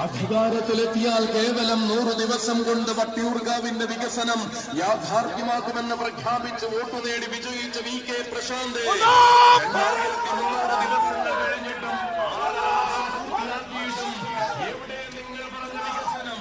അധികാരത്തിലെത്തിയാൽ കേവലം 100 ദിവസം കൊണ്ട് വട്ടിയൂർക്കാവിന്റെ വികസനം യാഥാർത്ഥ്യമാക്കുമെന്ന് പ്രഖ്യാപിച്ച് വോട്ടു നേടി വിജയിച്ച VK പ്രശാന്ത് 2003 ദിവസങ്ങൾ കഴിഞ്ഞിട്ടും എവിടെ നിങ്ങൾ പറഞ്ഞ വികസനം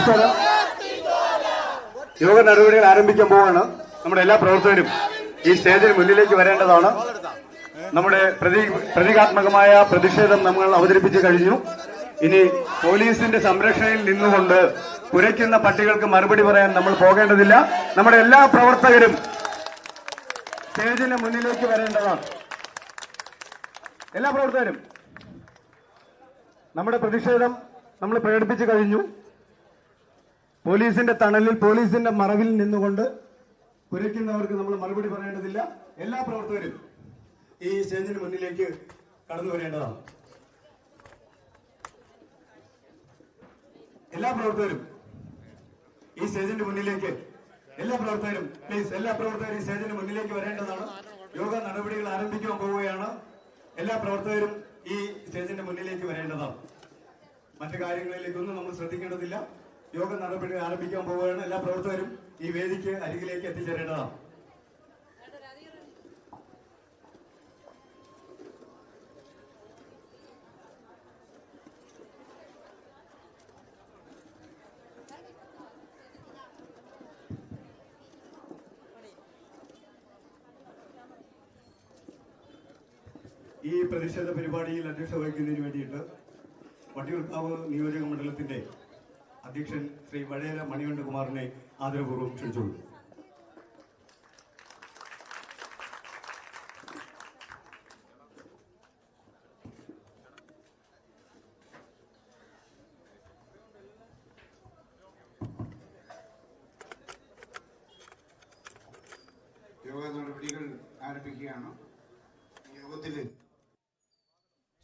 നമസ്കാരം. യോഗ നടപടികൾ ആരംഭിക്കാൻ പോവാണ്. നമ്മുടെ എല്ലാ പ്രവർത്തകരും ഈ സ്റ്റേജിന് മുന്നിലേക്ക് വരേണ്ടതാണ്. നമ്മുടെ പ്രതീകാത്മകമായ പ്രതിഷേധം നമ്മൾ അവതരിപ്പിച്ചു കഴിഞ്ഞു. ഇനി പോലീസിന്റെ സംരക്ഷണയിൽ നിന്നുകൊണ്ട് കുരയ്ക്കുന്ന പട്ടികൾക്ക് മറുപടി പറയാൻ നമ്മൾ പോകേണ്ടതില്ല. നമ്മുടെ എല്ലാ പ്രവർത്തകരും സ്റ്റേജിന് മുന്നിലേക്ക് വരേണ്ടതാണ്. എല്ലാ പ്രവർത്തകരും നമ്മുടെ പ്രതിഷേധം നമ്മൾ പ്രകടിപ്പിച്ചു കഴിഞ്ഞു. പോലീസിന്റെ തണലിൽ, പോലീസിന്റെ മറവിൽ നിന്നുകൊണ്ട് കുരയ്ക്കുന്നവർക്ക് നമ്മൾ മറുപടി പറയേണ്ടതില്ല. എല്ലാ പ്രവർത്തകരും ഈ സ്റ്റേജിന് മുന്നിലേക്ക് കടന്നു വരേണ്ടതാണ്. എല്ലാ പ്രവർത്തകരും ഈ സ്റ്റേജിന്റെ മുന്നിലേക്ക്, എല്ലാ പ്രവർത്തകരും പ്ലീസ്, എല്ലാ പ്രവർത്തകരും ഈ സ്റ്റേജിന് മുന്നിലേക്ക് വരേണ്ടതാണ്. യോഗ നടപടികൾ ആരംഭിക്കാൻ പോവുകയാണ്. എല്ലാ പ്രവർത്തകരും ഈ സ്റ്റേജിന്റെ മുന്നിലേക്ക് വരേണ്ടതാണ്. മറ്റു കാര്യങ്ങളിലേക്കൊന്നും നമ്മൾ ശ്രദ്ധിക്കേണ്ടതില്ല. യോഗ നടപടികൾ ആരംഭിക്കാൻ പോവുകയാണ്. എല്ലാ പ്രവർത്തകരും ഈ വേദിക്ക് അരികിലേക്ക് എത്തിച്ചേരേണ്ടതാണ്. ഈ പ്രതിഷേധ പരിപാടിയിൽ അധ്യക്ഷത വഹിക്കുന്നതിന് വേണ്ടിയിട്ട് വട്ടിയൂർക്കാവ് നിയോജക മണ്ഡലത്തിന്റെ അധ്യക്ഷൻ ശ്രീ വടേര മണികണ്ഠകുമാറിനെ ആദരപൂർവ്വം ക്ഷണിച്ചോളൂ. യോഗ നടപടികൾ ആരംഭിക്കുകയാണ്. യോഗത്തിൽ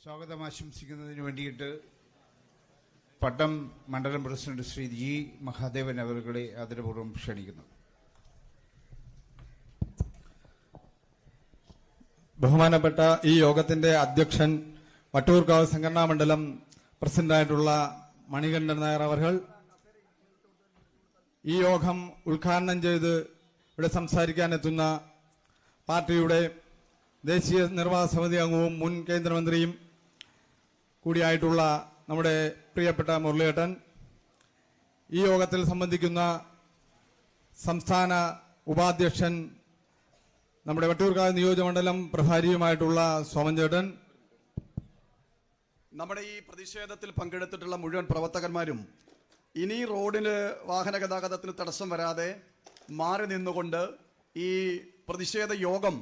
സ്വാഗതം ആശംസിക്കുന്നതിന് വേണ്ടിയിട്ട് പട്ടം മണ്ഡലം പ്രസിഡന്റ് ശ്രീ ജി മഹാദേവൻ അവരുടെ ആദരപൂർവ്വം ക്ഷണിക്കുന്നു. ബഹുമാനപ്പെട്ട ഈ യോഗത്തിന്റെ അധ്യക്ഷൻ വട്ടിയൂർക്കാവ് സംഘടനാ മണ്ഡലം പ്രസിഡന്റായിട്ടുള്ള മണികണ്ഠൻ നായർ അവർ ഈ യോഗം ഉദ്ഘാടനം ചെയ്ത് ഇവിടെ സംസാരിക്കാനെത്തുന്ന പാർട്ടിയുടെ ദേശീയ നിർവാഹക സമിതി അംഗവും മുൻ കേന്ദ്രമന്ത്രിയും കൂടിയായിട്ടുള്ള നമ്മുടെ പ്രിയപ്പെട്ട മുരളിയേട്ടൻ, ഈ യോഗത്തിൽ സംബന്ധിക്കുന്ന സംസ്ഥാന ഉപാധ്യക്ഷൻ നമ്മുടെ വട്ടിയൂർക്കാവ് നിയോജകമണ്ഡലം പ്രഭാരിയുമായിട്ടുള്ള സോമൻ ചേട്ടൻ, നമ്മുടെ ഈ പ്രതിഷേധത്തിൽ പങ്കെടുത്തിട്ടുള്ള മുഴുവൻ പ്രവർത്തകന്മാരും ഇനി റോഡിന് വാഹന ഗതാഗതത്തിന് തടസ്സം വരാതെ മാറി നിന്നുകൊണ്ട് ഈ പ്രതിഷേധ യോഗം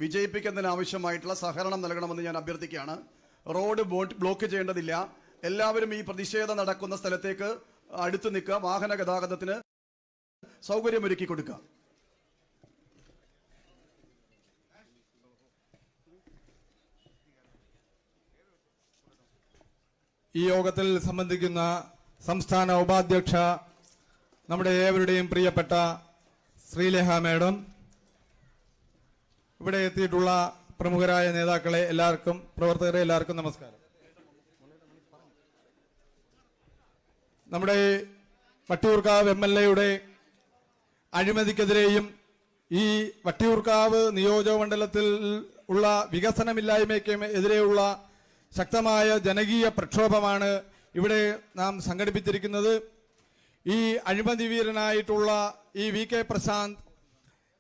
വിജയിപ്പിക്കുന്നതിനാവശ്യമായിട്ടുള്ള സഹകരണം നൽകണമെന്ന് ഞാൻ അഭ്യർത്ഥിക്കുകയാണ്. റോഡ് ബ്ലോക്ക് ചെയ്യേണ്ടതില്ല. എല്ലാവരും ഈ പ്രതിഷേധം നടക്കുന്ന സ്ഥലത്തേക്ക് അടുത്ത് നിൽക്കുക. വാഹന ഗതാഗതത്തിന് സൗകര്യമൊരുക്കി കൊടുക്കുക. ഈ യോഗത്തിൽ സംബന്ധിക്കുന്ന സംസ്ഥാന ഉപാധ്യക്ഷ നമ്മുടെ ഏവരുടെയും പ്രിയപ്പെട്ട ശ്രീലേഖ മേഡം, ഇവിടെ എത്തിയിട്ടുള്ള പ്രമുഖരായ നേതാക്കളെ എല്ലാവർക്കും, പ്രവർത്തകരെ എല്ലാവർക്കും നമസ്കാരം. നമ്മുടെ വട്ടിയൂർക്കാവ് MLA അഴിമതിക്കെതിരെയും ഈ വട്ടിയൂർക്കാവ് നിയോജകമണ്ഡലത്തിൽ ഉള്ള വികസനമില്ലായ്മയ്ക്കും എതിരെയുള്ള ശക്തമായ ജനകീയ പ്രക്ഷോഭമാണ് ഇവിടെ നാം സംഘടിപ്പിച്ചിരിക്കുന്നത്. ഈ അഴിമതി വീരനായിട്ടുള്ള ഈ VK പ്രശാന്ത്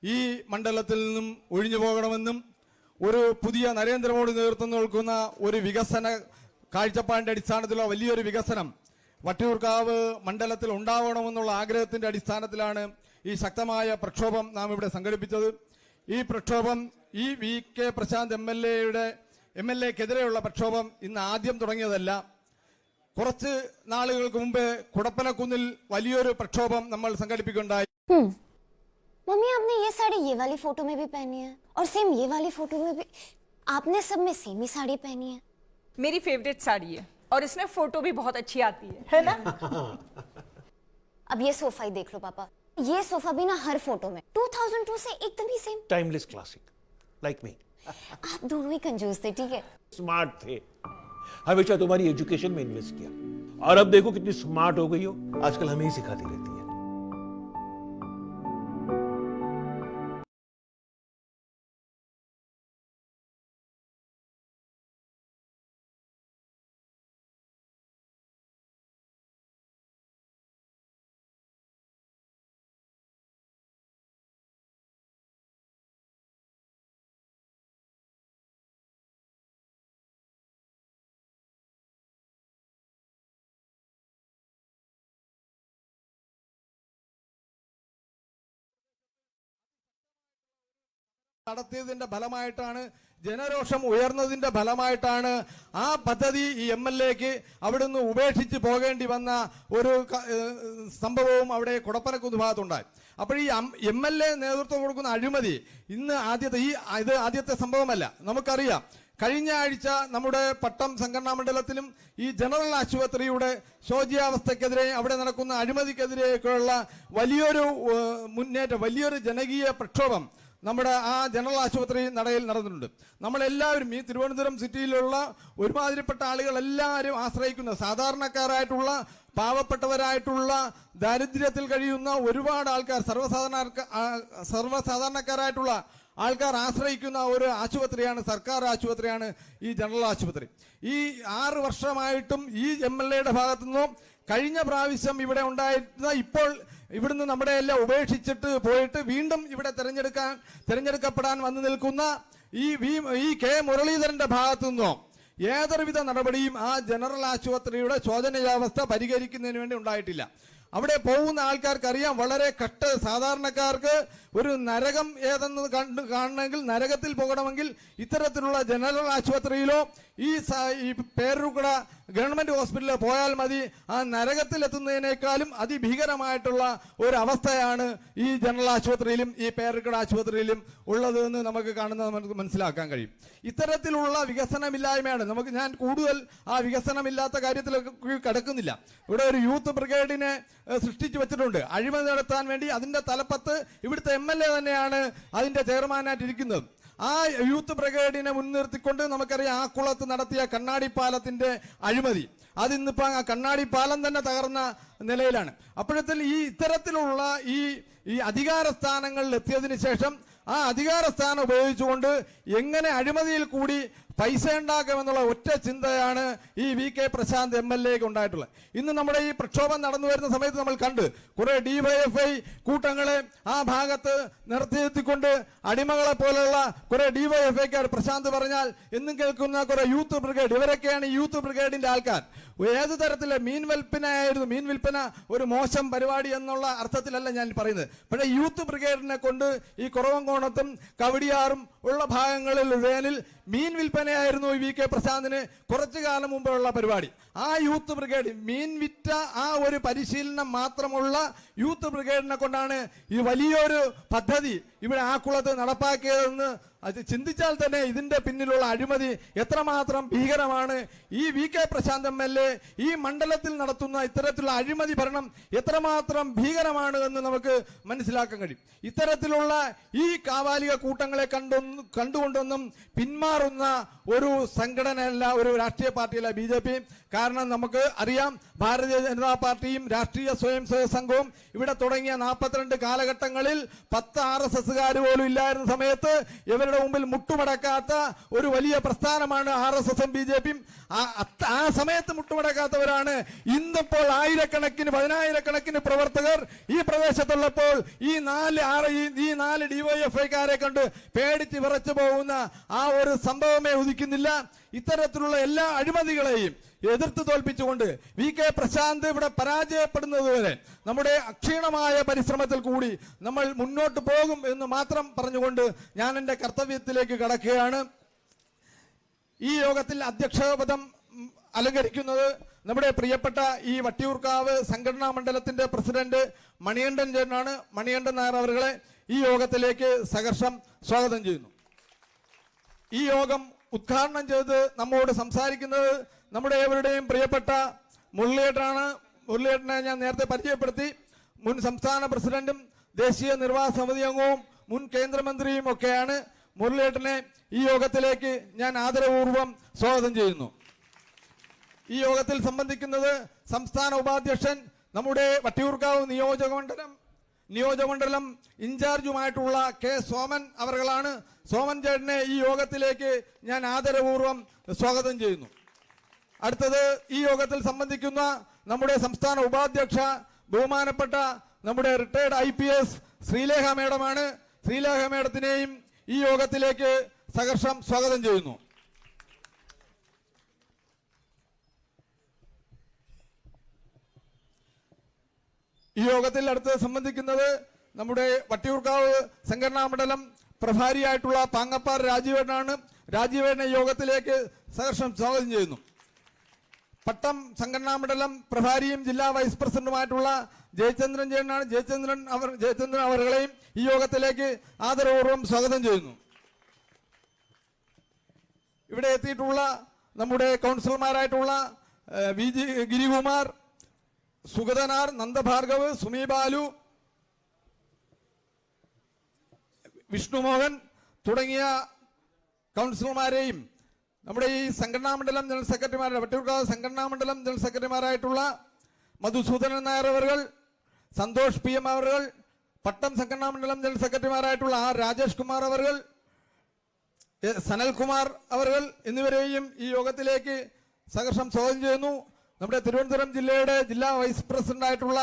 ഈ മണ്ഡലത്തിൽ നിന്നും ഒഴിഞ്ഞു പോകണമെന്നും ഒരു പുതിയ നരേന്ദ്രമോദി നേതൃത്വം നൽകുന്ന ഒരു വികസന കാഴ്ചപ്പാടിന്റെ അടിസ്ഥാനത്തിലുള്ള വലിയൊരു വികസനം വട്ടിയൂർക്കാവ് മണ്ഡലത്തിൽ ഉണ്ടാവണമെന്നുള്ള ആഗ്രഹത്തിന്റെ അടിസ്ഥാനത്തിലാണ് ഈ ശക്തമായ പ്രക്ഷോഭം നാം ഇവിടെ സംഘടിപ്പിച്ചത്. ഈ പ്രക്ഷോഭം ഈ VK പ്രശാന്ത് MLAക്കെതിരെയുള്ള പ്രക്ഷോഭം ഇന്ന് ആദ്യം തുടങ്ങിയതല്ല. കുറച്ച് നാളുകൾക്ക് മുമ്പ് കുടപ്പനക്കുന്നിൽ വലിയൊരു പ്രക്ഷോഭം നമ്മൾ സംഘടിപ്പിക്കുകയുണ്ടായി. मम्मी आपने ये साड़ी ये वाली फोटो में भी पहनी है और सेम ये वाली फोटो में भी आपने सब में सेम ही साड़ी पहनी है. मेरी फेवरेट साड़ी है और इसमें फोटो भी बहुत अच्छी आती है ना? अब ये सोफा ही देख लो पापा, ये सोफा भी ना हर फोटो में 2002 से एकदम ही same. Timeless classic like me. आप दोनों ही कंजूस थे, ठीक है? स्मार्ट थे, हमेशा तुम्हारी एजुकेशन में इन्वेस्ट किया और अब देखो कितनी स्मार्ट हो गई हो. आजकल हमें ही सिखाती रहती है. നടത്തിയതിന്റെ ഫലമായിട്ടാണ്, ജനരോഷം ഉയർന്നതിന്റെ ഫലമായിട്ടാണ് ആ പദ്ധതി ഈ MLAക്ക് അവിടുന്ന് ഉപേക്ഷിച്ച് പോകേണ്ടി വന്ന ഒരു സംഭവവും അവിടെ കൊടപ്പനക്കുന്ന് ഭാഗത്തുണ്ടായി. അപ്പോൾ ഈ MLA നേതൃത്വം കൊടുക്കുന്ന അഴിമതി ഇന്ന് ആദ്യത്തെ സംഭവമല്ല. നമുക്കറിയാം, കഴിഞ്ഞ ആഴ്ച നമ്മുടെ പട്ടം സംഘടനാ മണ്ഡലത്തിലും ഈ ജനറൽ ആശുപത്രിയുടെ ശോച്യാവസ്ഥക്കെതിരെ, അവിടെ നടക്കുന്ന അഴിമതിക്കെതിരെയൊക്കെയുള്ള വലിയൊരു മുന്നേറ്റം, വലിയൊരു ജനകീയ പ്രക്ഷോഭം നമ്മുടെ ആ ജനറൽ ആശുപത്രി നടയിൽ നടന്നിട്ടുണ്ട്. നമ്മളെല്ലാവരും ഈ തിരുവനന്തപുരം സിറ്റിയിലുള്ള ഒരുമാതിരിപ്പെട്ട ആളുകൾ എല്ലാവരും ആശ്രയിക്കുന്ന, സാധാരണക്കാരായിട്ടുള്ള പാവപ്പെട്ടവരായിട്ടുള്ള ദാരിദ്ര്യത്തിൽ കഴിയുന്ന ഒരുപാട് ആൾക്കാർ, സർവ്വസാധാരണക്കാരായിട്ടുള്ള ആൾക്കാർ ആശ്രയിക്കുന്ന ഒരു ആശുപത്രിയാണ്, സർക്കാർ ആശുപത്രിയാണ് ഈ ജനറൽ ആശുപത്രി. ഈ 6 വർഷമായിട്ടും ഈ MLAയുടെ ഭാഗത്തുനിന്നും കഴിഞ്ഞ പ്രാവശ്യം ഇവിടെ ഉണ്ടായിരുന്ന, ഇപ്പോൾ ഇവിടുന്ന് നമ്മുടെ എല്ലാം ഉപേക്ഷിച്ചിട്ട് പോയിട്ട് വീണ്ടും ഇവിടെ തെരഞ്ഞെടുക്കപ്പെടാൻ വന്നു നിൽക്കുന്ന ഈ കെ മുരളീധരന്റെ ഭാഗത്തു നിന്നോ ഏതൊരുവിധ നടപടിയും ആ ജനറൽ ആശുപത്രിയുടെ ശോചനീയാവസ്ഥ പരിഹരിക്കുന്നതിന് വേണ്ടി ഉണ്ടായിട്ടില്ല. അവിടെ പോകുന്ന ആൾക്കാർക്കറിയാം, വളരെ സാധാരണക്കാർക്ക് ഒരു നരകം ഏതെന്ന് കാണണമെങ്കിൽ, നരകത്തിൽ പോകണമെങ്കിൽ ഇത്തരത്തിലുള്ള ജനറൽ ആശുപത്രിയിലോ ഈ പേരൂർക്കട ഗവൺമെന്റ് ഹോസ്പിറ്റലിൽ പോയാൽ മതി. ആ നരകത്തിൽ എത്തുന്നതിനേക്കാളും അതിഭീകരമായിട്ടുള്ള ഒരു അവസ്ഥയാണ് ഈ ജനറൽ ആശുപത്രിയിലും ഈ പേരൂർക്കട ആശുപത്രിയിലും ഉള്ളത് എന്ന് നമുക്ക് നമുക്ക് മനസ്സിലാക്കാൻ കഴിയും. ഇത്തരത്തിലുള്ള വികസനമില്ലായ്മയാണ് ഞാൻ കൂടുതൽ ആ വികസനമില്ലാത്ത കാര്യത്തിലേക്ക് കടക്കുന്നില്ല. ഇവിടെ ഒരു യൂത്ത് ബ്രിഗേഡിനെ സൃഷ്ടിച്ചു വെച്ചിട്ടുണ്ട് അഴിമതി നടത്താൻ വേണ്ടി. അതിന്റെ തലപ്പത്ത് ഇവിടുത്തെ MLA തന്നെയാണ് അതിന്റെ ചെയർമാനായിട്ടിരിക്കുന്നത്. ആ യൂത്ത് ബ്രിഗേഡിനെ മുൻനിർത്തിക്കൊണ്ട് നമുക്കറിയാം, ആക്കുളത്ത് നടത്തിയ കണ്ണാടിപ്പാലത്തിന്റെ അഴിമതി, അതിന്നിപ്പോ ആ കണ്ണാടിപ്പാലം തന്നെ തകർന്ന നിലയിലാണ്. അപ്പോഴത്തിൽ ഈ ഇത്തരത്തിലുള്ള ഈ അധികാര സ്ഥാനങ്ങളിൽ എത്തിയതിനു ശേഷം ആ അധികാര സ്ഥാനം ഉപയോഗിച്ചുകൊണ്ട് എങ്ങനെ അഴിമതിയിൽ കൂടി പൈസ ഉണ്ടാക്കാമെന്നുള്ള ഒറ്റ ചിന്തയാണ് ഈ VK പ്രശാന്ത് MLAക്ക് ഉണ്ടായിട്ടുള്ളത്. ഇന്ന് നമ്മുടെ ഈ പ്രക്ഷോഭം നടന്നു വരുന്ന സമയത്ത് നമ്മൾ കണ്ട് കുറെ DYFI കൂട്ടങ്ങളെ ആ ഭാഗത്ത് നിർത്തിയെത്തിക്കൊണ്ട് അടിമകളെ പോലുള്ള കുറെ DYFIക്കാർ, പ്രശാന്ത് പറഞ്ഞാൽ എന്നും കേൾക്കുന്ന കുറെ യൂത്ത് ബ്രിഗേഡ്, ഇവരൊക്കെയാണ് ഈ യൂത്ത് ബ്രിഗേഡിന്റെ ആൾക്കാർ. ഏത് തരത്തിലെ മീൻ വിൽപ്പന ഒരു മോശം പരിപാടി എന്നുള്ള അർത്ഥത്തിലല്ല ഞാൻ പറയുന്നത്. പക്ഷേ യൂത്ത് ബ്രിഗേഡിനെ കൊണ്ട് ഈ കുറവങ്കോണത്തും കവടിയാറും ഉള്ള ഭാഗങ്ങളിൽ വേനിൽ മീൻ വിൽപ്പനയായിരുന്നു ഈ VK പ്രശാന്തിന് കുറച്ചു കാലം മുമ്പുള്ള പരിപാടി. ആ യൂത്ത് ബ്രിഗേഡ്, മീൻ വിറ്റ ആ ഒരു പരിശീലനം മാത്രമുള്ള യൂത്ത് ബ്രിഗേഡിനെ കൊണ്ടാണ് ഈ വലിയൊരു പദ്ധതി ഇവിടെ ആക്കുളത്ത് നടപ്പാക്കിയതെന്ന് അത് ചിന്തിച്ചാൽ തന്നെ ഇതിന്റെ പിന്നിലുള്ള അഴിമതി എത്രമാത്രം ഭീകരമാണ്. ഈ VK പ്രശാന്ത് MLA ഈ മണ്ഡലത്തിൽ നടത്തുന്ന ഇത്തരത്തിലുള്ള അഴിമതി ഭരണം എത്രമാത്രം ഭീകരമാണ് എന്ന് നമുക്ക് മനസ്സിലാക്കാൻ കഴിയും. ഇത്തരത്തിലുള്ള ഈ കാവാലിക കൂട്ടങ്ങളെ കണ്ടുകൊണ്ടൊന്നും പിന്മാറുന്ന ഒരു സംഘടനയല്ല, ഒരു രാഷ്ട്രീയ പാർട്ടിയല്ല BJP. കാരണം നമുക്ക് അറിയാം, ഭാരതീയ ജനതാ പാർട്ടിയും രാഷ്ട്രീയ സ്വയം സേവക സംഘവും ഇവിടെ തുടങ്ങിയ 42 കാലഘട്ടങ്ങളിൽ 10 RSSകാർ പോലും ഇല്ലായിരുന്ന സമയത്ത് ഇവരുടെ മുമ്പിൽ മുട്ടുമടക്കാത്ത ഒരു വലിയ പ്രസ്ഥാനമാണ് RSSും BJPയും. ആ സമയത്ത് മുട്ടുമടക്കാത്തവരാണ് ഇന്നിപ്പോൾ ആയിരക്കണക്കിന് 10,000കണക്കിന് പ്രവർത്തകർ ഈ പ്രദേശത്തുള്ളപ്പോൾ ഈ 4 DYFIക്കാരെ കണ്ട് പേടിച്ച് വിറച്ചു പോകുന്ന ആ ഒരു സംഭവമേ ഉദിക്കുന്നില്ല. ഇത്തരത്തിലുള്ള എല്ലാ അഴിമതികളെയും എതിർത്ത് തോൽപ്പിച്ചുകൊണ്ട് VK പ്രശാന്ത് ഇവിടെ പരാജയപ്പെടുന്നതുവരെ നമ്മുടെ അക്ഷീണമായ പരിശ്രമത്തിൽ കൂടി നമ്മൾ മുന്നോട്ട് പോകും എന്ന് മാത്രം പറഞ്ഞുകൊണ്ട് ഞാൻ എൻ്റെ കർത്തവ്യത്തിലേക്ക് കടക്കുകയാണ്. ഈ യോഗത്തിൽ അധ്യക്ഷപദം അലങ്കരിക്കുന്നത് നമ്മുടെ പ്രിയപ്പെട്ട ഈ വട്ടിയൂർക്കാവ് സംഘടനാ മണ്ഡലത്തിന്റെ പ്രസിഡന്റ് മണികണ്ഠൻ ചേട്ടനാണ്. മണികണ്ഠൻ നായർ അവരുകളെ ഈ യോഗത്തിലേക്ക് സഹർഷം സ്വാഗതം ചെയ്യുന്നു. ഈ യോഗം ഉദ്ഘാടനം ചെയ്ത് നമ്മോട് സംസാരിക്കുന്നത് നമ്മുടെ ഏവരുടെയും പ്രിയപ്പെട്ട മുരളിയേട്ടനാണ്. മുരളിയേട്ടനെ ഞാൻ നേരത്തെ പരിചയപ്പെടുത്തി. മുൻ സംസ്ഥാന പ്രസിഡന്റും ദേശീയ നിർവാഹക സമിതി അംഗവും മുൻ കേന്ദ്രമന്ത്രിയും ഒക്കെയാണ്. മുരളിയേട്ടനെ ഈ യോഗത്തിലേക്ക് ഞാൻ ആദരപൂർവ്വം സ്വാഗതം ചെയ്യുന്നു. ഈ യോഗത്തിൽ സംബന്ധിക്കുന്നത് സംസ്ഥാന ഉപാധ്യക്ഷൻ, നമ്മുടെ വട്ടിയൂർക്കാവ് നിയോജകമണ്ഡലം ഇൻചാർജുമായിട്ടുള്ള K സോമൻ അവர்களാണ്. സോമൻ ചേട്ടനെ ഈ യോഗത്തിലേക്ക് ഞാൻ ആദരപൂർവ്വം സ്വാഗതം ചെയ്യുന്നു. അടുത്തത് ഈ യോഗത്തിൽ സംബന്ധിക്കുന്ന നമ്മുടെ സംസ്ഥാന ഉപാധ്യക്ഷ, ബഹുമാനപ്പെട്ട നമ്മുടെ റിട്ടയർഡ് IPS ശ്രീലേഖ മേഡമാണ്. ശ്രീലേഖ മേഡത്തിനെയും ഈ യോഗത്തിലേക്ക് സഹർഷം സ്വാഗതം ചെയ്യുന്നു. ഈ യോഗത്തിൽ അടുത്ത് സംബന്ധിക്കുന്നത് നമ്മുടെ വട്ടിയൂർക്കാവ് സംഘടനാ മണ്ഡലം പ്രഭാരിയായിട്ടുള്ള പാങ്ങപ്പാർ രാജീവേട്ടനാണ്. രാജീവേട്ടനെ യോഗത്തിലേക്ക് സഹർഷം സ്വാഗതം ചെയ്യുന്നു. പട്ടം സംഘടനാ മണ്ഡലം പ്രഭാരിയും ജില്ലാ വൈസ് പ്രസിഡന്റുമായിട്ടുള്ള ജയചന്ദ്രൻ ചേട്ടനാണ്. ജയചന്ദ്രൻ അവരുകളെയും ഈ യോഗത്തിലേക്ക് ആദരപൂർവ്വം സ്വാഗതം ചെയ്യുന്നു. ഇവിടെ എത്തിയിട്ടുള്ള നമ്മുടെ കൗൺസിലർമാരായിട്ടുള്ള വി ജി ഗിരികുമാർ, സുഗതനാർ, നന്ദഭാർഗവ്, സുമി ബാലു, വിഷ്ണുമോഹൻ തുടങ്ങിയ കൗൺസിലർമാരെയും നമ്മുടെ ഈ സംഘടനാ മണ്ഡലം ജനറൽ സെക്രട്ടറിമാരുടെ വട്ടിയൂർക്കാവ് സംഘടനാ മണ്ഡലം ജനറൽ സെക്രട്ടറിമാരായിട്ടുള്ള മധുസൂദനൻ നായർ അവർ, സന്തോഷ് PM അവർ, പട്ടം സംഘടനാ മണ്ഡലം ജനറൽ സെക്രട്ടറിമാരായിട്ടുള്ള ആർ രാജേഷ് കുമാർ അവർ, സനൽകുമാർ അവർ എന്നിവരെയും ഈ യോഗത്തിലേക്ക് സഹർഷം സ്വാഗതം ചെയ്യുന്നു. നമ്മുടെ തിരുവനന്തപുരം ജില്ലയുടെ ജില്ലാ വൈസ് പ്രസിഡന്റായിട്ടുള്ള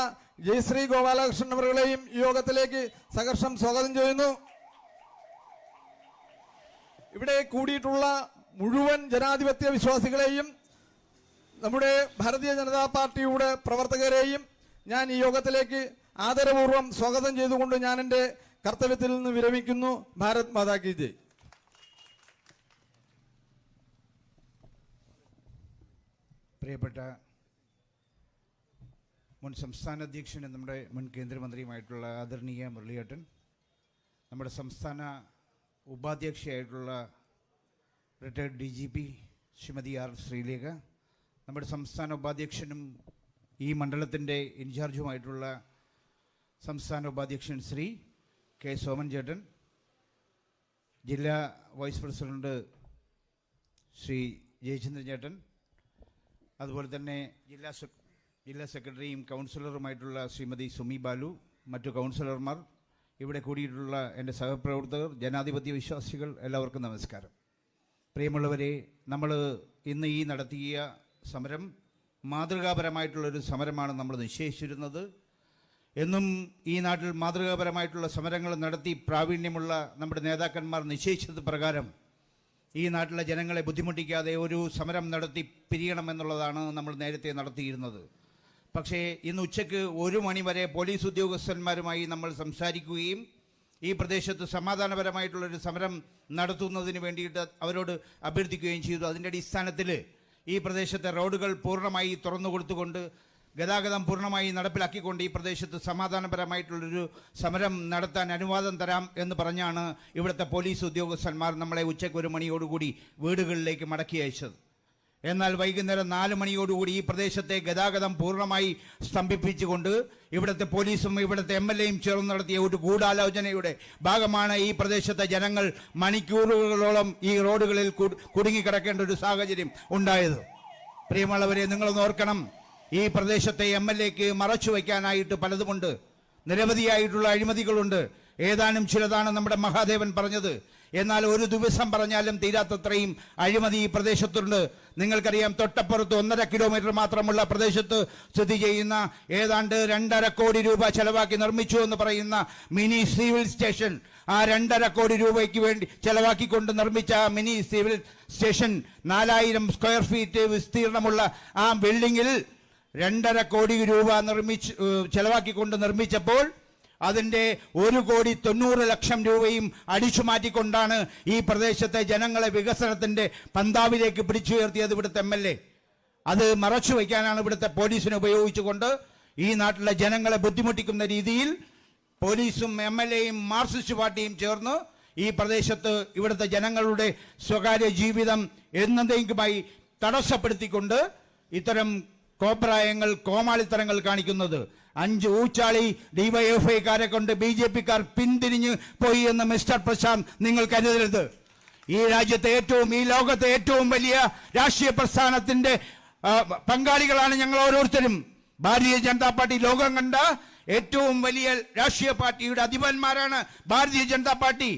ജയശ്രീ ഗോപാലകൃഷ്ണൻ അവരുകളെയും ഈ യോഗത്തിലേക്ക് സഹർഷം സ്വാഗതം ചെയ്യുന്നു. ഇവിടെ കൂടിയിട്ടുള്ള മുഴുവൻ ജനാധിപത്യ വിശ്വാസികളെയും നമ്മുടെ ഭാരതീയ ജനതാ പാർട്ടിയുടെ പ്രവർത്തകരെയും ഞാൻ ഈ യോഗത്തിലേക്ക് ആദരപൂർവ്വം സ്വാഗതം ചെയ്തുകൊണ്ട് ഞാൻ എൻ്റെ കർത്തവ്യത്തിൽ നിന്ന് വിരമിക്കുന്നു. ഭാരത് മാതാ കി ജയ്. പ്രിയപ്പെട്ട മുൻ സംസ്ഥാന അധ്യക്ഷനും നമ്മുടെ മുൻ കേന്ദ്രമന്ത്രിയുമായിട്ടുള്ള ആദരണീയ മുരളിയേട്ടൻ, നമ്മുടെ സംസ്ഥാന ഉപാധ്യക്ഷയായിട്ടുള്ള retired DGP Shrimati R Sreelekha, നമ്മുടെ സംസ്ഥാന ഉപാധ്യക്ഷനും ഈ മണ്ഡലത്തിൻ്റെ ഇൻചാർജുമായിട്ടുള്ള സംസ്ഥാന ഉപാധ്യക്ഷൻ ശ്രീ K സോമൻ ചേട്ടൻ, ജില്ലാ വൈസ് പ്രസിഡന്റ് ശ്രീ ജയചന്ദ്രൻ ചേട്ടൻ, അതുപോലെ തന്നെ ജില്ലാ സെക്രട്ടറിയും കൗൺസിലറുമായിട്ടുള്ള ശ്രീമതി സുമി ബാലു, മറ്റു കൗൺസിലർമാർ, ഇവിടെ കൂടിയിട്ടുള്ള എൻ്റെ സഹപ്രവർത്തകർ, ജനാധിപത്യ വിശ്വാസികൾ, എല്ലാവർക്കും നമസ്കാരം. പ്രിയമുള്ളവരെ, നമ്മൾ ഇന്ന് ഈ നടത്തിയ സമരം മാതൃകാപരമായിട്ടുള്ളൊരു സമരമാണ് നമ്മൾ നിശ്ചയിച്ചിരുന്നത്. എന്നും ഈ നാട്ടിൽ മാതൃകാപരമായിട്ടുള്ള സമരങ്ങൾ നടത്തി പ്രാവീണ്യമുള്ള നമ്മുടെ നേതാക്കന്മാർ നിശ്ചയിച്ചത് പ്രകാരം ഈ നാട്ടിലെ ജനങ്ങളെ ബുദ്ധിമുട്ടിക്കാതെ ഒരു സമരം നടത്തി പിരിയണമെന്നുള്ളതാണ് നമ്മൾ നേരത്തെ നടത്തിയിരുന്നത്. പക്ഷേ ഇന്ന് ഉച്ചയ്ക്ക് 1 മണി വരെ പോലീസ് ഉദ്യോഗസ്ഥന്മാരുമായി നമ്മൾ സംസാരിക്കുകയും ഈ പ്രദേശത്ത് സമാധാനപരമായിട്ടുള്ളൊരു സമരം നടത്തുന്നതിന് വേണ്ടിയിട്ട് അവരോട് അഭ്യർത്ഥിക്കുകയും ചെയ്തു. അതിൻ്റെ അടിസ്ഥാനത്തിൽ ഈ പ്രദേശത്തെ റോഡുകൾ പൂർണ്ണമായി തുറന്നു കൊടുത്തുകൊണ്ട് ഗതാഗതം പൂർണ്ണമായി നടപ്പിലാക്കിക്കൊണ്ട് ഈ പ്രദേശത്ത് സമാധാനപരമായിട്ടുള്ളൊരു സമരം നടത്താൻ അനുവാദം തരാം എന്ന് പറഞ്ഞാണ് ഇവിടുത്തെ പോലീസ് ഉദ്യോഗസ്ഥന്മാർ നമ്മളെ ഉച്ചയ്ക്ക് 1 മണിയോടുകൂടി വീടുകളിലേക്ക് മടക്കി അയച്ചത്. എന്നാൽ വൈകുന്നേരം 4 മണിയോടുകൂടി ഈ പ്രദേശത്തെ ഗതാഗതം പൂർണ്ണമായി സ്തംഭിപ്പിച്ചുകൊണ്ട് ഇവിടുത്തെ പോലീസും ഇവിടുത്തെ MLAയും ചേർന്ന് നടത്തിയ ഒരു ഗൂഢാലോചനയുടെ ഭാഗമാണ് ഈ പ്രദേശത്തെ ജനങ്ങൾ മണിക്കൂറുകളോളം ഈ റോഡുകളിൽ കുടുങ്ങിക്കിടക്കേണ്ട ഒരു സാഹചര്യം ഉണ്ടായത്. പ്രിയമുള്ളവരെ, നിങ്ങളൊന്ന് ഓർക്കണം, ഈ പ്രദേശത്തെ MLAക്ക് മറച്ചു വയ്ക്കാനായിട്ട് പലതുമുണ്ട്. നിരവധിയായിട്ടുള്ള അഴിമതികളുണ്ട്. ഏതാനും ചിലതാണ് നമ്മുടെ മഹാദേവൻ പറഞ്ഞത്. എന്നാൽ ഒരു ദിവസം പറഞ്ഞാലും തീരാത്തത്രയും അഴിമതി ഈ പ്രദേശത്തുണ്ട്. നിങ്ങൾക്കറിയാം, തൊട്ടപ്പുറത്ത് 1.5 കിലോമീറ്റർ മാത്രമുള്ള പ്രദേശത്ത് സ്ഥിതി ചെയ്യുന്ന ഏതാണ്ട് 2.5 കോടി രൂപ ചെലവാക്കി നിർമ്മിച്ചു എന്ന് പറയുന്ന മിനി സിവിൽ സ്റ്റേഷൻ, ആ 2.5 കോടി രൂപയ്ക്ക് വേണ്ടി ചെലവാക്കിക്കൊണ്ട് നിർമ്മിച്ച mini civil station 4000 square feet വിസ്തീർണമുള്ള ആ ബിൽഡിങ്ങിൽ 2.5 കോടി രൂപ ചെലവാക്കിക്കൊണ്ട് നിർമ്മിച്ചപ്പോൾ അതിൻ്റെ 1,90,00,000 രൂപയും അടിച്ചു മാറ്റിക്കൊണ്ടാണ് ഈ പ്രദേശത്തെ ജനങ്ങളെ വികസനത്തിന്റെ പന്താവിലേക്ക് പിടിച്ചുയർത്തിയത് ഇവിടുത്തെ MLA. അത് മറച്ചു വയ്ക്കാനാണ് ഇവിടുത്തെ പോലീസിനെ ഉപയോഗിച്ചുകൊണ്ട് ഈ നാട്ടിലെ ജനങ്ങളെ ബുദ്ധിമുട്ടിക്കുന്ന രീതിയിൽ പോലീസും MLAയും മാർക്സിസ്റ്റ് പാർട്ടിയും ചേർന്ന് ഈ പ്രദേശത്ത് ഇവിടുത്തെ ജനങ്ങളുടെ സ്വകാര്യ ജീവിതം എന്നേക്കുമായി തടസ്സപ്പെടുത്തിക്കൊണ്ട് ഇത്തരം കോപ്രായങ്ങൾ, കോമാളിത്തരങ്ങൾ കാണിക്കുന്നത്. 5 ഊച്ചാളി DYFIക്കാരെ കൊണ്ട് BJPക്കാർ പിന്തിരിഞ്ഞ് പോയി എന്ന് മിസ്റ്റർ പ്രശാന്ത് നിങ്ങൾ കരുതരുത്. ഈ രാജ്യത്തെ ഈ ലോകത്തെ ഏറ്റവും വലിയ രാഷ്ട്രീയ പ്രസ്ഥാനത്തിന്റെ പങ്കാളികളാണ് ഞങ്ങൾ ഓരോരുത്തരും. ഭാരതീയ ജനതാ പാർട്ടി ലോകം കണ്ട ഏറ്റവും വലിയ രാഷ്ട്രീയ പാർട്ടിയുടെ അധിപന്മാരാണ് ഭാരതീയ ജനതാ പാർട്ടി.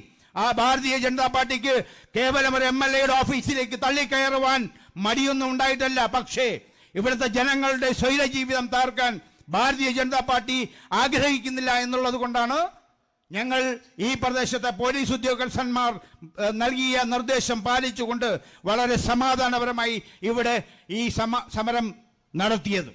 ആ ഭാരതീയ ജനതാ പാർട്ടിക്ക് കേവലം ഒരു MLAയുടെ ഓഫീസിലേക്ക് തള്ളിക്കയറുവാൻ മടിയൊന്നും ഉണ്ടായിട്ടല്ല. പക്ഷേ ഇവിടുത്തെ ജനങ്ങളുടെ സ്വൈര ജീവിതം തകർക്കാൻ ഭാരതീയ ജനതാ പാർട്ടി ആഗ്രഹിക്കുന്നില്ല എന്നുള്ളത് കൊണ്ടാണ് ഞങ്ങൾ ഈ പ്രദേശത്തെ പോലീസ് ഉദ്യോഗസ്ഥന്മാർ നൽകിയ നിർദ്ദേശം പാലിച്ചുകൊണ്ട് വളരെ സമാധാനപരമായി ഇവിടെ ഈ സമരം നടത്തിയത്.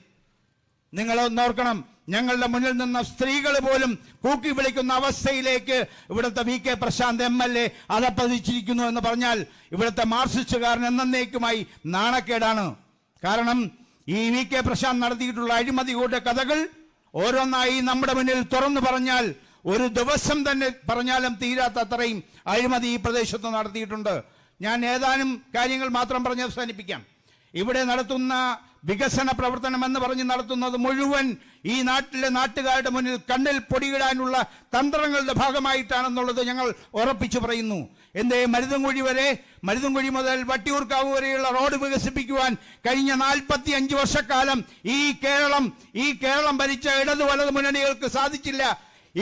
നിങ്ങളൊന്നോർക്കണം, ഞങ്ങളുടെ മുന്നിൽ നിന്ന സ്ത്രീകൾ പോലും കൂക്കി വിളിക്കുന്ന അവസ്ഥയിലേക്ക് ഇവിടുത്തെ വി കെ പ്രശാന്ത് MLA അതപ്പതിച്ചിരിക്കുന്നു എന്ന് പറഞ്ഞാൽ ഇവിടുത്തെ മാർക്സിസ്റ്റുകാരൻ എന്നേക്കുമായി നാണക്കേടാണ്. കാരണം ഈ വി കെ പ്രശാന്ത് നടത്തിയിട്ടുള്ള അഴിമതിയുടെ കഥകൾ ഓരോന്നായി നമ്മുടെ മുന്നിൽ തുറന്നു പറഞ്ഞാൽ ഒരു ദിവസം തന്നെ പറഞ്ഞാലും തീരാത്തത്രയും അഴിമതി ഈ പ്രദേശത്ത് നടത്തിയിട്ടുണ്ട്. ഞാൻ ഏതാനും കാര്യങ്ങൾ മാത്രം പറഞ്ഞ് അവസാനിപ്പിക്കാം. ഇവിടെ നടത്തുന്ന വികസന പ്രവർത്തനം എന്ന് പറഞ്ഞ് നടത്തുന്നത് മുഴുവൻ ഈ നാട്ടിലെ നാട്ടുകാരുടെ മുന്നിൽ കണ്ണിൽ പൊടിയിടാനുള്ള തന്ത്രങ്ങളുടെ ഭാഗമായിട്ടാണെന്നുള്ളത് ഞങ്ങൾ ഉറപ്പിച്ചു പറയുന്നു. എന്തേ മരുതൻകുഴി മുതൽ വട്ടിയൂർക്കാവ് വരെയുള്ള റോഡ് വികസിപ്പിക്കുവാൻ കഴിഞ്ഞ 45 വർഷക്കാലം ഈ കേരളം ഭരിച്ച ഇടതു വലതു മുന്നണികൾക്ക് സാധിച്ചില്ല.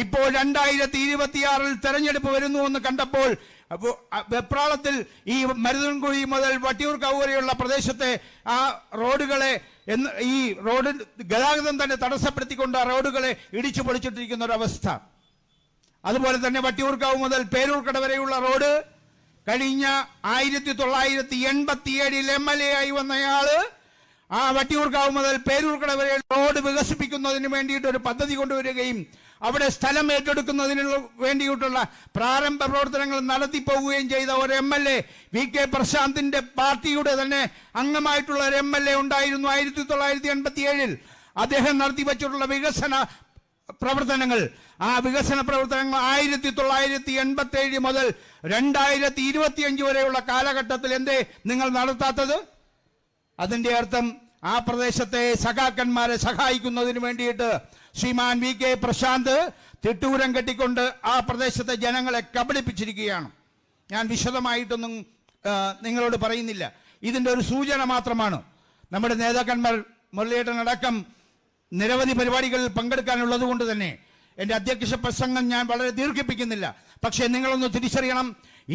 ഇപ്പോൾ 2026 തെരഞ്ഞെടുപ്പ് വരുന്നു എന്ന് കണ്ടപ്പോൾ വെപ്രാളത്തിൽ ഈ മരുതൻകുഴി മുതൽ വട്ടിയൂർക്കാവ് വരെയുള്ള പ്രദേശത്തെ ആ റോഡുകളെ ഈ റോഡ് ഗതാഗതം തന്നെ തടസ്സപ്പെടുത്തിക്കൊണ്ട് ആ റോഡുകളെ ഇടിച്ചു പൊളിച്ചിട്ടിരിക്കുന്ന ഒരവസ്ഥ. അതുപോലെ തന്നെ വട്ടിയൂർക്കാവ് മുതൽ പേരൂർക്കട വരെയുള്ള റോഡ് കഴിഞ്ഞ 1987 MLA ആയി വന്നയാള് ആ വട്ടിയൂർക്കാവ് മുതൽ പേരൂർക്കട വരെ റോഡ് വികസിപ്പിക്കുന്നതിന് വേണ്ടിയിട്ട് ഒരു പദ്ധതി കൊണ്ടുവരികയും അവിടെ സ്ഥലം ഏറ്റെടുക്കുന്നതിന് വേണ്ടിയിട്ടുള്ള പ്രാരംഭ പ്രവർത്തനങ്ങൾ നടത്തിപ്പോവുകയും ചെയ്ത ഒരു MLA വി കെ പ്രശാന്തിന്റെ പാർട്ടിയുടെ തന്നെ അംഗമായിട്ടുള്ള ഒരു MLA ഉണ്ടായിരുന്നു 1987. അദ്ദേഹം നടത്തിവച്ചിട്ടുള്ള വികസന പ്രവർത്തനങ്ങൾ 1987 മുതൽ 2025 വരെയുള്ള കാലഘട്ടത്തിൽ എന്തേ നിങ്ങൾ നടത്താത്തത്? അതിന്റെ അർത്ഥം ആ പ്രദേശത്തെ സഖാക്കന്മാരെ സഹായിക്കുന്നതിന് വേണ്ടിയിട്ട് ശ്രീമാൻ വി കെ പ്രശാന്ത് തിട്ടൂരം കെട്ടിക്കൊണ്ട് ആ പ്രദേശത്തെ ജനങ്ങളെ കബളിപ്പിച്ചിരിക്കുകയാണ്. ഞാൻ വിശദമായിട്ടൊന്നും നിങ്ങളോട് പറയുന്നില്ല. ഇതിന്റെ ഒരു സൂചന മാത്രമാണ്. നമ്മുടെ നേതാക്കന്മാർ മുരളിയേട്ടനടക്കം നിരവധി പരിപാടികളിൽ പങ്കെടുക്കാനുള്ളത് കൊണ്ട് തന്നെ എന്റെ അധ്യക്ഷ പ്രസംഗം ഞാൻ വളരെ ദീർഘിപ്പിക്കുന്നില്ല. പക്ഷേ നിങ്ങളൊന്ന് തിരിച്ചറിയണം,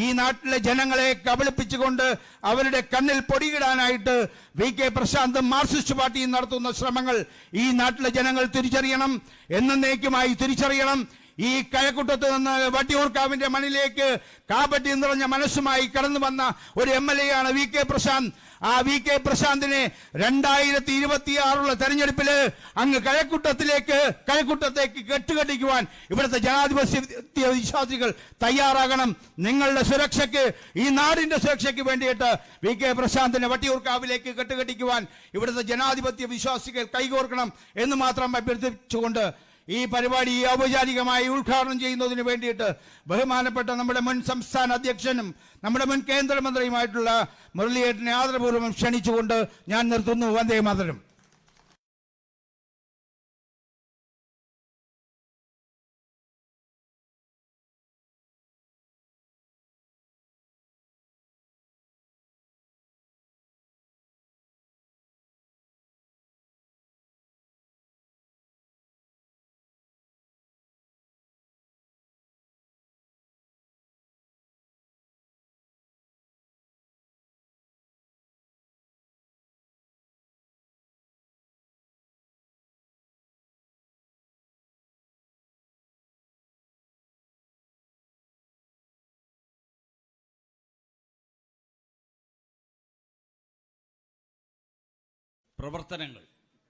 ഈ നാട്ടിലെ ജനങ്ങളെ കബളിപ്പിച്ചുകൊണ്ട് അവരുടെ കണ്ണിൽ പൊടിയിടാനായിട്ട് വി കെ പ്രശാന്തും മാർക്സിസ്റ്റ് പാർട്ടിയും നടത്തുന്ന ശ്രമങ്ങൾ ഈ നാട്ടിലെ ജനങ്ങൾ തിരിച്ചറിയണം, എന്നേക്കുമായി തിരിച്ചറിയണം. ഈ കഴക്കൂട്ടത്ത് നിന്ന് വട്ടിയൂർക്കാവിന്റെ മണ്ണിലേക്ക് കാപട്യ നിറഞ്ഞ മനസ്സുമായി കടന്നു വന്ന ഒരു MLA ആണ് വി കെ പ്രശാന്ത്. ആ വി കെ പ്രശാന്തിനെ 2026 തെരഞ്ഞെടുപ്പില് അങ്ങ് കഴക്കൂട്ടത്തേക്ക് കെട്ടുകെട്ടിക്കുവാൻ ഇവിടുത്തെ ജനാധിപത്യ വിശ്വാസികൾ തയ്യാറാകണം. നിങ്ങളുടെ സുരക്ഷയ്ക്ക്, ഈ നാടിന്റെ സുരക്ഷയ്ക്ക് വേണ്ടിയിട്ട് വി കെ പ്രശാന്തിനെ വട്ടിയൂർക്കാവിലേക്ക് കെട്ടുകെട്ടിക്കുവാൻ ഇവിടുത്തെ ജനാധിപത്യ വിശ്വാസികൾ കൈകോർക്കണം എന്ന് മാത്രം അഭ്യർത്ഥിച്ചുകൊണ്ട് ഈ പരിപാടി ഔപചാരികമായി ഉദ്ഘാടനം ചെയ്യുന്നതിന് വേണ്ടിയിട്ട് ബഹുമാനപ്പെട്ട നമ്മുടെ മുൻ സംസ്ഥാന അധ്യക്ഷനും നമ്മുടെ മുൻ കേന്ദ്രമന്ത്രിയുമായിട്ടുള്ള മുരളിയേട്ടനെ ആദരപൂർവ്വം ക്ഷണിച്ചുകൊണ്ട് ഞാൻ നിർത്തുന്നു. വന്ദേ മാതരം.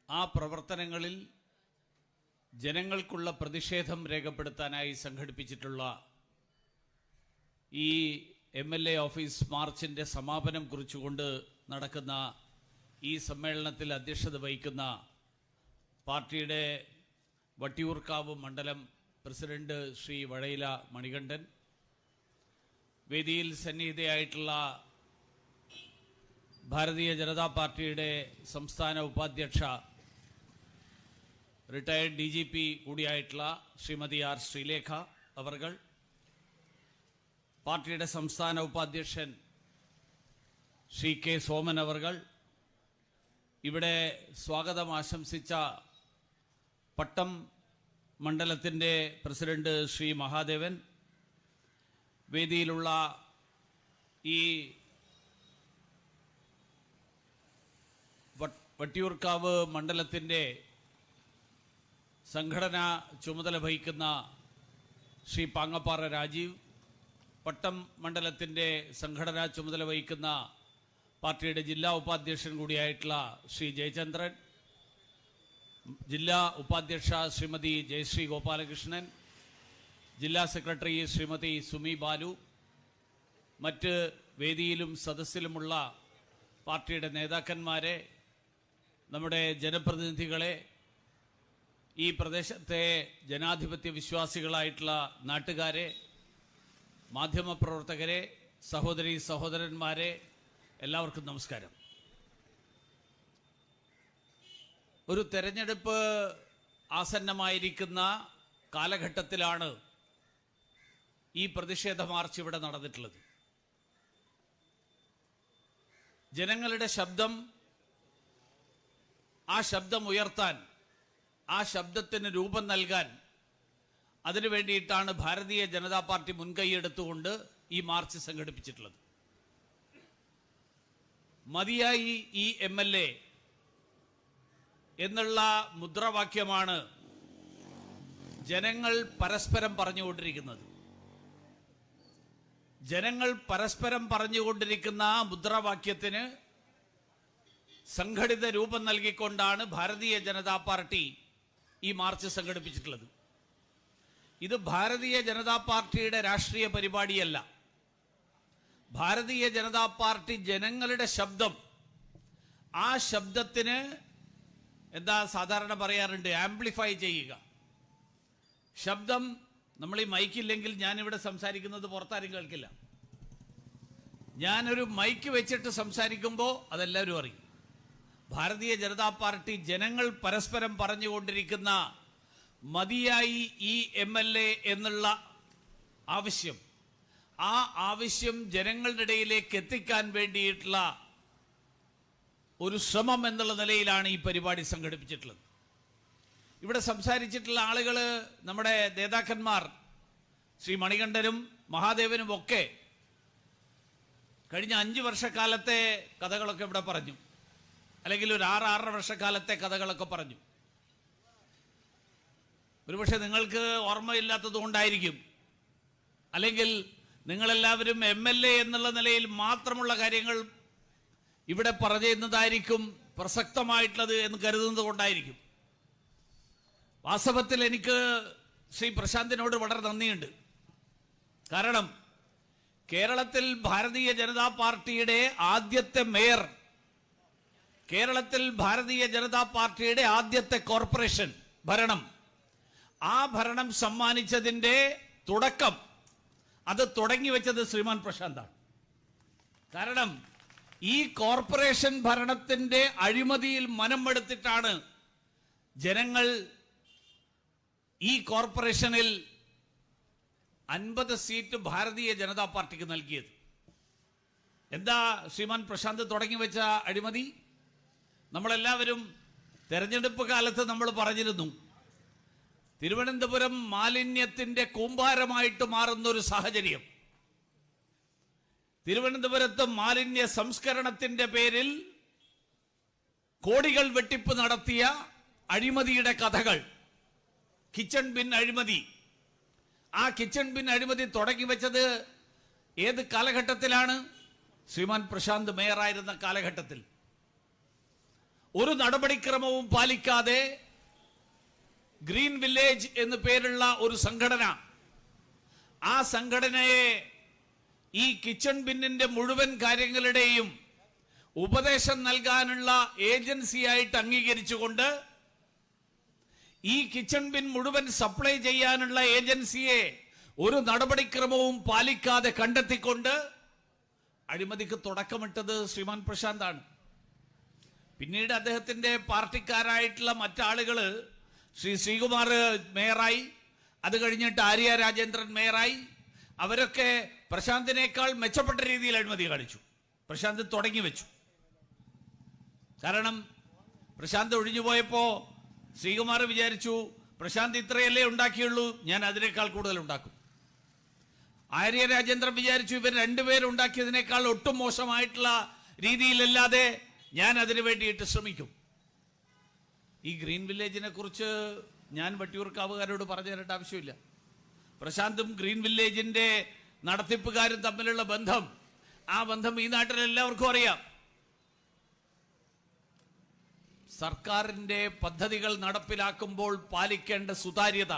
ആ പ്രവർത്തനങ്ങളിൽ ജനങ്ങൾക്കുള്ള പ്രതിഷേധം രേഖപ്പെടുത്താനായി സംഘടിപ്പിച്ചിട്ടുള്ള ഈ MLA ഓഫീസ് മാർച്ചിൻ്റെ സമാപനം കുറിച്ചുകൊണ്ട് നടക്കുന്ന ഈ സമ്മേളനത്തിൽ അധ്യക്ഷത വഹിക്കുന്ന പാർട്ടിയുടെ വട്ടിയൂർക്കാവ് മണ്ഡലം പ്രസിഡന്റ് ശ്രീ വഴയില മണികണ്ഠൻ, വേദിയിൽ സന്നിഹിതയായിട്ടുള്ള ഭാരതീയ ജനതാ പാർട്ടിയുടെ സംസ്ഥാന ഉപാധ്യക്ഷ റിട്ടയർഡ് DGP കൂടിയായിട്ടുള്ള ശ്രീമതി R ശ്രീലേഖ അവർകൾ, പാർട്ടിയുടെ സംസ്ഥാന ഉപാധ്യക്ഷൻ ശ്രീ K സോമൻ അവർകൾ, ഇവിടെ സ്വാഗതം ആശംസിച്ച പട്ടം മണ്ഡലത്തിൻ്റെ പ്രസിഡന്റ് ശ്രീ മഹാദേവൻ, വേദിയിലുള്ള ഈ വട്ടിയൂർക്കാവ് മണ്ഡലത്തിൻ്റെ സംഘടനാ ചുമതല വഹിക്കുന്ന ശ്രീ പാങ്ങപ്പാറ രാജീവ്, പട്ടം മണ്ഡലത്തിൻ്റെ സംഘടനാ ചുമതല വഹിക്കുന്ന പാർട്ടിയുടെ ജില്ലാ ഉപാധ്യക്ഷൻ കൂടിയായിട്ടുള്ള ശ്രീ ജയചന്ദ്രൻ, ജില്ലാ ഉപാധ്യക്ഷ ശ്രീമതി ജയശ്രീ ഗോപാലകൃഷ്ണൻ, ജില്ലാ സെക്രട്ടറി ശ്രീമതി സുമി ബാലു, മറ്റ് വേദിയിലും സദസ്സിലുമുള്ള പാർട്ടിയുടെ നേതാക്കന്മാരെ, നമ്മുടെ ജനപ്രതിനിധികളെ, ഈ പ്രദേശത്തെ ജനാധിപത്യ വിശ്വാസികളായിട്ടുള്ള നാട്ടുകാരെ, മാധ്യമപ്രവർത്തകരെ, സഹോദരി സഹോദരന്മാരെ, എല്ലാവർക്കും നമസ്കാരം. ഒരു തെരഞ്ഞെടുപ്പ് ആസന്നമായിരിക്കുന്ന കാലഘട്ടത്തിലാണ് ഈ പ്രതിഷേധ മാർച്ച് ഇവിടെ നടന്നിട്ടുള്ളത്. ജനങ്ങളുടെ ശബ്ദം, ആ ശബ്ദം ഉയർത്താൻ, ആ ശബ്ദത്തിന് രൂപം നൽകാൻ, അതിനു വേണ്ടിയിട്ടാണ് ഭാരതീയ ജനതാ പാർട്ടി മുൻകൈയെടുത്തുകൊണ്ട് ഈ മാർച്ച് സംഘടിപ്പിച്ചിട്ടുള്ളത്. മതിയായി ഈ MLA എന്നുള്ള മുദ്രാവാക്യമാണ് ജനങ്ങൾ പരസ്പരം പറഞ്ഞുകൊണ്ടിരിക്കുന്നത്. ജനങ്ങൾ പരസ്പരം പറഞ്ഞുകൊണ്ടിരിക്കുന്ന ആ മുദ്രാവാക്യത്തിന് സംഘടിത രൂപം നൽകിക്കൊണ്ടാണ് ഭാരതീയ ജനതാ പാർട്ടി ഈ മാർച്ച് സംഘടിപ്പിച്ചിട്ടുള്ളത്. ഇത് ഭാരതീയ ജനതാ പാർട്ടിയുടെ രാഷ്ട്രീയ പരിപാടിയല്ല. ഭാരതീയ ജനതാ പാർട്ടി ജനങ്ങളുടെ ശബ്ദം, ആ ശബ്ദത്തിന് എന്താ സാധാരണ പറയാറുണ്ട്, ആംപ്ലിഫൈ ചെയ്യുക. ശബ്ദം, നമ്മൾ ഈ മൈക്കില്ലെങ്കിൽ ഞാനിവിടെ സംസാരിക്കുന്നത് പുറത്താരും കേൾക്കില്ല. ഞാനൊരു മൈക്ക് വെച്ചിട്ട് സംസാരിക്കുമ്പോൾ അതെല്ലാവരും അറിയും. ഭാരതീയ ജനതാ പാർട്ടി ജനങ്ങൾ പരസ്പരം പറഞ്ഞുകൊണ്ടിരിക്കുന്ന മതിയായി ഈ MLA എന്നുള്ള ആവശ്യം, ആ ആവശ്യം ജനങ്ങളുടെ ഇടയിലേക്ക് എത്തിക്കാൻ വേണ്ടിയിട്ടുള്ള ഒരു ശ്രമം എന്നുള്ള നിലയിലാണ് ഈ പരിപാടി സംഘടിപ്പിച്ചിട്ടുള്ളത്. ഇവിടെ സംസാരിച്ചിട്ടുള്ള ആളുകൾ, നമ്മുടെ നേതാക്കന്മാർ ശ്രീ മണികണ്ഠനും മഹാദേവനും ഒക്കെ കഴിഞ്ഞ 5 വർഷക്കാലത്തെ കഥകളൊക്കെ ഇവിടെ പറഞ്ഞു, അല്ലെങ്കിൽ ഒരു 6-6.5 വർഷക്കാലത്തെ കഥകളൊക്കെ പറഞ്ഞു. ഒരുപക്ഷെ നിങ്ങൾക്ക് ഓർമ്മയില്ലാത്തത് കൊണ്ടായിരിക്കും, അല്ലെങ്കിൽ നിങ്ങളെല്ലാവരും MLA എന്നുള്ള നിലയിൽ മാത്രമുള്ള കാര്യങ്ങൾ ഇവിടെ പറയുന്നതായിരിക്കും പ്രസക്തമായിട്ടുള്ളത് എന്ന് കരുതുന്നത് കൊണ്ടായിരിക്കും. വാസ്തവത്തിൽ എനിക്ക് ശ്രീ പ്രശാന്തിനോട് വളരെ നന്ദിയുണ്ട്. കാരണം കേരളത്തിൽ ഭാരതീയ ജനതാ പാർട്ടിയുടെ ആദ്യത്തെ മേയർ, കേരളത്തിൽ ഭാരതീയ ജനതാ പാർട്ടിയുടെ ആദ്യത്തെ കോർപ്പറേഷൻ ഭരണം, ആ ഭരണം സമ്മാനിച്ചതിൻ്റെ തുടക്കം, അത് തുടങ്ങി വെച്ചത് ശ്രീമാൻ പ്രശാന്താണ്. കാരണം ഈ കോർപ്പറേഷൻ ഭരണത്തിന്റെ അഴിമതിയിൽ മനമെടുത്തിട്ടാണ് ജനങ്ങൾ ഈ കോർപ്പറേഷനിൽ 50 സീറ്റ് ഭാരതീയ ജനതാ പാർട്ടിക്ക് നൽകിയത്. എന്താ ശ്രീമാൻ പ്രശാന്ത് തുടങ്ങി വെച്ച അഴിമതി? നമ്മളെല്ലാവരും തെരഞ്ഞെടുപ്പ് കാലത്ത് നമ്മൾ പറഞ്ഞിരുന്നു, തിരുവനന്തപുരം മാലിന്യത്തിന്റെ കൂമ്പാരമായിട്ട് മാറുന്ന ഒരു സാഹചര്യം, തിരുവനന്തപുരത്ത് മാലിന്യ സംസ്കരണത്തിന്റെ പേരിൽ കോടികൾ വെട്ടിപ്പ് നടത്തിയ അഴിമതിയുടെ കഥകൾ, കിച്ചൺ ബിൻ അഴിമതി. ആ കിച്ചൺ ബിൻ അഴിമതി തുടങ്ങി വെച്ചത് ഏത് കാലഘട്ടത്തിലാണ്? ശ്രീമാൻ പ്രശാന്ത് മേയറായിരുന്ന കാലഘട്ടത്തിൽ. ഒരു നടപടിക്രമവും പാലിക്കാതെ ഗ്രീൻ വില്ലേജ് എന്നു പേരുള്ള ഒരു സംഘടന, ആ സംഘടനയെ ഈ കിച്ചൺ ബിന്നിന്റെ മുഴുവൻ കാര്യങ്ങളുടെയും ഉപദേശം നൽകാനുള്ള ഏജൻസിയായിട്ട് അംഗീകരിച്ചുകൊണ്ട് ഈ കിച്ചൺ ബിൻ മുഴുവൻ സപ്ലൈ ചെയ്യാനുള്ള ഏജൻസിയെ ഒരു നടപടിക്രമവും പാലിക്കാതെ കണ്ടെത്തിക്കൊണ്ട് അഴിമതിക്ക് തുടക്കമിട്ടത് ശ്രീമാൻ പ്രശാന്താണ്. പിന്നീട് അദ്ദേഹത്തിന്റെ പാർട്ടിക്കാരായിട്ടുള്ള മറ്റാളുകള്, ശ്രീ ശ്രീകുമാർ മേയറായി, അത് കഴിഞ്ഞിട്ട് ആര്യ രാജേന്ദ്രൻ മേയറായി, അവരൊക്കെ പ്രശാന്തിനേക്കാൾ മെച്ചപ്പെട്ട രീതിയിൽ അഴിമതി കാണിച്ചു. പ്രശാന്ത് തുടങ്ങി വെച്ചു. കാരണം പ്രശാന്ത് ഒഴിഞ്ഞുപോയപ്പോ ശ്രീകുമാർ വിചാരിച്ചു, പ്രശാന്ത് ഇത്രയല്ലേ ഉണ്ടാക്കിയുള്ളൂ, ഞാൻ അതിനേക്കാൾ കൂടുതൽ ഉണ്ടാക്കും. ആര്യ രാജേന്ദ്രൻ വിചാരിച്ചു, ഇവർ രണ്ടുപേരും ഉണ്ടാക്കിയതിനേക്കാൾ ഒട്ടും മോശമായിട്ടുള്ള രീതിയിലല്ലാതെ ഞാൻ അതിനു വേണ്ടിയിട്ട് ശ്രമിക്കും. ഈ ഗ്രീൻ വില്ലേജിനെ കുറിച്ച് ഞാൻ വട്ടിയൂർക്കാവുകാരോട് പറഞ്ഞു തരേണ്ട ആവശ്യമില്ല. പ്രശാന്തും ഗ്രീൻ വില്ലേജിന്റെ നടത്തിപ്പുകാരും തമ്മിലുള്ള ബന്ധം, ആ ബന്ധം ഈ നാട്ടിൽ എല്ലാവർക്കും അറിയാം. സർക്കാരിന്റെ പദ്ധതികൾ നടപ്പിലാക്കുമ്പോൾ പാലിക്കേണ്ട സുതാര്യത,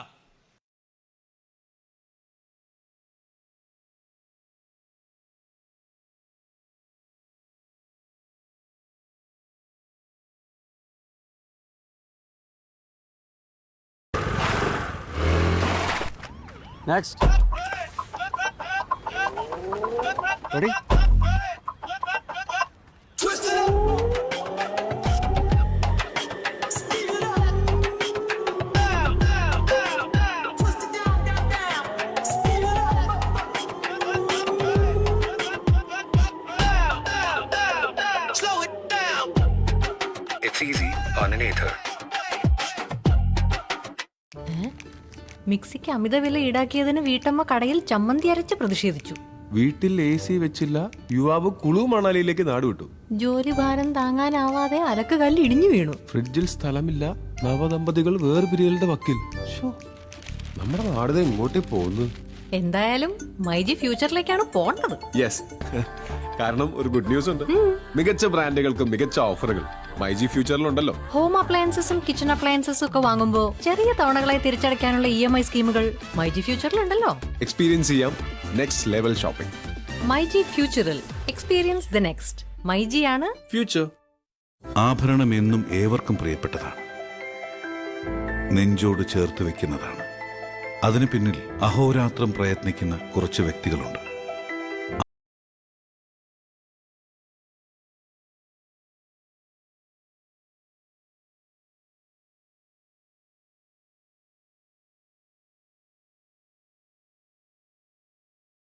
Next. Ready? It's easy on an Ather. മിക്സിക്ക് അമിതവില ഈടാക്കിയതിന് വീട്ടമ്മ കടയിൽ ചമ്മന്തി അരച്ച് പ്രതിഷേധിച്ചു. വീട്ടിൽ AC വെച്ചില്ല, യുവാവ് കുളു മണാലിയിലേക്ക് നാടുവിട്ടു. ജോലി ഭാരം താങ്ങാനാവാതെ അലക്ക് കല്ല് ഇടിഞ്ഞു വീണു. ഫ്രിഡ്ജിൽ സ്ഥലമില്ല, നവദമ്പതികൾ വേർപിരിയലുടെ വക്കിൽ. നമ്മുടെ നാട് ഇങ്ങോട്ടേ പോകുന്നു. എന്തായാലും മൈജി ഫ്യൂച്ചറിലേക്കാണ് പോണ്ടത്. യെസ്, കാരണം ഒരു ഗുഡ് ന്യൂസ് ഉണ്ട്. മികച്ച ബ്രാൻഡുകൾക്ക് മികച്ച ഓഫറുകൾ മൈജി ഫ്യൂച്ചറിലുണ്ടല്ലോ. ഹോം അപ്ലയൻസസും കിച്ചൺ അപ്ലയൻസസും ഒക്കെ വാങ്ങുമ്പോ ചെറിയ തവണകളായി തിരിച്ചടയ്ക്കാനുള്ള EMI സ്കീമുകൾ മൈജി ഫ്യൂച്ചറിലുണ്ടല്ലോ. എക്സ്പീരിയൻസ് ചെയ്യാം നെക്സ്റ്റ് ലെവൽ ഷോപ്പിംഗ്. മൈജി ഫ്യൂച്ചറിൽ എക്സ്പീരിയൻസ് ദ നെക്സ്റ്റ്. മൈജി ആണ് ഫ്യൂച്ചർ. ആഭരണം എന്നും ഏവർക്കും പ്രിയപ്പെട്ടതാണ്, നെഞ്ചോട് ചേർത്ത് വെക്കുന്നതാണ്. അതിന് പിന്നിൽ അഹോരാത്രം പ്രയത്നിക്കുന്ന കുറച്ച് വ്യക്തികളുണ്ട്.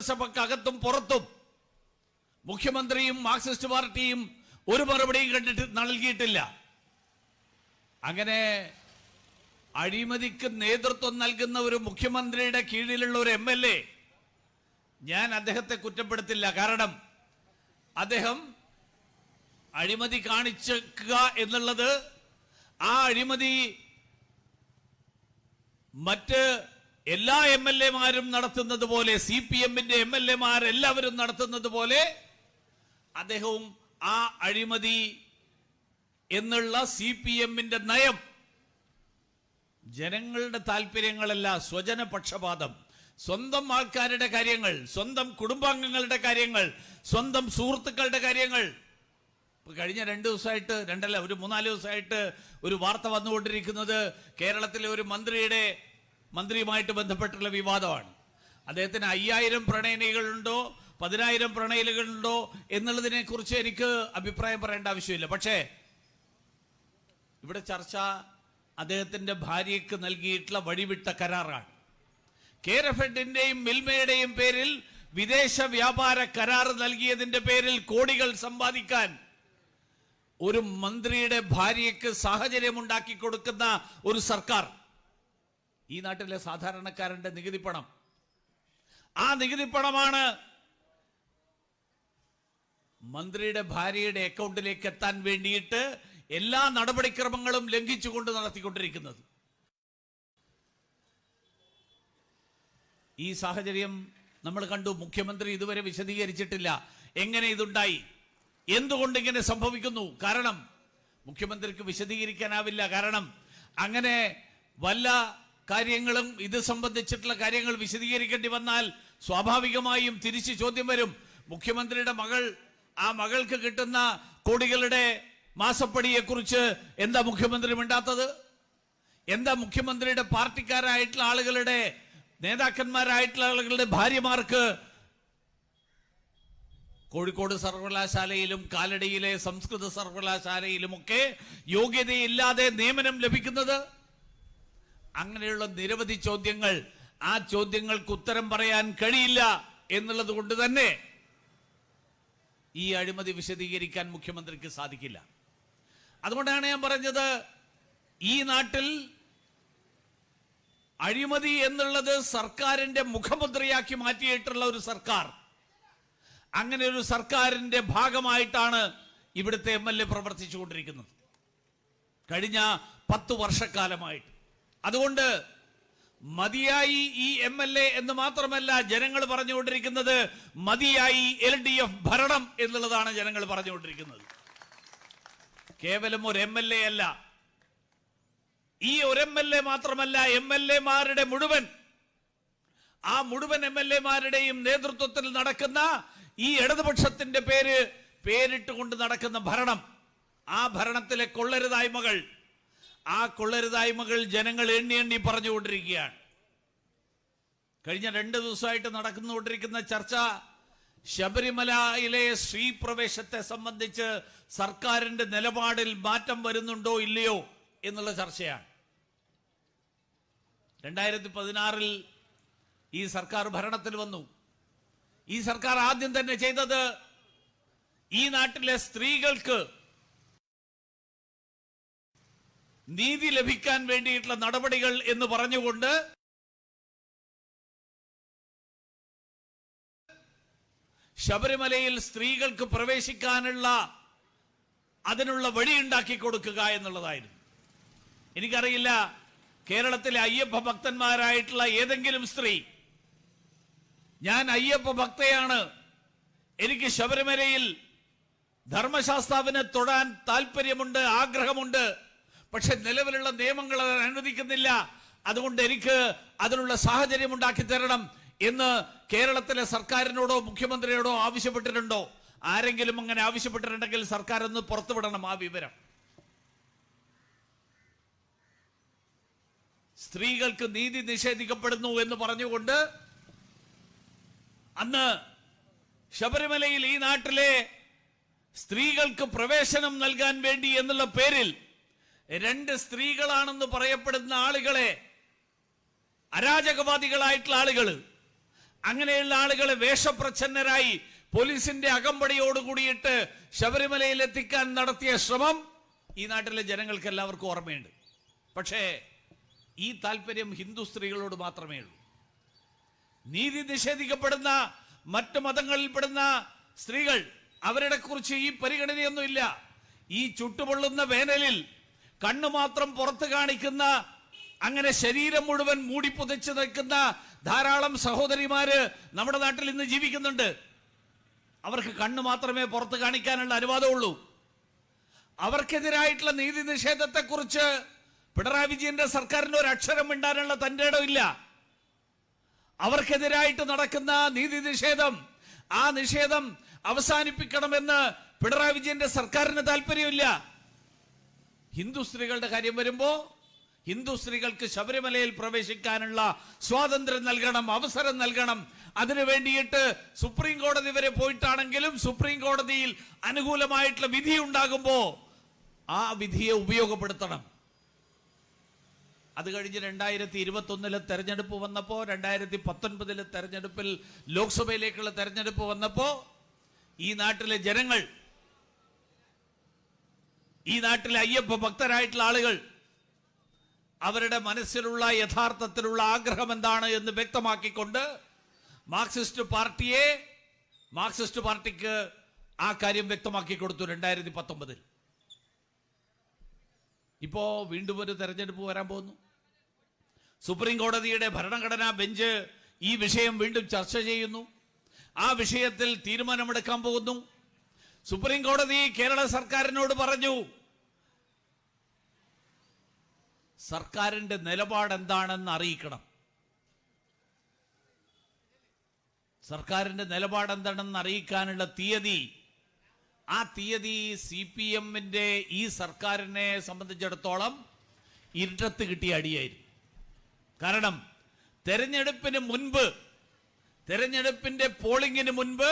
സഭക്കകത്തും പുറത്തും മുഖ്യമന്ത്രിയും മാർക്സിസ്റ്റ് പാർട്ടിയും ഒരു മറുപടിയും കണ്ടിട്ട് നൽകിയിട്ടില്ല. അങ്ങനെ അഴിമതിക്ക് നേതൃത്വം നൽകുന്ന ഒരു മുഖ്യമന്ത്രിയുടെ കീഴിലുള്ള ഒരു MLA, ഞാൻ അദ്ദേഹത്തെ കുറ്റപ്പെടുത്തില്ല. കാരണം അദ്ദേഹം അഴിമതി കാണിക്കുക എന്നുള്ളത്, ആ അഴിമതി മറ്റ് എല്ലാ MLA-മാരും നടത്തുന്നത് പോലെ, CPM-ന്റെ MLA-മാർ എല്ലാവരും നടത്തുന്നത് പോലെ അദ്ദേഹവും ആ അഴിമതി എന്നുള്ള CPM-ന്റെ നയം, ജനങ്ങളുടെ താല്പര്യങ്ങളല്ല, സ്വജന പക്ഷപാതം, സ്വന്തം ആൾക്കാരുടെ കാര്യങ്ങൾ, സ്വന്തം കുടുംബാംഗങ്ങളുടെ കാര്യങ്ങൾ, സ്വന്തം സുഹൃത്തുക്കളുടെ കാര്യങ്ങൾ. കഴിഞ്ഞ 2 ദിവസമായിട്ട്, 2 അല്ല, ഒരു 3-4 ദിവസമായിട്ട് ഒരു വാർത്ത വന്നുകൊണ്ടിരിക്കുന്നത് കേരളത്തിലെ ഒരു മന്ത്രിയുമായിട്ട് ബന്ധപ്പെട്ടുള്ള വിവാദമാണ്. അദ്ദേഹത്തിന് 5000 പ്രണയിനികളുണ്ടോ 10,000 പ്രണയിലുകളുണ്ടോ എന്നുള്ളതിനെ കുറിച്ച് എനിക്ക് അഭിപ്രായം പറയേണ്ട ആവശ്യമില്ല. പക്ഷേ ഇവിടെ ചർച്ച അദ്ദേഹത്തിന്റെ ഭാര്യയ്ക്ക് നൽകിയിട്ടുള്ള വഴിവിട്ട കരാറാണ്. കേരഫെഡിന്റെയും മിൽമയുടെയും പേരിൽ വിദേശ വ്യാപാര കരാർ നൽകിയതിന്റെ പേരിൽ കോടികൾ സമ്പാദിക്കാൻ ഒരു മന്ത്രിയുടെ ഭാര്യയ്ക്ക് സാഹചര്യമുണ്ടാക്കി കൊടുക്കുന്ന ഒരു സർക്കാർ, ഈ നാട്ടിലെ സാധാരണക്കാരന്റെ നികുതി പണം, ആ നികുതി പണമാണ് മന്ത്രിയുടെ ഭാര്യയുടെ അക്കൗണ്ടിലേക്ക് എത്താൻ വേണ്ടിയിട്ട് എല്ലാ നടപടിക്രമങ്ങളും ലംഘിച്ചുകൊണ്ട് നടത്തിക്കൊണ്ടിരിക്കുന്നത്. ഈ സാഹചര്യം നമ്മൾ കണ്ടു. മുഖ്യമന്ത്രി ഇതുവരെ വിശദീകരിച്ചിട്ടില്ല എങ്ങനെ ഇതുണ്ടായി, എന്തുകൊണ്ട് ഇങ്ങനെ സംഭവിക്കുന്നു. കാരണം മുഖ്യമന്ത്രിക്ക് വിശദീകരിക്കാനാവില്ല. കാരണം അങ്ങനെ വല്ല കാര്യങ്ങളും ഇത് സംബന്ധിച്ചിട്ടുള്ള കാര്യങ്ങൾ വിശദീകരിക്കേണ്ടി വന്നാൽ സ്വാഭാവികമായും തിരിച്ചു ചോദ്യം വരും. മുഖ്യമന്ത്രിയുടെ മകൾ, ആ മകൾക്ക് കിട്ടുന്ന കോടികളുടെ മാസപ്പടിയെ കുറിച്ച് എന്താ മുഖ്യമന്ത്രി മിണ്ടാത്തത്? എന്താ മുഖ്യമന്ത്രിയുടെ പാർട്ടിക്കാരായിട്ടുള്ള ആളുകളുടെ, നേതാക്കന്മാരായിട്ടുള്ള ആളുകളുടെ ഭാര്യമാർക്ക് കോഴിക്കോട് സർവകലാശാലയിലും കാലടിയിലെ സംസ്കൃത സർവകലാശാലയിലുമൊക്കെ യോഗ്യതയില്ലാതെ നിയമനം ലഭിക്കുന്നത്? അങ്ങനെയുള്ള നിരവധി ചോദ്യങ്ങൾ, ആ ചോദ്യങ്ങൾക്ക് ഉത്തരം പറയാൻ കഴിയില്ല എന്നുള്ളത് കൊണ്ട് തന്നെ ഈ അഴിമതി വിശദീകരിക്കാൻ മുഖ്യമന്ത്രിക്ക് സാധിക്കില്ല. അതുകൊണ്ടാണ് ഞാൻ പറഞ്ഞത്, ഈ നാട്ടിൽ അഴിമതി എന്നുള്ളത് സർക്കാരിന്റെ മുഖമുദ്രയാക്കി മാറ്റിയിട്ടുള്ള ഒരു സർക്കാർ, അങ്ങനെ ഒരു സർക്കാരിന്റെ ഭാഗമായിട്ടാണ് ഇവിടുത്തെ MLA പ്രവർത്തിച്ചുകൊണ്ടിരിക്കുന്നത് കഴിഞ്ഞ 10 വർഷക്കാലമായിട്ട്. അതുകൊണ്ട് മതിയായി ഈ MLA എന്ന് മാത്രമല്ല ജനങ്ങൾ പറഞ്ഞുകൊണ്ടിരിക്കുന്നത്, മതിയായി LDF ഭരണം എന്നുള്ളതാണ് ജനങ്ങൾ പറഞ്ഞുകൊണ്ടിരിക്കുന്നത്. കേവലം ഒരു MLA അല്ല, ഈ ഒരു MLA മാത്രമല്ല, MLA-മാരുടെ മുഴുവൻ, ആ മുഴുവൻ MLA-മാരുടെയും നേതൃത്വത്തിൽ നടക്കുന്ന ഈ ഇടതുപക്ഷത്തിന്റെ പേരിട്ടുകൊണ്ട് നടക്കുന്ന ഭരണം, ആ ഭരണത്തിലെ കൊള്ളരുതായ്മകൾ, ആ കൊള്ളരുതായ്മകൾ ജനങ്ങൾ എണ്ണി പറഞ്ഞുകൊണ്ടിരിക്കുകയാണ്. കഴിഞ്ഞ 2 ദിവസമായിട്ട് നടന്നുകൊണ്ടിരിക്കുന്ന ചർച്ച ശബരിമലയിലെ സ്ത്രീ പ്രവേശത്തെ സംബന്ധിച്ച് സർക്കാരിന്റെ നിലപാടിൽ മാറ്റം വരുന്നുണ്ടോ ഇല്ലയോ എന്നുള്ള ചർച്ചയാണ്. 2016 ഈ സർക്കാർ ഭരണത്തിൽ വന്നു. ഈ സർക്കാർ ആദ്യം തന്നെ ചെയ്തത് ഈ നാട്ടിലെ സ്ത്രീകൾക്ക് നീതി ലഭിക്കാൻ വേണ്ടിയിട്ടുള്ള നടപടികൾ എന്ന് പറഞ്ഞുകൊണ്ട് ശബരിമലയിൽ സ്ത്രീകൾക്ക് പ്രവേശിക്കാനുള്ള അതിനുള്ള വഴിയുണ്ടാക്കി കൊടുക്കുക എന്നുള്ളതായിരുന്നു. എനിക്കറിയില്ല, കേരളത്തിലെ അയ്യപ്പ ഭക്തന്മാരായിട്ടുള്ള ഏതെങ്കിലും സ്ത്രീ, ഞാൻ അയ്യപ്പ ഭക്തയാണ്, എനിക്ക് ശബരിമലയിൽ ധർമ്മശാസ്താവിനെ തൊടാൻ താല്പര്യമുണ്ട്, ആഗ്രഹമുണ്ട്, പക്ഷെ നിലവിലുള്ള നിയമങ്ങൾ അനുവദിക്കുന്നില്ല, അതുകൊണ്ട് എനിക്ക് അതിനുള്ള സാഹചര്യം ഉണ്ടാക്കി തരണം എന്ന് കേരളത്തിലെ സർക്കാരിനോടോ മുഖ്യമന്ത്രിയോടോ ആവശ്യപ്പെട്ടിട്ടുണ്ടോ? ആരെങ്കിലും അങ്ങനെ ആവശ്യപ്പെട്ടിട്ടുണ്ടെങ്കിൽ സർക്കാർ ഒന്ന് പുറത്തുവിടണം ആ വിവരം. സ്ത്രീകൾക്ക് നീതി നിഷേധിക്കപ്പെടുന്നു എന്ന് പറഞ്ഞുകൊണ്ട് അന്ന് ശബരിമലയിൽ ഈ നാട്ടിലെ സ്ത്രീകൾക്ക് പ്രവേശനം നൽകാൻ വേണ്ടി എന്നുള്ള പേരിൽ 2 സ്ത്രീകളാണെന്ന് പറയപ്പെടുന്ന ആളുകളെ, അരാജകവാദികളായിട്ടുള്ള ആളുകൾ, അങ്ങനെയുള്ള ആളുകളെ വേഷപ്രച്ഛന്നരായി പോലീസിന്റെ അകമ്പടിയോടുകൂടിയിട്ട് ശബരിമലയിൽ എത്തിക്കാൻ നടത്തിയ ശ്രമം ഈ നാട്ടിലെ ജനങ്ങൾക്ക് എല്ലാവർക്കും ഓർമ്മയുണ്ട്. പക്ഷേ ഈ താല്പര്യം ഹിന്ദു സ്ത്രീകളോട് മാത്രമേ ഉള്ളൂ. നീതി നിഷേധിക്കപ്പെടുന്ന മറ്റു മതങ്ങളിൽപ്പെടുന്ന സ്ത്രീകൾ, അവരുടെ കുറിച്ച് ഈ പരിഗണനയൊന്നുമില്ല. ഈ ചുട്ടുപൊള്ളുന്ന വേനലിൽ കണ്ണു മാത്രം പുറത്ത് കാണിക്കുന്ന, അങ്ങനെ ശരീരം മുഴുവൻ മൂടി പുതച്ച് നിൽക്കുന്ന ധാരാളം സഹോദരിമാര് നമ്മുടെ നാട്ടിൽ ഇന്ന് ജീവിക്കുന്നുണ്ട്. അവർക്ക് കണ്ണു മാത്രമേ പുറത്ത് കാണിക്കാനുള്ള അനുവാദമുള്ളൂ. അവർക്കെതിരായിട്ടുള്ള നീതി നിഷേധത്തെ കുറിച്ച് പിണറായി വിജയന്റെ സർക്കാരിന് ഒരു അക്ഷരം മിണ്ടാനുള്ള തന്റെ ഇടമില്ല. അവർക്കെതിരായിട്ട് നടക്കുന്ന നീതി നിഷേധം, ആ നിഷേധം അവസാനിപ്പിക്കണമെന്ന് പിണറായി വിജയന്റെ സർക്കാരിന് താല്പര്യമില്ല. ഹിന്ദു സ്ത്രീകളുടെ കാര്യം വരുമ്പോ ഹിന്ദു സ്ത്രീകൾക്ക് ശബരിമലയിൽ പ്രവേശിക്കാനുള്ള സ്വാതന്ത്ര്യം നൽകണം, അവസരം നൽകണം. അതിനു വേണ്ടിയിട്ട് സുപ്രീം കോടതി വരെ പോയിട്ടാണെങ്കിലും സുപ്രീം കോടതിയിൽ അനുകൂലമായിട്ടുള്ള വിധി ഉണ്ടാകുമ്പോ ആ വിധിയെ ഉപയോഗപ്പെടുത്തണം. അത് കഴിഞ്ഞ് 2021 തെരഞ്ഞെടുപ്പ് വന്നപ്പോ, 2019 തെരഞ്ഞെടുപ്പിൽ ലോക്സഭയിലേക്കുള്ള തെരഞ്ഞെടുപ്പ് വന്നപ്പോ ഈ നാട്ടിലെ ജനങ്ങൾ, ഈ നാട്ടിലെ അയ്യപ്പ ഭക്തരായിട്ടുള്ള ആളുകൾ, അവരുടെ മനസ്സിലുള്ള യഥാർത്ഥത്തിലുള്ള ആഗ്രഹം എന്താണ് എന്ന് വ്യക്തമാക്കിക്കൊണ്ട് മാർക്സിസ്റ്റ് പാർട്ടിക്ക് ആ കാര്യം വ്യക്തമാക്കി കൊടുത്തു 2019. ഇപ്പോ വീണ്ടും ഒരു തെരഞ്ഞെടുപ്പ് വരാൻ പോകുന്നു. സുപ്രീം കോടതിയുടെ ഭരണഘടനാ ബെഞ്ച് ഈ വിഷയം വീണ്ടും ചർച്ച ചെയ്യുന്നു. ആ വിഷയത്തിൽ തീരുമാനമെടുക്കാൻ പോകുന്നു. സുപ്രീം കോടതി കേരള സർക്കാരിനോട് പറഞ്ഞു, സർക്കാരിന്റെ നിലപാട് എന്താണെന്ന് അറിയിക്കണം. സർക്കാരിന്റെ നിലപാട് എന്താണെന്ന് അറിയിക്കാനുള്ള തീയതി, ആ തീയതി CPM-ന്റെ ഈ സർക്കാരിനെ സംബന്ധിച്ചിടത്തോളം ഇരുട്ടത്ത് കിട്ടിയ അടിയായിരുന്നു. കാരണം തെരഞ്ഞെടുപ്പിന്റെ പോളിംഗിന് മുൻപ്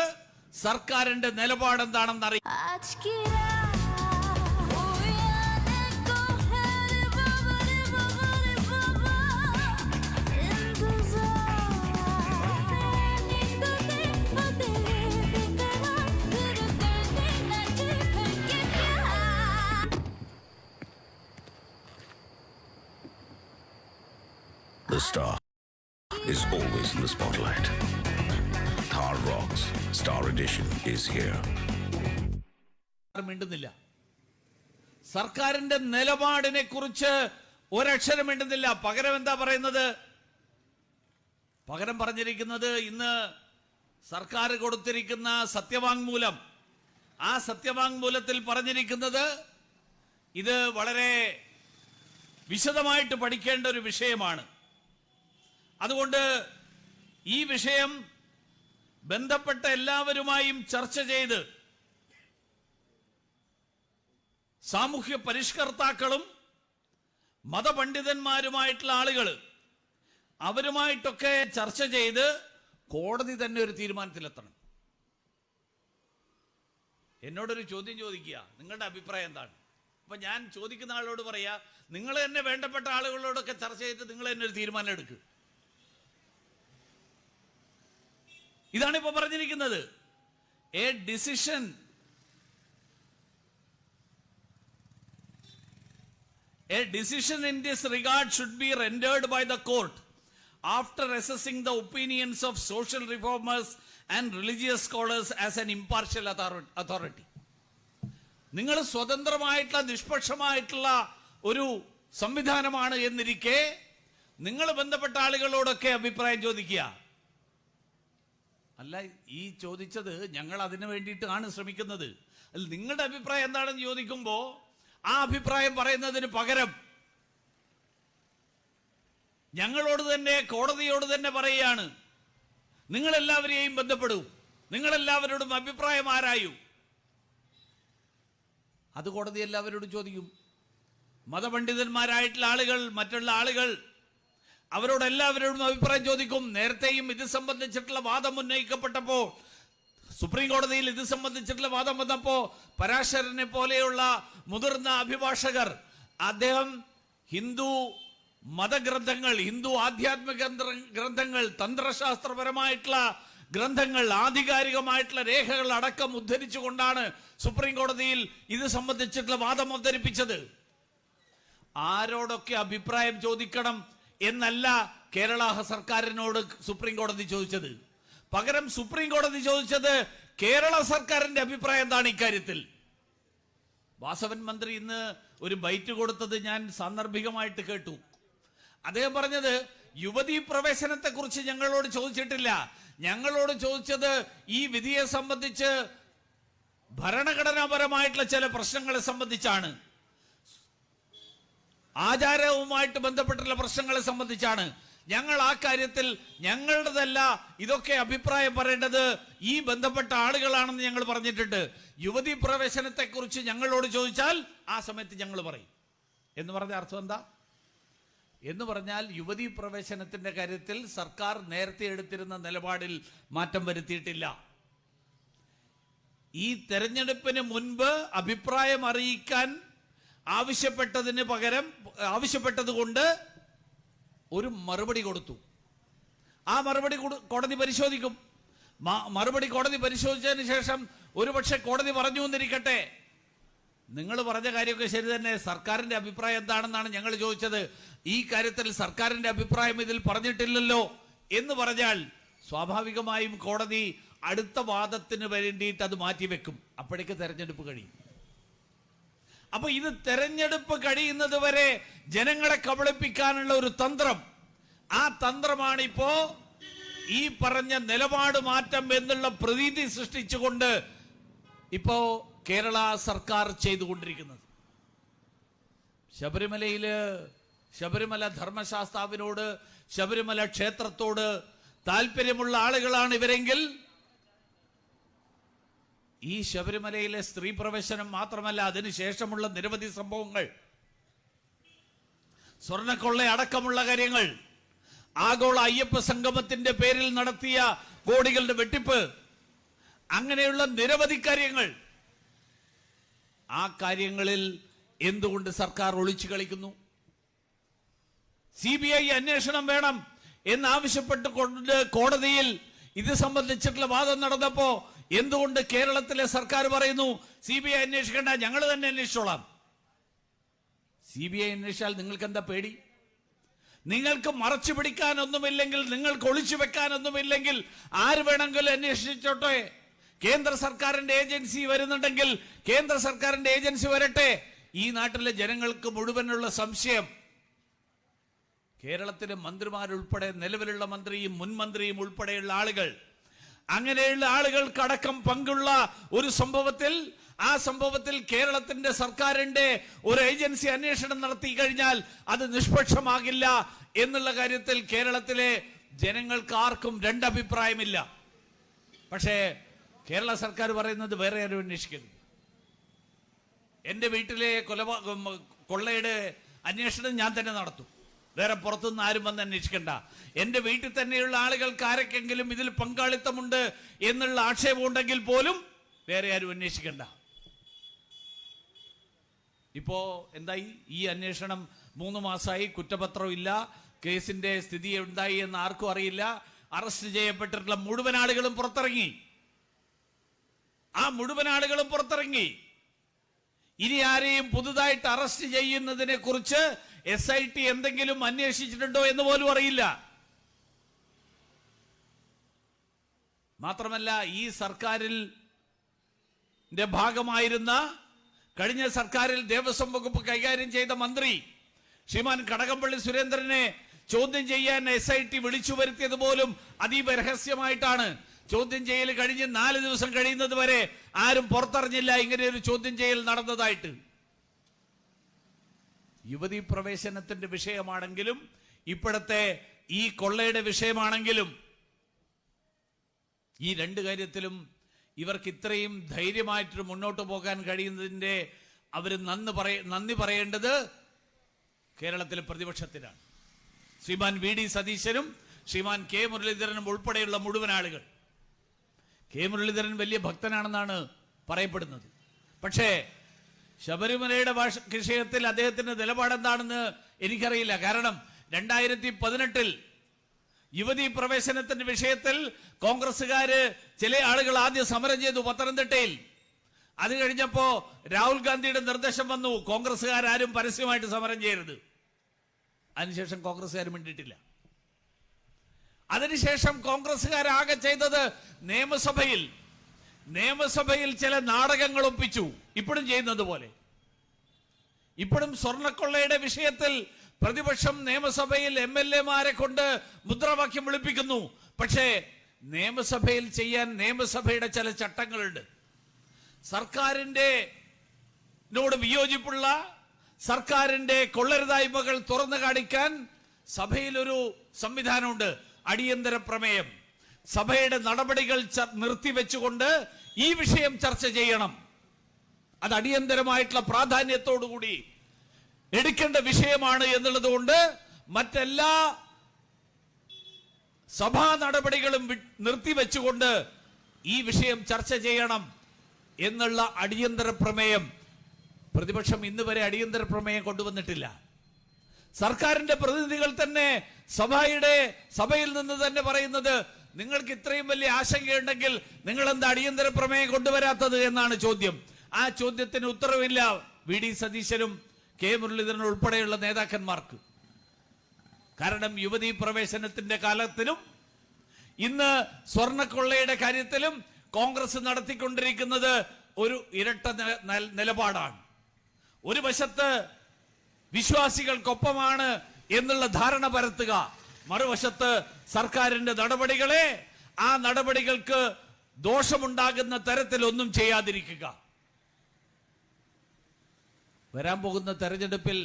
സർക്കാരിന്റെ നിലപാട് എന്താണെന്ന് അറിയിക്കും. The star is always in the spotlight. Thar Rocks Star Edition is here. മിണ്ടുന്നില്ല. സർക്കാരിന്റെ നിലപാടിനെ കുറിച്ച് ഒരക്ഷരം മിണ്ടുന്നില്ല. പകരം എന്താ പറയുന്നത്? പകരം പറഞ്ഞിരിക്കുന്നത് ഇന്ന് സർക്കാർ കൊടുത്തിരിക്കുന്ന സത്യവാങ്മൂലം, ആ സത്യവാങ്മൂലത്തിൽ പറഞ്ഞിരിക്കുന്നത് ഇത് വളരെ വിശദമായിട്ട് പഠിക്കേണ്ട ഒരു വിഷയമാണ്. അതുകൊണ്ട് ഈ വിഷയം ബന്ധപ്പെട്ട എല്ലാവരുമായും ചർച്ച ചെയ്ത് സാമൂഹ്യ പരിഷ്കർത്താക്കളും മതപണ്ഡിതന്മാരുമായിട്ടുള്ള ആളുകൾ അവരുമായിട്ടൊക്കെ ചർച്ച ചെയ്ത് കോടതി തന്നെ ഒരു തീരുമാനത്തിലെത്തണം. എന്നോടൊരു ചോദ്യം ചോദിക്കുക, നിങ്ങളുടെ അഭിപ്രായം എന്താണ്? അപ്പൊ ഞാൻ ചോദിക്കുന്ന ആളോട് പറയാ, നിങ്ങൾ തന്നെ വേണ്ടപ്പെട്ട ആളുകളോടൊക്കെ ചർച്ച ചെയ്തിട്ട് നിങ്ങൾ തന്നെ ഒരു തീരുമാനം എടുക്കുക. ഇതാണ് ഇപ്പൊ പറഞ്ഞിരിക്കുന്നത്. A decision in this regard should be rendered by the court after assessing the opinions of social reformers and religious scholars as an impartial authority. നിങ്ങൾ സ്വതന്ത്രമായിട്ടുള്ള നിഷ്പക്ഷമായിട്ടുള്ള ഒരു സംവിധാനമാണ് എന്നിരിക്കെ നിങ്ങൾ ബന്ധപ്പെട്ട ആളുകളോടൊക്കെ അഭിപ്രായം ചോദിക്കുക. അല്ല, ഈ ചോദിച്ചത് ഞങ്ങൾ അതിനു വേണ്ടിയിട്ടാണ് ശ്രമിക്കുന്നത്. അല്ല, നിങ്ങളുടെ അഭിപ്രായം എന്താണെന്ന് ചോദിക്കുമ്പോൾ ആ അഭിപ്രായം പറയുന്നതിന് പകരം ഞങ്ങളോട് തന്നെ, കോടതിയോട് തന്നെ പറയുകയാണ്, നിങ്ങളെല്ലാവരെയും ബന്ധപ്പെടൂ, നിങ്ങളെല്ലാവരോടും അഭിപ്രായം ആരായൂ. അത് കോടതി എല്ലാവരോടും ചോദിക്കും. മതപണ്ഡിതന്മാരായിട്ടുള്ള ആളുകൾ, മറ്റുള്ള ആളുകൾ, അവരോടെല്ലാവരോടും അഭിപ്രായം ചോദിക്കും. നേരത്തെയും ഇത് സംബന്ധിച്ചിട്ടുള്ള വാദം ഉന്നയിക്കപ്പെട്ടപ്പോ, സുപ്രീം കോടതിയിൽ ഇത് സംബന്ധിച്ചിട്ടുള്ള വാദം വന്നപ്പോ പരാശരനെ പോലെയുള്ള മുതിർന്ന അഭിഭാഷകർ, അദ്ദേഹം ഹിന്ദു മതഗ്രന്ഥങ്ങൾ, ഹിന്ദു ആധ്യാത്മിക ഗ്രന്ഥങ്ങൾ, തന്ത്രശാസ്ത്രപരമായിട്ടുള്ള ഗ്രന്ഥങ്ങൾ, ആധികാരികമായിട്ടുള്ള രേഖകൾ അടക്കം ഉദ്ധരിച്ചുകൊണ്ടാണ് സുപ്രീം കോടതിയിൽ ഇത് സംബന്ധിച്ചിട്ടുള്ള വാദം അവതരിപ്പിച്ചത്. ആരോടൊക്കെ അഭിപ്രായം ചോദിക്കണം എന്നല്ല കേരള സർക്കാരിനോട് സുപ്രീം കോടതി ചോദിച്ചത്. പകരം സുപ്രീം കോടതി ചോദിച്ചത് കേരള സർക്കാരിന്റെ അഭിപ്രായം എന്താണ് ഇക്കാര്യത്തിൽ. വാസവൻ മന്ത്രി ഇന്ന് ഒരു ബൈറ്റ് കൊടുത്തത് ഞാൻ സാന്ദർഭികമായിട്ട് കേട്ടു. അദ്ദേഹം പറഞ്ഞത് യുവതീ പ്രവേശനത്തെ കുറിച്ച് ഞങ്ങളോട് ചോദിച്ചിട്ടില്ല, ഞങ്ങളോട് ചോദിച്ചത് ഈ വിധിയെ സംബന്ധിച്ച് ഭരണഘടനാപരമായിട്ടുള്ള ചില പ്രശ്നങ്ങളെ സംബന്ധിച്ചാണ്, ആചാരവുമായിട്ട് ബന്ധപ്പെട്ടുള്ള പ്രശ്നങ്ങളെ സംബന്ധിച്ചാണ്. ഞങ്ങൾ ആ കാര്യത്തിൽ ഞങ്ങളുടേതല്ല, ഇതൊക്കെ അഭിപ്രായം പറയേണ്ടത് ഈ ബന്ധപ്പെട്ട ആളുകളാണെന്ന് ഞങ്ങൾ പറഞ്ഞിട്ടുണ്ട്. യുവതീ പ്രവേശനത്തെ കുറിച്ച് ഞങ്ങളോട് ചോദിച്ചാൽ ആ സമയത്ത് ഞങ്ങൾ പറയും എന്ന് പറഞ്ഞ അർത്ഥം എന്താ എന്ന് പറഞ്ഞാൽ, യുവതീ പ്രവേശനത്തിന്റെ കാര്യത്തിൽ സർക്കാർ നേരത്തെ എടുത്തിരുന്ന നിലപാടിൽ മാറ്റം വരുത്തിയിട്ടില്ല. ഈ തെരഞ്ഞെടുപ്പിന് മുൻപ് അഭിപ്രായം അറിയിക്കാൻ ആവശ്യപ്പെട്ടതുകൊണ്ട് ഒരു മറുപടി കൊടുത്തു. ആ മറുപടി കോടതി പരിശോധിക്കും. മറുപടി കോടതി പരിശോധിച്ചതിന് ശേഷം ഒരുപക്ഷെ കോടതി പറഞ്ഞു എന്നിരിക്കട്ടെ, നിങ്ങൾ പറഞ്ഞ കാര്യമൊക്കെ ശരി തന്നെ, സർക്കാരിന്റെ അഭിപ്രായം എന്താണെന്നാണ് ഞങ്ങൾ ചോദിച്ചത്, ഈ കാര്യത്തിൽ സർക്കാരിന്റെ അഭിപ്രായം ഇതിൽ പറഞ്ഞിട്ടില്ലല്ലോ എന്ന് പറഞ്ഞാൽ സ്വാഭാവികമായും കോടതി അടുത്ത വാദത്തിന് വേണ്ടിയിട്ട് അത് മാറ്റിവെക്കും. അപ്പോഴേക്ക് തെരഞ്ഞെടുപ്പ് കഴിയും. അപ്പൊ ഇത് തെരഞ്ഞെടുപ്പ് കഴിയുന്നത് വരെ ജനങ്ങളെ കബളിപ്പിക്കാനുള്ള ഒരു തന്ത്രം, ആ തന്ത്രമാണ് ഇപ്പോ ഈ പറഞ്ഞ നിലപാട് മാറ്റം എന്നുള്ള പ്രതീതി സൃഷ്ടിച്ചുകൊണ്ട് ഇപ്പോ കേരള സർക്കാർ ചെയ്തുകൊണ്ടിരിക്കുന്നത്. ശബരിമല ധർമ്മശാസ്താവിനോട്, ശബരിമല ക്ഷേത്രത്തോട് താല്പര്യമുള്ള ആളുകളാണ് ഇവരെങ്കിൽ ഈ ശബരിമലയിലെ സ്ത്രീ പ്രവേശനം മാത്രമല്ല, അതിനുശേഷമുള്ള നിരവധി സംഭവങ്ങൾ, സ്വർണ്ണക്കൊള്ള അടക്കമുള്ള കാര്യങ്ങൾ, ആഗോള അയ്യപ്പ സംഗമത്തിന്റെ പേരിൽ നടത്തിയ കോടികളുടെ വെട്ടിപ്പ്, അങ്ങനെയുള്ള നിരവധി കാര്യങ്ങൾ, ആ കാര്യങ്ങളിൽ എന്തുകൊണ്ട് സർക്കാർ ഒളിച്ചു കളിക്കുന്നു? CBI അന്വേഷണം വേണം എന്നാവശ്യപ്പെട്ടുകൊണ്ട് കോടതിയിൽ ഇത് സംബന്ധിച്ചിട്ടുള്ള വാദം നടന്നപ്പോ എന്തുകൊണ്ട് കേരളത്തിലെ സർക്കാർ പറയുന്നു CBI അന്വേഷിക്കേണ്ട, ഞങ്ങൾ തന്നെ അന്വേഷിച്ചോളാം? CBI അന്വേഷിച്ചാൽ നിങ്ങൾക്ക് എന്താ പേടി? നിങ്ങൾക്ക് മറച്ചു പിടിക്കാനൊന്നുമില്ലെങ്കിൽ, നിങ്ങൾക്ക് ഒളിച്ചു വെക്കാനൊന്നുമില്ലെങ്കിൽ ആര് വേണമെങ്കിലും അന്വേഷിച്ചോട്ടെ. കേന്ദ്ര സർക്കാരിന്റെ ഏജൻസി വരുന്നുണ്ടെങ്കിൽ കേന്ദ്ര സർക്കാരിന്റെ ഏജൻസി വരട്ടെ. ഈ നാട്ടിലെ ജനങ്ങൾക്ക് മുഴുവനുള്ള സംശയം, കേരളത്തിലെ മന്ത്രിമാരുൾപ്പെടെ, നിലവിലുള്ള മന്ത്രിയും മുൻ മന്ത്രിയും ഉൾപ്പെടെയുള്ള ആളുകൾ അങ്ങനെയുള്ള ആളുകൾക്കടക്കം പങ്കുള്ള ഒരു സംഭവത്തിൽ, ആ സംഭവത്തിൽ കേരളത്തിന്റെ സർക്കാരിന്റെ ഒരു ഏജൻസി അന്വേഷണം നടത്തി കഴിഞ്ഞാൽ അത് നിഷ്പക്ഷമാകില്ല എന്നുള്ള കാര്യത്തിൽ കേരളത്തിലെ ജനങ്ങൾക്ക് ആർക്കും രണ്ടഭിപ്രായമില്ല. പക്ഷേ കേരള സർക്കാർ പറയുന്നത് വേറെ ആരും അന്വേഷിക്കരുത്. എന്റെ വീട്ടിലെ കൊള്ളയുടെ അന്വേഷണം ഞാൻ തന്നെ നടത്തും, വേറെ പുറത്തുനിന്ന് ആരും വന്ന് അന്വേഷിക്കണ്ട. എന്റെ വീട്ടിൽ തന്നെയുള്ള ആളുകൾക്ക് ആരൊക്കെങ്കിലും ഇതിൽ പങ്കാളിത്തമുണ്ട് എന്നുള്ള ആക്ഷേപം ഉണ്ടെങ്കിൽ പോലും വേറെ ആരും അന്വേഷിക്കണ്ട. ഇപ്പോ എന്തായി? ഈ അന്വേഷണം 3 മാസമായി, കുറ്റപത്രം ഇല്ല, കേസിന്റെ സ്ഥിതി എന്തായി എന്ന് ആർക്കും അറിയില്ല. അറസ്റ്റ് ചെയ്യപ്പെട്ടിട്ടുള്ള മുഴുവൻ ആളുകളും പുറത്തിറങ്ങി. ആ മുഴുവൻ ആളുകളും പുറത്തിറങ്ങി. ഇനി ആരെയും പുതുതായിട്ട് അറസ്റ്റ് ചെയ്യുന്നതിനെ കുറിച്ച് SIT എന്തെങ്കിലും അന്വേഷിച്ചിട്ടുണ്ടോ എന്ന് പോലും അറിയില്ല. മാത്രമല്ല, ഈ സർക്കാരിൽ ഭാഗമായിരുന്ന, കഴിഞ്ഞ സർക്കാരിൽ ദേവസ്വം വകുപ്പ് കൈകാര്യം ചെയ്ത മന്ത്രി ശ്രീമാൻ കടകംപള്ളി സുരേന്ദ്രനെ ചോദ്യം ചെയ്യാൻ SIT വിളിച്ചു വരുത്തിയത് പോലും അതീവ രഹസ്യമായിട്ടാണ്. ചോദ്യം ചെയ്യൽ കഴിഞ്ഞ് 4 ദിവസം കഴിയുന്നത് വരെ ആരും പുറത്തറിഞ്ഞില്ല ഇങ്ങനെ ഒരു ചോദ്യം ചെയ്യൽ നടന്നതായിട്ട്. യുവതീ പ്രവേശനത്തിന്റെ വിഷയമാണെങ്കിലും ഇപ്പോഴത്തെ ഈ കൊള്ളയുടെ വിഷയമാണെങ്കിലും ഈ 2 കാര്യത്തിലും ഇവർക്ക് ഇത്രയും ധൈര്യമായിട്ട് മുന്നോട്ട് പോകാൻ കഴിയുന്നതിന്റെ അവർ നന്ദി പറയേണ്ടത് കേരളത്തിലെ പ്രതിപക്ഷത്തിനാണ്. ശ്രീമാൻ VD സതീശനും ശ്രീമാൻ K മുരളീധരനും ഉൾപ്പെടെയുള്ള മുഴുവൻ ആളുകൾ. K മുരളീധരൻ വലിയ ഭക്തനാണെന്നാണ് പറയപ്പെടുന്നത്. പക്ഷേ ശബരിമലയുടെ വിഷയത്തിൽ അദ്ദേഹത്തിന്റെ നിലപാടെന്താണെന്ന് എനിക്കറിയില്ല. കാരണം 2018 യുവതീ പ്രവേശനത്തിന്റെ വിഷയത്തിൽ കോൺഗ്രസുകാര് ചില ആളുകൾ ആദ്യം സമരം ചെയ്തു പത്തനംതിട്ടയിൽ. അത് കഴിഞ്ഞപ്പോ രാഹുൽ ഗാന്ധിയുടെ നിർദ്ദേശം വന്നു, കോൺഗ്രസുകാരും പരസ്യമായിട്ട് സമരം ചെയ്യരുത്. അതിനുശേഷം കോൺഗ്രസുകാർ മിണ്ടിയിട്ടില്ല. അതിനുശേഷം കോൺഗ്രസുകാരാകെ ചെയ്തത് നിയമസഭയിൽ ചില നാടകങ്ങൾ ഒപ്പിച്ചു, ഇപ്പോഴും ചെയ്യുന്നത് പോലെ. ഇപ്പോഴും സ്വർണ്ണക്കൊള്ളയുടെ വിഷയത്തിൽ പ്രതിപക്ഷം നിയമസഭയിൽ MLA-മാരെ കൊണ്ട് മുദ്രാവാക്യം വിളിപ്പിക്കുന്നു. പക്ഷേ നിയമസഭയിൽ ചെയ്യാൻ നിയമസഭയുടെ ചില ചട്ടങ്ങളുണ്ട്. സർക്കാരിന്റെ വിയോജിപ്പുള്ള സർക്കാരിന്റെ കൊള്ളരുതായ്മകൾ തുറന്നു കാണിക്കാൻ സഭയിലൊരു സംവിധാനമുണ്ട്, അടിയന്തര പ്രമേയം. സഭയുടെ നടപടികൾ നിർത്തിവെച്ചുകൊണ്ട് ഈ വിഷയം ചർച്ച ചെയ്യണം. അത് അടിയന്തരമായിട്ടുള്ള പ്രാധാന്യത്തോടുകൂടി എടുക്കേണ്ട വിഷയമാണ് എന്നുള്ളത് കൊണ്ട് മറ്റെല്ലാ സഭാ നടപടികളും നിർത്തിവെച്ചുകൊണ്ട് ഈ വിഷയം ചർച്ച ചെയ്യണം എന്നുള്ള അടിയന്തര പ്രമേയം പ്രതിപക്ഷം ഇന്ന് വരെ അടിയന്തര പ്രമേയം കൊണ്ടുവന്നിട്ടില്ല. സർക്കാരിന്റെ പ്രതിനിധികൾ തന്നെ സഭയിൽ നിന്ന് തന്നെ പറയുന്നത്, നിങ്ങൾക്ക് ഇത്രയും വലിയ ആശങ്കയുണ്ടെങ്കിൽ നിങ്ങൾ എന്താ അടിയന്തര പ്രമേയം കൊണ്ടുവരാത്തത് എന്നാണ് ചോദ്യം. ആ ചോദ്യത്തിന് ഉത്തരവില്ല VD സതീശനും K മുരളീധരനും ഉൾപ്പെടെയുള്ള നേതാക്കന്മാർക്ക്. കാരണം യുവതീ പ്രവേശനത്തിന്റെ കാലത്തിലും ഇന്ന് സ്വർണ്ണക്കൊള്ളയുടെ കാര്യത്തിലും കോൺഗ്രസ് നടത്തിക്കൊണ്ടിരിക്കുന്നത് ഒരു ഇരട്ട നിലപാടാണ്. ഒരു വശത്ത് വിശ്വാസികൾക്കൊപ്പമാണ് എന്നുള്ള ധാരണ പരത്തുക, മറുവശത്ത് സർക്കാരിന്റെ നടപടികളെ ആ നടപടികൾക്ക് ദോഷമുണ്ടാകുന്ന തരത്തിൽ ഒന്നും ചെയ്യാതിരിക്കുക. വരാൻ പോകുന്ന തെരഞ്ഞെടുപ്പിൽ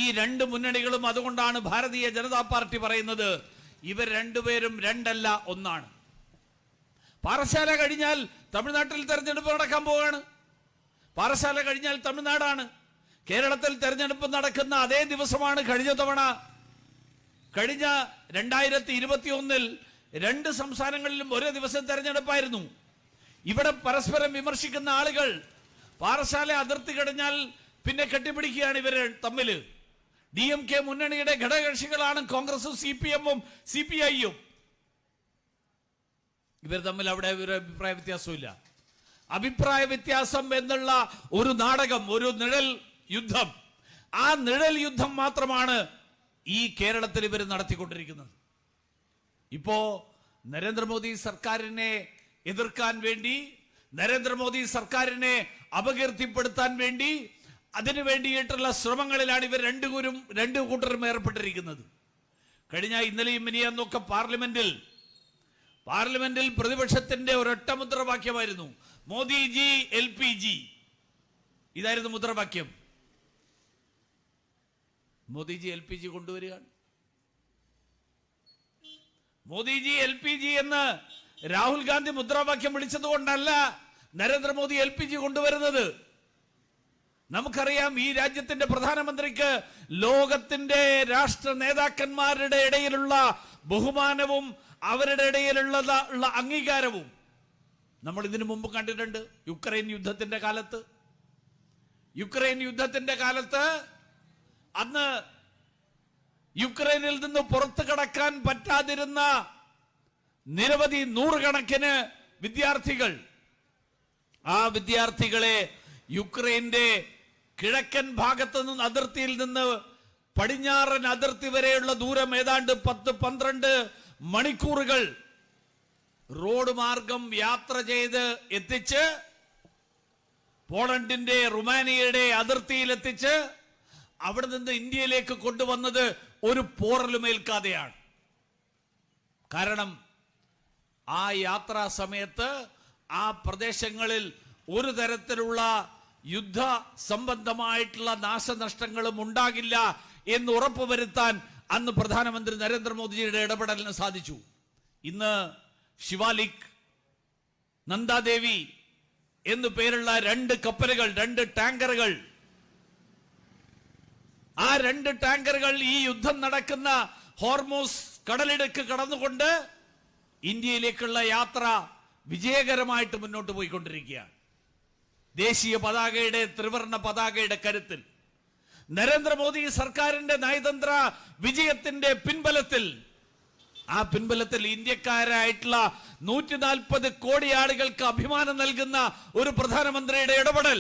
ഈ 2 മുന്നണികളും, അതുകൊണ്ടാണ് ഭാരതീയ ജനതാ പാർട്ടി പറയുന്നത് ഇവർ രണ്ടുപേരും രണ്ടല്ല ഒന്നാണ്. പാറശാല കഴിഞ്ഞാൽ തമിഴ്നാട്ടിൽ തെരഞ്ഞെടുപ്പ് നടക്കാൻ പോവുകയാണ്. പാറശാല കഴിഞ്ഞാൽ തമിഴ്നാടാണ്. കേരളത്തിൽ തെരഞ്ഞെടുപ്പ് നടക്കുന്ന അതേ ദിവസമാണ് കഴിഞ്ഞ 2021 2 സംസ്ഥാനങ്ങളിലും ഒരേ ദിവസം തെരഞ്ഞെടുപ്പായിരുന്നു. ഇവിടെ പരസ്പരം വിമർശിക്കുന്ന ആളുകൾ പാറശാല അതിർത്തി കഴിഞ്ഞാൽ പിന്നെ കെട്ടിപ്പിടിക്കുകയാണ് ഇവർ തമ്മിൽ. DMK മുന്നണിയുടെ ഘടകകക്ഷികളാണ് കോൺഗ്രസും CPM-ഉം CPI-യും. ഇവർ തമ്മിൽ അവിടെ ഒരു അഭിപ്രായ വ്യത്യാസമില്ല. അഭിപ്രായ വ്യത്യാസം എന്നുള്ള ഒരു നാടകം, ഒരു നിഴൽ യുദ്ധം, ആ നിഴൽ യുദ്ധം മാത്രമാണ് ഈ കേരളത്തിൽ ഇവർ നടത്തിക്കൊണ്ടിരിക്കുന്നത്. ഇപ്പോ നരേന്ദ്രമോദി സർക്കാരിനെ എതിർക്കാൻ വേണ്ടി, നരേന്ദ്രമോദി സർക്കാരിനെ അപകീർത്തിപ്പെടുത്താൻ വേണ്ടി, അതിനു വേണ്ടിയിട്ടുള്ള ശ്രമങ്ങളിലാണ് ഇവർ രണ്ടു കൂട്ടരും ഏർപ്പെട്ടിരിക്കുന്നത്. കഴിഞ്ഞ ഇന്നലെയും മിനിയാന്നൊക്കെ പാർലമെന്റിൽ പാർലമെന്റിൽ പ്രതിപക്ഷത്തിന്റെ ഒരൊറ്റ മുദ്രാവാക്യമായിരുന്നു മോദിജി LPG. ഇതായിരുന്നു മുദ്രാവാക്യം. മോദിജി LPG കൊണ്ടുവരികയാണ്. മോദിജി LPG എന്ന് രാഹുൽ ഗാന്ധി മുദ്രാവാക്യം വിളിച്ചത് കൊണ്ടല്ല നരേന്ദ്രമോദി LPG കൊണ്ടുവരുന്നത്. നമുക്കറിയാം, ഈ രാജ്യത്തിന്റെ പ്രധാനമന്ത്രിക്ക് ലോകത്തിന്റെ രാഷ്ട്ര നേതാക്കന്മാരുടെ ഇടയിലുള്ള ബഹുമാനവും അവരുടെ ഇടയിലുള്ള അംഗീകാരവും നമ്മൾ ഇതിനു മുമ്പ് കണ്ടിട്ടുണ്ട്. യുക്രൈൻ യുദ്ധത്തിന്റെ കാലത്ത് അന്ന് യുക്രൈനിൽ നിന്ന് പുറത്തു കടക്കാൻ പറ്റാതിരുന്ന നിരവധി നൂറുകണക്കിന് വിദ്യാർത്ഥികൾ, ആ വിദ്യാർത്ഥികളെ യുക്രൈന്റെ കിഴക്കൻ ഭാഗത്ത് നിന്ന്, അതിർത്തിയിൽ നിന്ന് പടിഞ്ഞാറൻ അതിർത്തി വരെയുള്ള ദൂരം ഏതാണ്ട് 10-12 മണിക്കൂറുകൾ റോഡ് മാർഗം യാത്ര ചെയ്ത് എത്തിച്ച് പോളണ്ടിന്റെ റുമാനിയയുടെ അതിർത്തിയിൽ എത്തിച്ച് അവിടെ നിന്ന് ഇന്ത്യയിലേക്ക് കൊണ്ടുവന്നത് ഒരു പോറലുമേൽക്കാതെയാണ്. കാരണം ആ യാത്രാ സമയത്ത് ആ പ്രദേശങ്ങളിൽ ഒരു തരത്തിലുള്ള യുദ്ധ സംബന്ധമായിട്ടുള്ള നാശനഷ്ടങ്ങളും ഉണ്ടാകില്ല എന്ന് ഉറപ്പുവരുത്താൻ അന്ന് പ്രധാനമന്ത്രി നരേന്ദ്രമോദിജിയുടെ ഇടപെടലിന് സാധിച്ചു. ഇന്ന് ശിവാലിക്, നന്ദാദേവി എന്നു പേരുള്ള 2 കപ്പലുകൾ, 2 ടാങ്കറുകൾ, ആ 2 ടാങ്കറുകൾ ഈ യുദ്ധം നടക്കുന്ന ഹോർമൂസ് കടലിടുക്ക് കടന്നുകൊണ്ട് ഇന്ത്യയിലേക്കുള്ള യാത്ര വിജയകരമായിട്ട് മുന്നോട്ട് പോയിക്കൊണ്ടിരിക്കുകയാണ്. ദേശീയ പതാകയുടെ, ത്രിവർണ പതാകയുടെ കരുത്തിൽ, നരേന്ദ്രമോദി സർക്കാരിന്റെ നയതന്ത്ര വിജയത്തിന്റെ പിൻബലത്തിൽ, ആ പിൻബലത്തിൽ ഇന്ത്യക്കാരായിട്ടുള്ള 140 കോടി ആളുകൾക്ക് അഭിമാനം നൽകുന്ന ഒരു പ്രധാനമന്ത്രിയുടെ ഇടപെടൽ,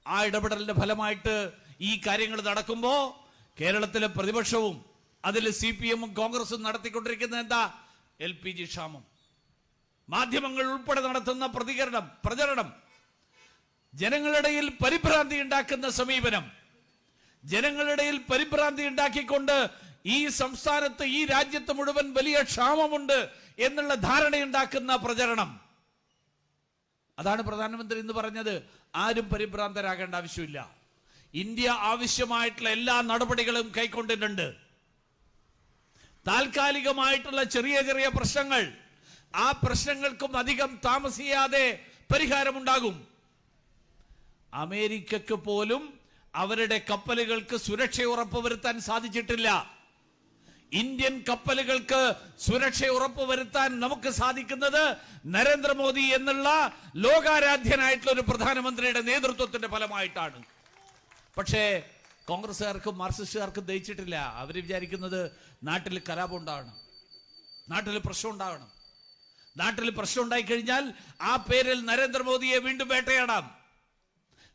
ആ ഇടപെടലിന്റെ ഫലമായിട്ട് ഈ കാര്യങ്ങൾ നടക്കുമ്പോ കേരളത്തിലെ പ്രതിപക്ഷവും അതിൽ CPM-ഉം കോൺഗ്രസും നടത്തിക്കൊണ്ടിരിക്കുന്ന എന്താ? LPG ക്ഷാമം. മാധ്യമങ്ങൾ ഉൾപ്പെടെ നടത്തുന്ന പ്രചരണം, ജനങ്ങളിടയിൽ പരിഭ്രാന്തി ഉണ്ടാക്കുന്ന സമീപനം, ജനങ്ങളിടയിൽ പരിഭ്രാന്തി ഉണ്ടാക്കിക്കൊണ്ട് ഈ സംസ്ഥാനത്ത്, ഈ രാജ്യത്ത് മുഴുവൻ വലിയ ക്ഷാമമുണ്ട് എന്നുള്ള ധാരണയുണ്ടാക്കുന്ന പ്രചരണം, അതാണ് പ്രധാനമന്ത്രി ഇന്ന് പറഞ്ഞത്. ആരും പരിഭ്രാന്തരാകേണ്ട ആവശ്യമില്ല. ഇന്ത്യ ആവശ്യമായിട്ടുള്ള എല്ലാ നടപടികളും കൈക്കൊണ്ടിട്ടുണ്ട്. താൽക്കാലികമായിട്ടുള്ള ചെറിയ ചെറിയ പ്രശ്നങ്ങൾ, ആ പ്രശ്നങ്ങൾക്കും അധികം താമസിയാതെ പരിഹാരമുണ്ടാകും. അമേരിക്കക്ക് പോലും അവരുടെ കപ്പലുകൾക്ക് സുരക്ഷ ഉറപ്പുവരുത്താൻ സാധിച്ചിട്ടില്ല. ഇന്ത്യൻ കപ്പലുകൾക്ക് സുരക്ഷ ഉറപ്പുവരുത്താൻ നമുക്ക് സാധിക്കുന്നത് നരേന്ദ്രമോദി എന്നുള്ള ലോകാരാധ്യനായിട്ടുള്ള ഒരു പ്രധാനമന്ത്രിയുടെ നേതൃത്വത്തിന്റെ ഫലമായിട്ടാണ്. പക്ഷേ കോൺഗ്രസ്സുകാർക്കും മാർക്സിസ്റ്റുകാർക്കും ദഹിച്ചിട്ടില്ല. അവർ വിചാരിക്കുന്നത് നാട്ടിൽ കലാപം ഉണ്ടാകണം, നാട്ടിൽ പ്രശ്നം ഉണ്ടാകണം. നാട്ടിൽ പ്രശ്നം ഉണ്ടായിക്കഴിഞ്ഞാൽ ആ പേരിൽ നരേന്ദ്രമോദിയെ വീണ്ടും വേട്ടയാടാം.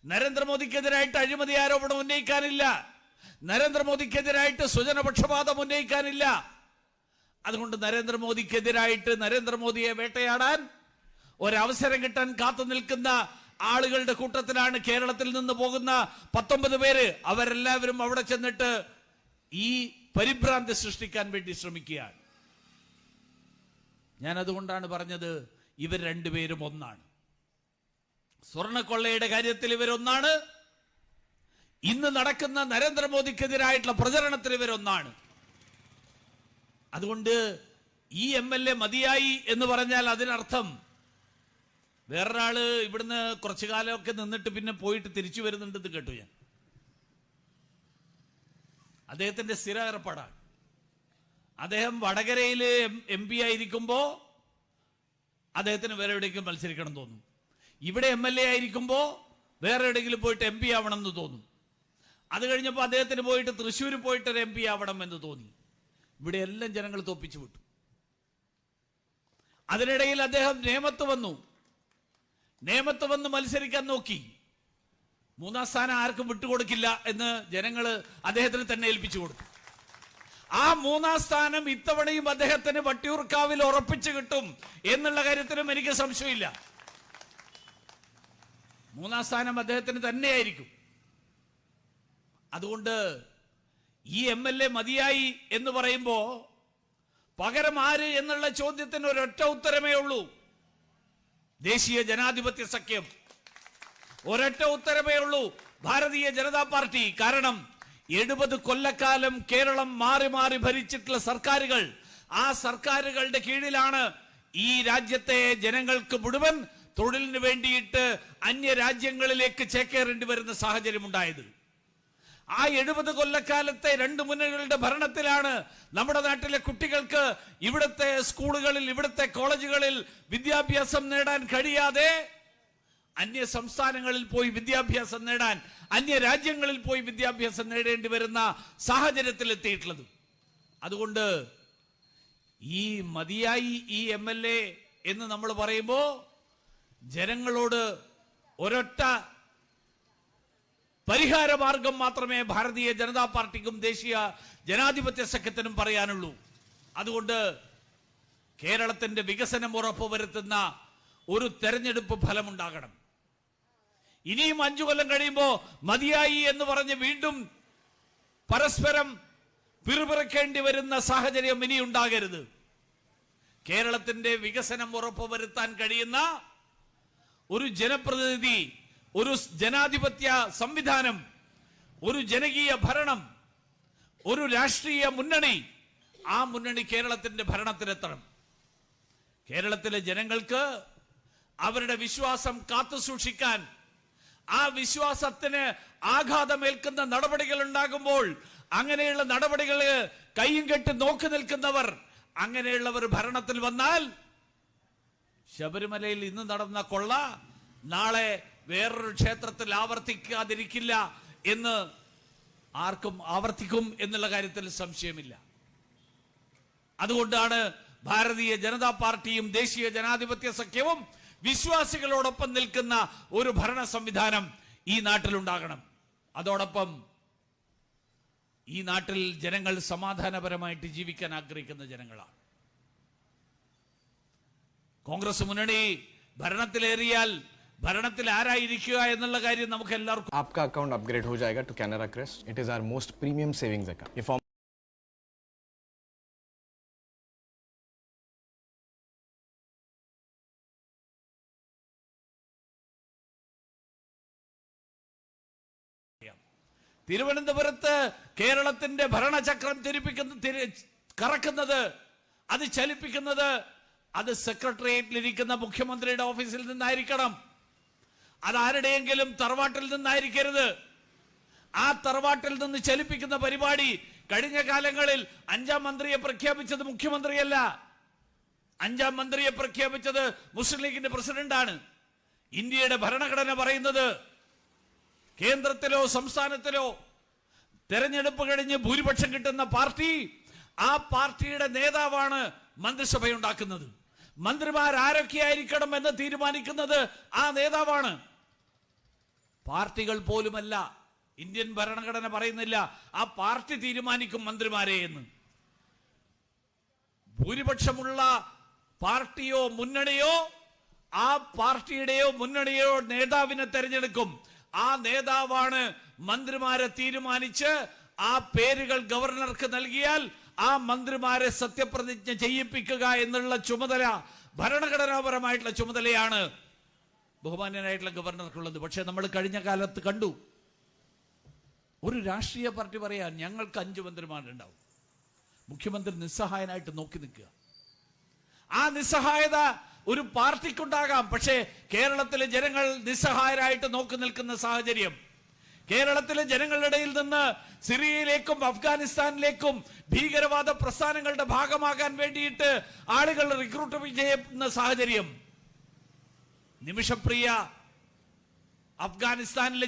നരേന്ദ്രമോദിക്കെതിരായിട്ട് അഴിമതി ആരോപണം ഉന്നയിക്കാനില്ല, നരേന്ദ്രമോദിക്കെതിരായിട്ട് സ്വജനപക്ഷപാതം ഉന്നയിക്കാനില്ല. അതുകൊണ്ട് നരേന്ദ്രമോദിക്കെതിരായിട്ട്, നരേന്ദ്രമോദിയെ വേട്ടയാടാൻ ഒരവസരം കിട്ടാൻ കാത്തു നിൽക്കുന്ന ആളുകളുടെ കൂട്ടത്തിലാണ് കേരളത്തിൽ നിന്ന് പോകുന്ന 19 പേര്. അവരെല്ലാവരും അവിടെ ചെന്നിട്ട് ഈ പരിഭ്രാന്തി സൃഷ്ടിക്കാൻ വേണ്ടി ശ്രമിക്കുകയാണ്. ഞാൻ അതുകൊണ്ടാണ് പറഞ്ഞത്, ഇവർ രണ്ടുപേരും ഒന്നാണ്. സ്വർണ്ണക്കൊള്ളയുടെ കാര്യത്തിൽ ഇവരൊന്നാണ്, ഇന്ന് നടക്കുന്ന നരേന്ദ്രമോദിക്കെതിരായിട്ടുള്ള പ്രചരണത്തിൽ ഇവരൊന്നാണ്. അതുകൊണ്ട് ഈ MLA മതിയായി എന്ന് പറഞ്ഞാൽ അതിനർത്ഥം വേറൊരാള് ഇവിടുന്ന് കുറച്ചു കാലമൊക്കെ നിന്നിട്ട് പിന്നെ പോയിട്ട് തിരിച്ചു വരുന്നുണ്ടെന്ന് കേട്ടു ഞാൻ. അദ്ദേഹത്തിന്റെ സ്ഥിര ഏർപ്പാടാണ്. അദ്ദേഹം വടകരയില് MP ആയിരിക്കുമ്പോ അദ്ദേഹത്തിന് വേറെ എവിടെയെങ്കിലും മത്സരിക്കണം തോന്നും. ഇവിടെ MLA ആയിരിക്കുമ്പോ വേറെ എവിടെയെങ്കിലും പോയിട്ട് MP ആവണം എന്ന് തോന്നും. അത് കഴിഞ്ഞപ്പോൾ അദ്ദേഹത്തിന് പോയിട്ട് തൃശ്ശൂർ പോയിട്ട് ഒരു MP ആവണം എന്ന് തോന്നി. ഇവിടെ എല്ലാം ജനങ്ങൾ തോപ്പിച്ചു വിട്ടു. അതിനിടയിൽ അദ്ദേഹം നേമത്ത് വന്ന് മത്സരിക്കാൻ നോക്കി. 3ാം സ്ഥാനം ആർക്കും വിട്ടുകൊടുക്കില്ല എന്ന് ജനങ്ങൾ അദ്ദേഹത്തിന് തന്നെ ഏൽപ്പിച്ചു കൊടുത്തു. ആ 3ാം സ്ഥാനം ഇത്തവണയും അദ്ദേഹത്തിന് വട്ടിയൂർക്കാവിൽ ഉറപ്പിച്ചു കിട്ടും എന്നുള്ള കാര്യത്തിലും എനിക്ക് സംശയമില്ല. 3ാം സ്ഥാനം അദ്ദേഹത്തിന് തന്നെയായിരിക്കും. അതുകൊണ്ട് ഈ MLA മതിയായി എന്ന് പറയുമ്പോ പകരം ആര് എന്നുള്ള ചോദ്യത്തിന് ഒരൊറ്റ ഉത്തരമേ ഉള്ളൂ, ദേശീയ ജനാധിപത്യ സഖ്യം. ഒരൊറ്റ ഉത്തരമേ ഉള്ളൂ, ഭാരതീയ ജനതാ പാർട്ടി. കാരണം 70 കൊല്ലക്കാലം കേരളം മാറി മാറി ഭരിച്ചിട്ടുള്ള സർക്കാരുകൾ, ആ സർക്കാരുകളുടെ കീഴിലാണ് ഈ രാജ്യത്തെ ജനങ്ങൾക്ക് മുഴുവൻ തൊഴിലിന് വേണ്ടിയിട്ട് അന്യ രാജ്യങ്ങളിലേക്ക് ചേക്കേറേണ്ടി വരുന്ന സാഹചര്യം ഉണ്ടായത്. ആ 70 കൊല്ലക്കാലത്തെ 2 മുന്നണികളുടെ ഭരണത്തിലാണ് നമ്മുടെ നാട്ടിലെ കുട്ടികൾക്ക് ഇവിടുത്തെ സ്കൂളുകളിൽ, ഇവിടുത്തെ കോളേജുകളിൽ വിദ്യാഭ്യാസം നേടാൻ കഴിയാതെ അന്യ സംസ്ഥാനങ്ങളിൽ പോയി വിദ്യാഭ്യാസം നേടാൻ, അന്യ രാജ്യങ്ങളിൽ പോയി വിദ്യാഭ്യാസം നേടേണ്ടി വരുന്ന സാഹചര്യത്തിൽ എത്തിയിട്ടുള്ളത്. അതുകൊണ്ട് ഈ മതിയായി ഈ MLA എന്ന് നമ്മൾ പറയുമ്പോൾ ജനങ്ങളോട് ഒരൊറ്റ പരിഹാര മാർഗം മാത്രമേ ഭാരതീയ ജനതാ പാർട്ടിക്കും ദേശീയ ജനാധിപത്യ സഖ്യത്തിനും പറയാനുള്ളൂ. അതുകൊണ്ട് കേരളത്തിന്റെ വികസനം ഉറപ്പുവരുത്തുന്ന ഒരു തെരഞ്ഞെടുപ്പ് ഫലമുണ്ടാകണം. ഇനിയും 5 കൊല്ലം കഴിയുമ്പോൾ മതിയായി എന്ന് പറഞ്ഞ് വീണ്ടും പരസ്പരം പിറുപിറുക്കേണ്ടി വരുന്ന സാഹചര്യം ഇനി ഉണ്ടാകരുത്. കേരളത്തിന്റെ വികസനം ഉറപ്പുവരുത്താൻ കഴിയുന്ന ഒരു ജനപ്രതിനിധി, ഒരു ജനാധിപത്യ സംവിധാനം, ഒരു ജനകീയ ഭരണം, ഒരു രാഷ്ട്രീയ മുന്നണി, ആ മുന്നണി കേരളത്തിന്റെ ഭരണത്തിലെത്തണം. കേരളത്തിലെ ജനങ്ങൾക്ക് അവരുടെ വിശ്വാസം കാത്തുസൂക്ഷിക്കാൻ, ആ വിശ്വാസത്തിന് ആഘാതമേൽക്കുന്ന നടപടികൾ ഉണ്ടാകുമ്പോൾ അങ്ങനെയുള്ള നടപടികൾ കയ്യും കെട്ടി നോക്കി നിൽക്കുന്നവർ, അങ്ങനെയുള്ളവർ ഭരണത്തിൽ വന്നാൽ ശബരിമലയിൽ ഇന്ന് നടന്ന കൊള്ള നാളെ വേറൊരു ക്ഷേത്രത്തിൽ ആവർത്തിക്കാതിരിക്കില്ല എന്ന് ആർക്കും ആവർത്തിക്കും എന്നുള്ള കാര്യത്തിൽ സംശയമില്ല. അതുകൊണ്ടാണ് ഭാരതീയ ജനതാ പാർട്ടിയും ദേശീയ ജനാധിപത്യ സഖ്യവും വിശ്വാസികളോടൊപ്പം നിൽക്കുന്ന ഒരു ഭരണ സംവിധാനം ഈ നാട്ടിലുണ്ടാകണം. അതോടൊപ്പം ഈ നാട്ടിൽ ജനങ്ങൾ സമാധാനപരമായിട്ട് ജീവിക്കാൻ ആഗ്രഹിക്കുന്ന ജനങ്ങളാണ്. കോൺഗ്രസ് മുന്നണി ഭരണത്തിലേറിയാൽ ഭരണത്തിൽ ആരായിരിക്കുക എന്നുള്ള കാര്യം നമുക്ക് എല്ലാവർക്കും. आपका अकाउंट अपग्रेड हो जाएगा to Canara Crest. It is our most premium savings account. ये फॉर्म തിരുവനന്തപുരത്ത് കേരളത്തിന്റെ ഭരണചക്രം കറക്കുന്നത്, അത് ചലിപ്പിക്കുന്നത്, അത് സെക്രട്ടേറിയറ്റിലിരിക്കുന്ന മുഖ്യമന്ത്രിയുടെ ഓഫീസിൽ നിന്നായിരിക്കണം. അതാരുടെയെങ്കിലും തറവാട്ടിൽ നിന്നായിരിക്കരുത്. ആ തറവാട്ടിൽ നിന്ന് ചലിപ്പിക്കുന്ന പരിപാടി കഴിഞ്ഞ കാലങ്ങളിൽ 5ാം മന്ത്രിയെ പ്രഖ്യാപിച്ചത് മുഖ്യമന്ത്രിയല്ല. 5ാം മന്ത്രിയെ പ്രഖ്യാപിച്ചത് മുസ്ലിം ലീഗിന്റെ പ്രസിഡന്റാണ്. ഇന്ത്യയുടെ ഭരണഘടന പറയുന്നത് കേന്ദ്രത്തിലോ സംസ്ഥാനത്തിലോ തെരഞ്ഞെടുപ്പ് കഴിഞ്ഞ് ഭൂരിപക്ഷം കിട്ടുന്ന പാർട്ടി, ആ പാർട്ടിയുടെ നേതാവാണ് മന്ത്രിസഭയുണ്ടാക്കുന്നത്. മന്ത്രിമാർ ആരൊക്കെയായിരിക്കണം എന്ന് തീരുമാനിക്കുന്നത് ആ നേതാവാണ്. പാർട്ടികൾ പോലുമല്ല. ഇന്ത്യൻ ഭരണഘടന പറയുന്നില്ല ആ പാർട്ടി തീരുമാനിക്കും മന്ത്രിമാരെ എന്ന്. ഭൂരിപക്ഷമുള്ള പാർട്ടിയോ മുന്നണിയോ ആ പാർട്ടിയുടെയോ മുന്നണിയോ നേതാവിനെ തെരഞ്ഞെടുക്കും. ആ നേതാവാണ് മന്ത്രിമാരെ തീരുമാനിച്ച് ആ പേരുകൾ ഗവർണർക്ക് നൽകിയാൽ ആ മന്ത്രിമാരെ സത്യപ്രതിജ്ഞ ചെയ്യിപ്പിക്കുക എന്നുള്ള ചുമതല, ഭരണഘടനാപരമായിട്ടുള്ള ചുമതലയാണ് ബഹുമാന്യനായിട്ടുള്ള ഗവർണർക്കുള്ളത്. പക്ഷെ നമ്മൾ കഴിഞ്ഞ കാലത്ത് കണ്ടു, ഒരു രാഷ്ട്രീയ പാർട്ടി പറയാൻ ഞങ്ങൾക്ക് 5 മന്ത്രിമാരുണ്ടാവും. മുഖ്യമന്ത്രി നിസ്സഹായനായിട്ട് നോക്കി നിൽക്കുക. ആ നിസ്സഹായത ഒരു പാർട്ടിക്കുണ്ടാകാം. പക്ഷേ കേരളത്തിലെ ജനങ്ങൾ നിസ്സഹായരായിട്ട് നോക്കി നിൽക്കുന്ന സാഹചര്യം, കേരളത്തിലെ ജനങ്ങളുടെ ഇടയിൽ നിന്ന് സിറിയയിലേക്കും അഫ്ഗാനിസ്ഥാനിലേക്കും ഭീകരവാദ പ്രസ്ഥാനങ്ങളുടെ ഭാഗമാകാൻ വേണ്ടിയിട്ട് ആളുകൾ റിക്രൂട്ട് ചെയ്യുന്ന സാഹചര്യം, നിമിഷപ്രിയ അഫ്ഗാനിസ്ഥാനിലെ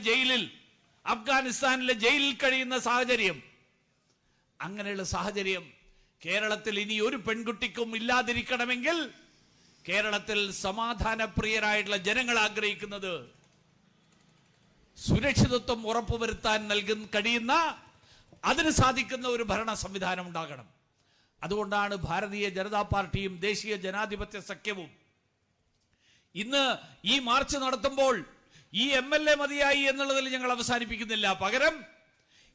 ജയിലിൽ കഴിയുന്ന സാഹചര്യം, അങ്ങനെയുള്ള സാഹചര്യം കേരളത്തിൽ ഇനി ഒരു പെൺകുട്ടിക്കും ഇല്ലാതിരിക്കണമെങ്കിൽ കേരളത്തിൽ സമാധാനപ്രിയരായിട്ടുള്ള ജനങ്ങൾ ആഗ്രഹിക്കുന്നത് സുരക്ഷിതത്വം ഉറപ്പുവരുത്താൻ കഴിയുന്ന, അതിന് സാധിക്കുന്ന ഒരു ഭരണ സംവിധാനം ഉണ്ടാകണം. അതുകൊണ്ടാണ് ഭാരതീയ ജനതാ പാർട്ടിയും ദേശീയ ജനാധിപത്യ സഖ്യവും ഇന്ന് ഈ മാർച്ച് നടത്തുമ്പോൾ ഈ MLA മതിയായി എന്നുള്ളതിൽ ഞങ്ങൾ അവസാനിപ്പിക്കുന്നില്ല. പകരം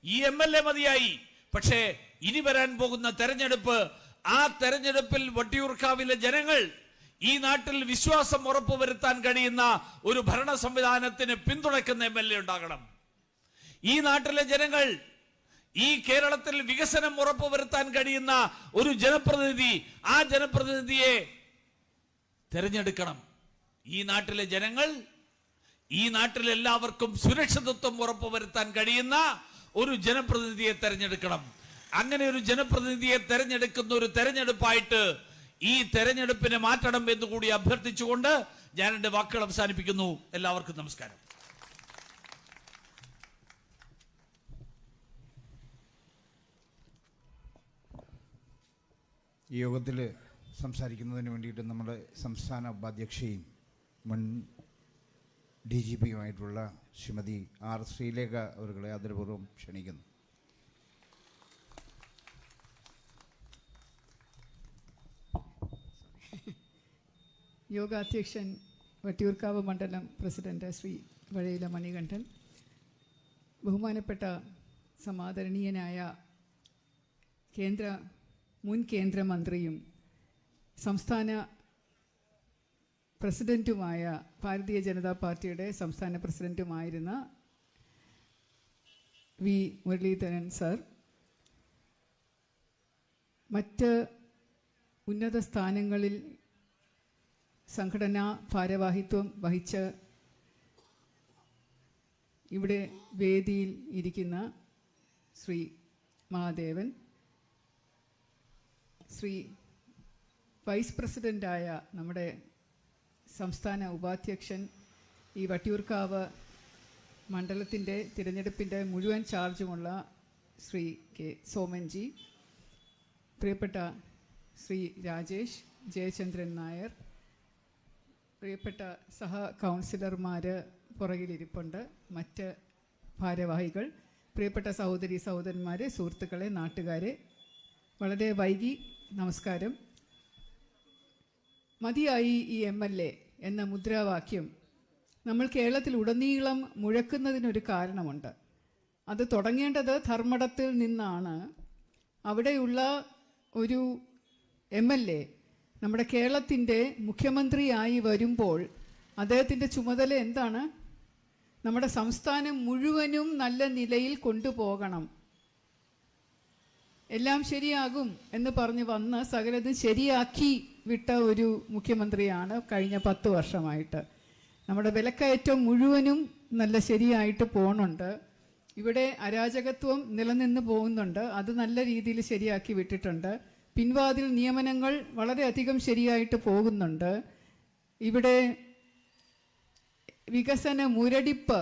ഈ MLA മതിയായി, പക്ഷേ ഇനി വരാൻ പോകുന്ന തെരഞ്ഞെടുപ്പ് ആ തെരഞ്ഞെടുപ്പിൽ വട്ടിയൂർക്കാവിലെ ജനങ്ങൾ ഈ നാട്ടിൽ വിശ്വാസം ഉറപ്പുവരുത്താൻ കഴിയുന്ന ഒരു ഭരണ സംവിധാനത്തിന് പിന്തുണയ്ക്കുന്ന MLA ഉണ്ടാകണം. ഈ നാട്ടിലെ ജനങ്ങൾ ഈ കേരളത്തിൽ വികസനം ഉറപ്പുവരുത്താൻ കഴിയുന്ന ഒരു ജനപ്രതിനിധി, ആ ജനപ്രതിനിധിയെ തെരഞ്ഞെടുക്കണം. ഈ നാട്ടിലെ ജനങ്ങൾ ഈ നാട്ടിൽ എല്ലാവർക്കും സുരക്ഷിതത്വം ഉറപ്പുവരുത്താൻ കഴിയുന്ന ഒരു ജനപ്രതിനിധിയെ തെരഞ്ഞെടുക്കണം. അങ്ങനെ ഒരു ജനപ്രതിനിധിയെ തെരഞ്ഞെടുക്കുന്ന ഒരു തെരഞ്ഞെടുപ്പായിട്ട് ഈ തെരഞ്ഞെടുപ്പിനെ മാറ്റണം എന്നുകൂടി അഭ്യർത്ഥിച്ചുകൊണ്ട് ഞാൻ എന്റെ വാക്കുകൾ അവസാനിപ്പിക്കുന്നു. എല്ലാവർക്കും നമസ്കാരം. ഈ യോഗത്തിൽ സംസാരിക്കുന്നതിന് വേണ്ടിയിട്ട് നമ്മുടെ സംസ്ഥാന ഉപാധ്യക്ഷയും മുൻ DGPയുമായിട്ടുള്ള ശ്രീമതി R. ശ്രീലേഖ അവരുടെ ആദരപൂർവ്വം ക്ഷണിക്കുന്നു. യോഗാധ്യക്ഷൻ വട്ടിയൂർക്കാവ് മണ്ഡലം പ്രസിഡന്റ് ശ്രീ വഴയില മണികണ്ഠൻ, ബഹുമാനപ്പെട്ട സമാദരണീയനായ മുൻ കേന്ദ്രമന്ത്രിയും സംസ്ഥാന പ്രസിഡന്റുമായ ഭാരതീയ ജനതാ പാർട്ടിയുടെ സംസ്ഥാന പ്രസിഡന്റുമായിരുന്ന വി. മുരളീധരൻ സർ, മറ്റ് ഉന്നത സ്ഥാനങ്ങളിൽ സംഘടനാ ഭാരവാഹിത്വം വഹിച്ച് ഇവിടെ വേദിയിൽ ഇരിക്കുന്ന ശ്രീ മഹാദേവൻ, ശ്രീ വൈസ് പ്രസിഡൻ്റായ നമ്മുടെ സംസ്ഥാന ഉപാധ്യക്ഷൻ, ഈ വട്ടിയൂർക്കാവ് മണ്ഡലത്തിൻ്റെ തിരഞ്ഞെടുപ്പിൻ്റെ മുഴുവൻ ചാർജുമുള്ള ശ്രീ കെ. സോമൻജി, പ്രിയപ്പെട്ട ശ്രീ രാജേഷ് ജയചന്ദ്രൻ നായർ, പ്രിയപ്പെട്ട സഹ കൗൺസിലർമാർ പുറകിലിരിപ്പുണ്ട്, മറ്റ് ഭാരവാഹികൾ, പ്രിയപ്പെട്ട സഹോദരി സഹോദരന്മാരെ, സുഹൃത്തുക്കളെ, നാട്ടുകാരെ, വളരെ വൈകി നമസ്കാരം. മതിയായി ഈ MLA എന്ന മുദ്രാവാക്യം നമ്മൾ കേരളത്തിലുടനീളം മുഴക്കുന്നതിനൊരു കാരണമുണ്ട്. അത് തുടങ്ങേണ്ടത് ധർമ്മടത്തിൽ നിന്നാണ്. അവിടെയുള്ള ഒരു MLA നമ്മുടെ കേരളത്തിൻ്റെ മുഖ്യമന്ത്രിയായി വരുമ്പോൾ അദ്ദേഹത്തിൻ്റെ ചുമതല എന്താണ്? നമ്മുടെ സംസ്ഥാനം മുഴുവനും നല്ല നിലയിൽ കൊണ്ടുപോകണം. എല്ലാം ശരിയാകും എന്ന് പറഞ്ഞ് വന്ന് സകലതും ശരിയാക്കി വിട്ട ഒരു മുഖ്യമന്ത്രിയാണ് കഴിഞ്ഞ 10 വർഷമായിട്ട്. നമ്മുടെ വിലക്കയറ്റം മുഴുവനും നല്ല ശരിയായിട്ട് പോകുന്നുണ്ട്. ഇവിടെ അരാജകത്വം നിലനിന്ന് പോകുന്നുണ്ട്, അത് നല്ല രീതിയിൽ ശരിയാക്കി വിട്ടിട്ടുണ്ട്. പിൻവാതിൽ നിയമനങ്ങൾ വളരെയധികം ശരിയായിട്ട് പോകുന്നുണ്ട്. ഇവിടെ വികസന മുരടിപ്പ്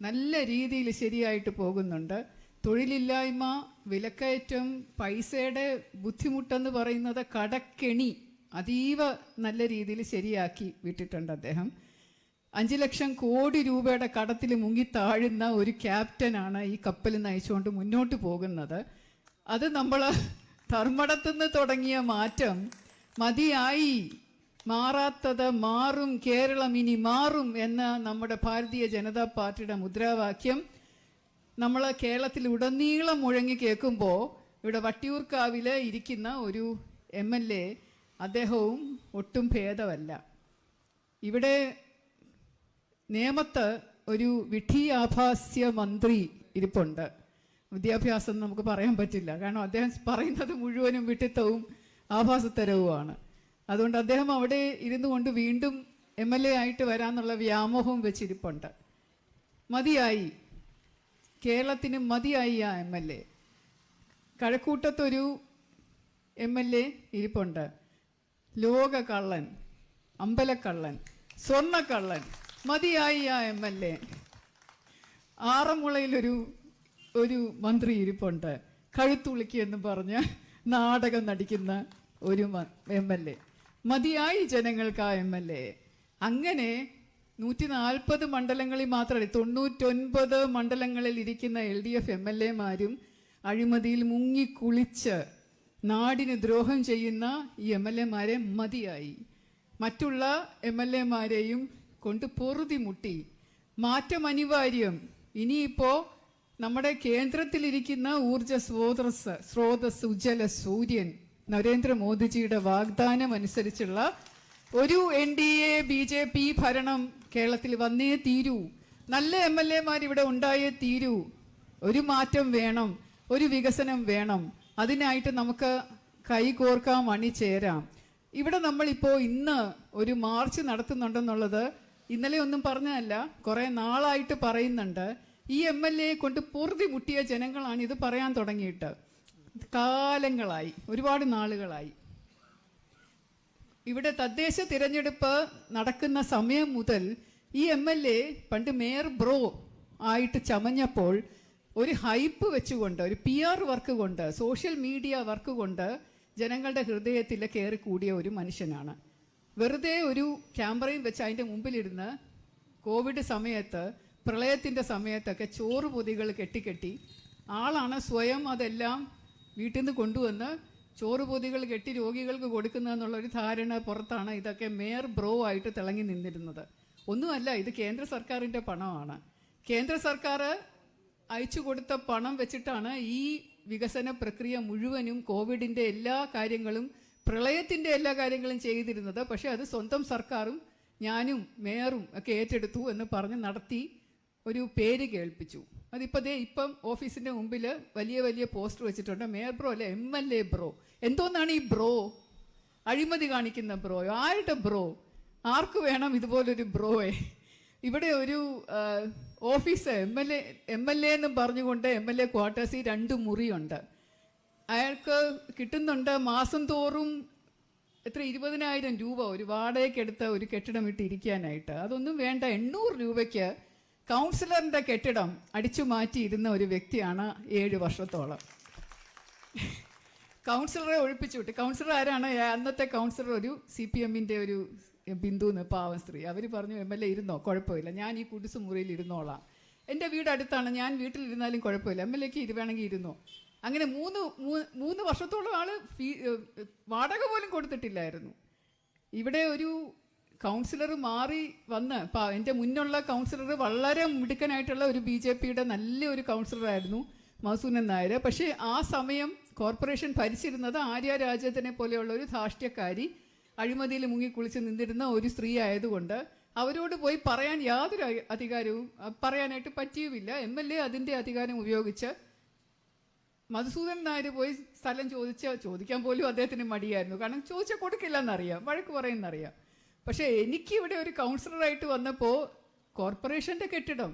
നല്ല രീതിയിൽ ശരിയായിട്ട് പോകുന്നുണ്ട്. തൊഴിലില്ലായ്മ, വിലക്കയറ്റം, പൈസയുടെ ബുദ്ധിമുട്ടെന്ന് പറയുന്നത് കടക്കെണി അതീവ നല്ല രീതിയിൽ ശരിയാക്കി വിട്ടിട്ടുണ്ട് അദ്ദേഹം. 5 ലക്ഷം കോടി രൂപയുടെ കടത്തിൽ മുങ്ങിത്താഴുന്ന ഒരു ക്യാപ്റ്റനാണ് ഈ കപ്പൽ നയിച്ചുകൊണ്ട് മുന്നോട്ട് പോകുന്നത്. അത് നമ്മൾ ധർമ്മടത്തുനിന്ന് തുടങ്ങിയ മാറ്റം മതിയായി, മാറാത്തത് മാറും, കേരളം ഇനി മാറും എന്ന നമ്മുടെ ഭാരതീയ ജനതാ പാർട്ടിയുടെ മുദ്രാവാക്യം നമ്മൾ കേരളത്തിൽ ഉടനീളം മുഴങ്ങി കേൾക്കുമ്പോൾ ഇവിടെ വട്ടിയൂർക്കാവിൽ ഇരിക്കുന്ന ഒരു MLA അദ്ദേഹവും ഒട്ടും ഭേദമല്ല. ഇവിടെ നേമത്ത് ഒരു വിഡ്ഢിയാഭാസ്യ മന്ത്രി ഇരിപ്പുണ്ട്. വിദ്യാഭ്യാസം നമുക്ക് പറയാൻ പറ്റില്ല, കാരണം അദ്ദേഹം പറയുന്നത് മുഴുവനും വിഡ്ഢിത്തവും ആഭാസത്തരവുമാണ്. അതുകൊണ്ട് അദ്ദേഹം അവിടെ ഇരുന്നു കൊണ്ട് വീണ്ടും MLA ആയിട്ട് വരാനുള്ള വ്യാമോഹവും വെച്ചിരിപ്പുണ്ട്. മതിയായി, കേരളത്തിന് മതിയായി ആ MLA. കഴക്കൂട്ടത്തൊരു MLA ഇരിപ്പുണ്ട്, ലോക കള്ളൻ, അമ്പലക്കള്ളൻ, സ്വർണ്ണക്കള്ളൻ. മതിയായി ആ MLA. ആറന്മുളയിലൊരു മന്ത്രി ഇരിപ്പുണ്ട്, കഴുത്തുളിക്ക് എന്ന് പറഞ്ഞ് നാടകം നടിക്കുന്ന ഒരു MLA. മതിയായി ജനങ്ങൾക്ക് ആ MLA. അങ്ങനെ 140 മണ്ഡലങ്ങളിൽ മാത്രമല്ല, 99 മണ്ഡലങ്ങളിൽ ഇരിക്കുന്ന LDF MLA-മാരും അഴിമതിയിൽ മുങ്ങിക്കുളിച്ച് നാടിന് ദ്രോഹം ചെയ്യുന്ന ഈ MLA-മാരെ മതിയായി. മറ്റുള്ള MLA-മാരെയും കൊണ്ട് പൊറുതി മുട്ടി. മാറ്റം അനിവാര്യം. ഇനിയിപ്പോൾ നമ്മുടെ കേന്ദ്രത്തിലിരിക്കുന്ന ഊർജ സ്രോതസ് ഉജ്ജ്വല സൂര്യൻ നരേന്ദ്രമോദിജിയുടെ വാഗ്ദാനം അനുസരിച്ചുള്ള ഒരു NDA BJP ഭരണം കേരളത്തിൽ വന്നേ തീരൂ. നല്ല MLA-മാർ ഇവിടെ ഉണ്ടായേ തീരൂ. ഒരു മാറ്റം വേണം, ഒരു വികസനം വേണം. അതിനായിട്ട് നമുക്ക് കൈകോർക്കാം, അണിചേരാം. ഇവിടെ നമ്മളിപ്പോൾ ഇന്ന് ഒരു മാർച്ച് നടത്തുന്നുണ്ടെന്നുള്ളത് ഇന്നലെ ഒന്നും പറഞ്ഞതല്ല, കുറേ നാളായിട്ട് പറയുന്നുണ്ട്. ഈ MLA കൊണ്ട് പൊറുതി മുട്ടിയ ജനങ്ങളാണ് ഇത് പറയാൻ തുടങ്ങിയിട്ട്. കാലങ്ങളായി, ഒരുപാട് നാളുകളായി. ഇവിടെ തദ്ദേശ തിരഞ്ഞെടുപ്പ് നടക്കുന്ന സമയം മുതൽ ഈ MLA പണ്ട് മേയർ ബ്രോ ആയിട്ട് ചമഞ്ഞപ്പോൾ ഒരു ഹൈപ്പ് വെച്ചുകൊണ്ട്, ഒരു PR വർക്ക് കൊണ്ട്, സോഷ്യൽ മീഡിയ വർക്ക് കൊണ്ട് ജനങ്ങളുടെ ഹൃദയത്തിൽ കയറി കൂടിയ ഒരു മനുഷ്യനാണ്. വെറുതെ ഒരു ക്യാമറയും വെച്ച് അതിൻ്റെ മുമ്പിലിരുന്ന് കോവിഡ് സമയത്ത്, പ്രളയത്തിൻ്റെ സമയത്തൊക്കെ ചോറ് പൊതികൾ കെട്ടി ആളാണ് സ്വയം അതെല്ലാം വീട്ടിൽ നിന്ന് കൊണ്ടുവന്ന് ചോറ് പൊതികൾ കെട്ടി രോഗികൾക്ക് കൊടുക്കുന്നതെന്നുള്ളൊരു ധാരണ പുറത്താണ് ഇതൊക്കെ മേയർ ബ്രോ ആയിട്ട് തിളങ്ങി നിന്നിരുന്നത്. ഒന്നുമല്ല, ഇത് കേന്ദ്ര സർക്കാരിൻ്റെ പണമാണ്. കേന്ദ്ര സർക്കാർ അയച്ചു കൊടുത്ത പണം വെച്ചിട്ടാണ് ഈ വികസന പ്രക്രിയ മുഴുവനും, കോവിഡിൻ്റെ എല്ലാ കാര്യങ്ങളും, പ്രളയത്തിൻ്റെ എല്ലാ കാര്യങ്ങളും ചെയ്തിരുന്നത്. പക്ഷേ അത് സ്വന്തം സർക്കാരും ഞാനും മേയറും ഒക്കെ ഏറ്റെടുത്തു എന്ന് പറഞ്ഞ് നടത്തി ഒരു പേര് കേൾപ്പിച്ചു. ഇപ്പം ഓഫീസിൻ്റെ മുമ്പിൽ വലിയ വലിയ പോസ്റ്റർ വെച്ചിട്ടുണ്ട്. മേയർ ബ്രോ അല്ലെ, MLA ബ്രോ. എന്തോന്നാണ് ഈ ബ്രോ? അഴിമതി കാണിക്കുന്ന ബ്രോ? ആരുടെ ബ്രോ? ആർക്ക് വേണം ഇതുപോലൊരു ബ്രോയെ? ഇവിടെ ഒരു ഓഫീസ് MLA എന്നും പറഞ്ഞുകൊണ്ട് MLA ക്വാർട്ടേഴ്സിൽ 2 മുറിയുണ്ട്. അയാൾക്ക് കിട്ടുന്നുണ്ട് മാസം തോറും എത്ര 20,000 രൂപ ഒരു വാടകയ്ക്കെടുത്ത ഒരു കെട്ടിടം ഇട്ടിരിക്കാനായിട്ട്. അതൊന്നും വേണ്ട. 800 രൂപയ്ക്ക് കൗൺസിലറിൻ്റെ കെട്ടിടം അടിച്ചു മാറ്റിയിരുന്ന ഒരു വ്യക്തിയാണ് 7 വർഷത്തോളം. കൗൺസിലറെ ഒഴിപ്പിച്ചു വിട്ടു. കൗൺസിലർ ആരാണ്? അന്നത്തെ കൗൺസിലർ ഒരു CPM-ൻ്റെ ഒരു ബിന്ദു എന്ന് പാവം സ്ത്രീ. അവർ പറഞ്ഞു, MLA ഇരുന്നോ, കുഴപ്പമില്ല, ഞാൻ ഈ കുടിസ് മുറിയിൽ ഇരുന്നോളാം, എൻ്റെ വീട് അടുത്താണ്, ഞാൻ വീട്ടിലിരുന്നാലും കുഴപ്പമില്ല, MLA-ക്ക് വേണമെങ്കിൽ ഇരുന്നോ. അങ്ങനെ 3 വർഷത്തോളം ആൾ വാടക പോലും കൊടുത്തിട്ടില്ലായിരുന്നു. ഇവിടെ ഒരു കൗൺസിലർ മാറി വന്ന്, എൻ്റെ മുന്നുള്ള കൗൺസിലർ വളരെ മിടുക്കനായിട്ടുള്ള ഒരു BJP-യുടെ നല്ലൊരു കൗൺസിലറായിരുന്നു, മധുസൂദനൻ നായർ. പക്ഷേ ആ സമയം കോർപ്പറേഷൻ ഭരിച്ചിരുന്നത് ആര്യ രാജേന്ദ്രനെ പോലെയുള്ള ഒരു ധാർഷ്ട്യക്കാരി, അഴിമതിയിൽ മുങ്ങിക്കുളിച്ച് നിന്നിരുന്ന ഒരു സ്ത്രീ ആയതുകൊണ്ട് അവരോട് പോയി പറയാൻ യാതൊരു അധികാരവും പറയാനായിട്ട് പറ്റിയുമില്ല. MLA അതിൻ്റെ അധികാരം ഉപയോഗിച്ച് മധുസൂദനൻ നായർ പോയി സ്ഥലം ചോദിക്കാൻ പോലും അദ്ദേഹത്തിന് മടിയായിരുന്നു. കാരണം ചോദിച്ചാൽ കൊടുക്കില്ല എന്നറിയാം, വഴക്ക് പറയുന്നറിയാം. പക്ഷേ എനിക്കിവിടെ ഒരു കൗൺസിലറായിട്ട് വന്നപ്പോൾ കോർപ്പറേഷൻ്റെ കെട്ടിടം,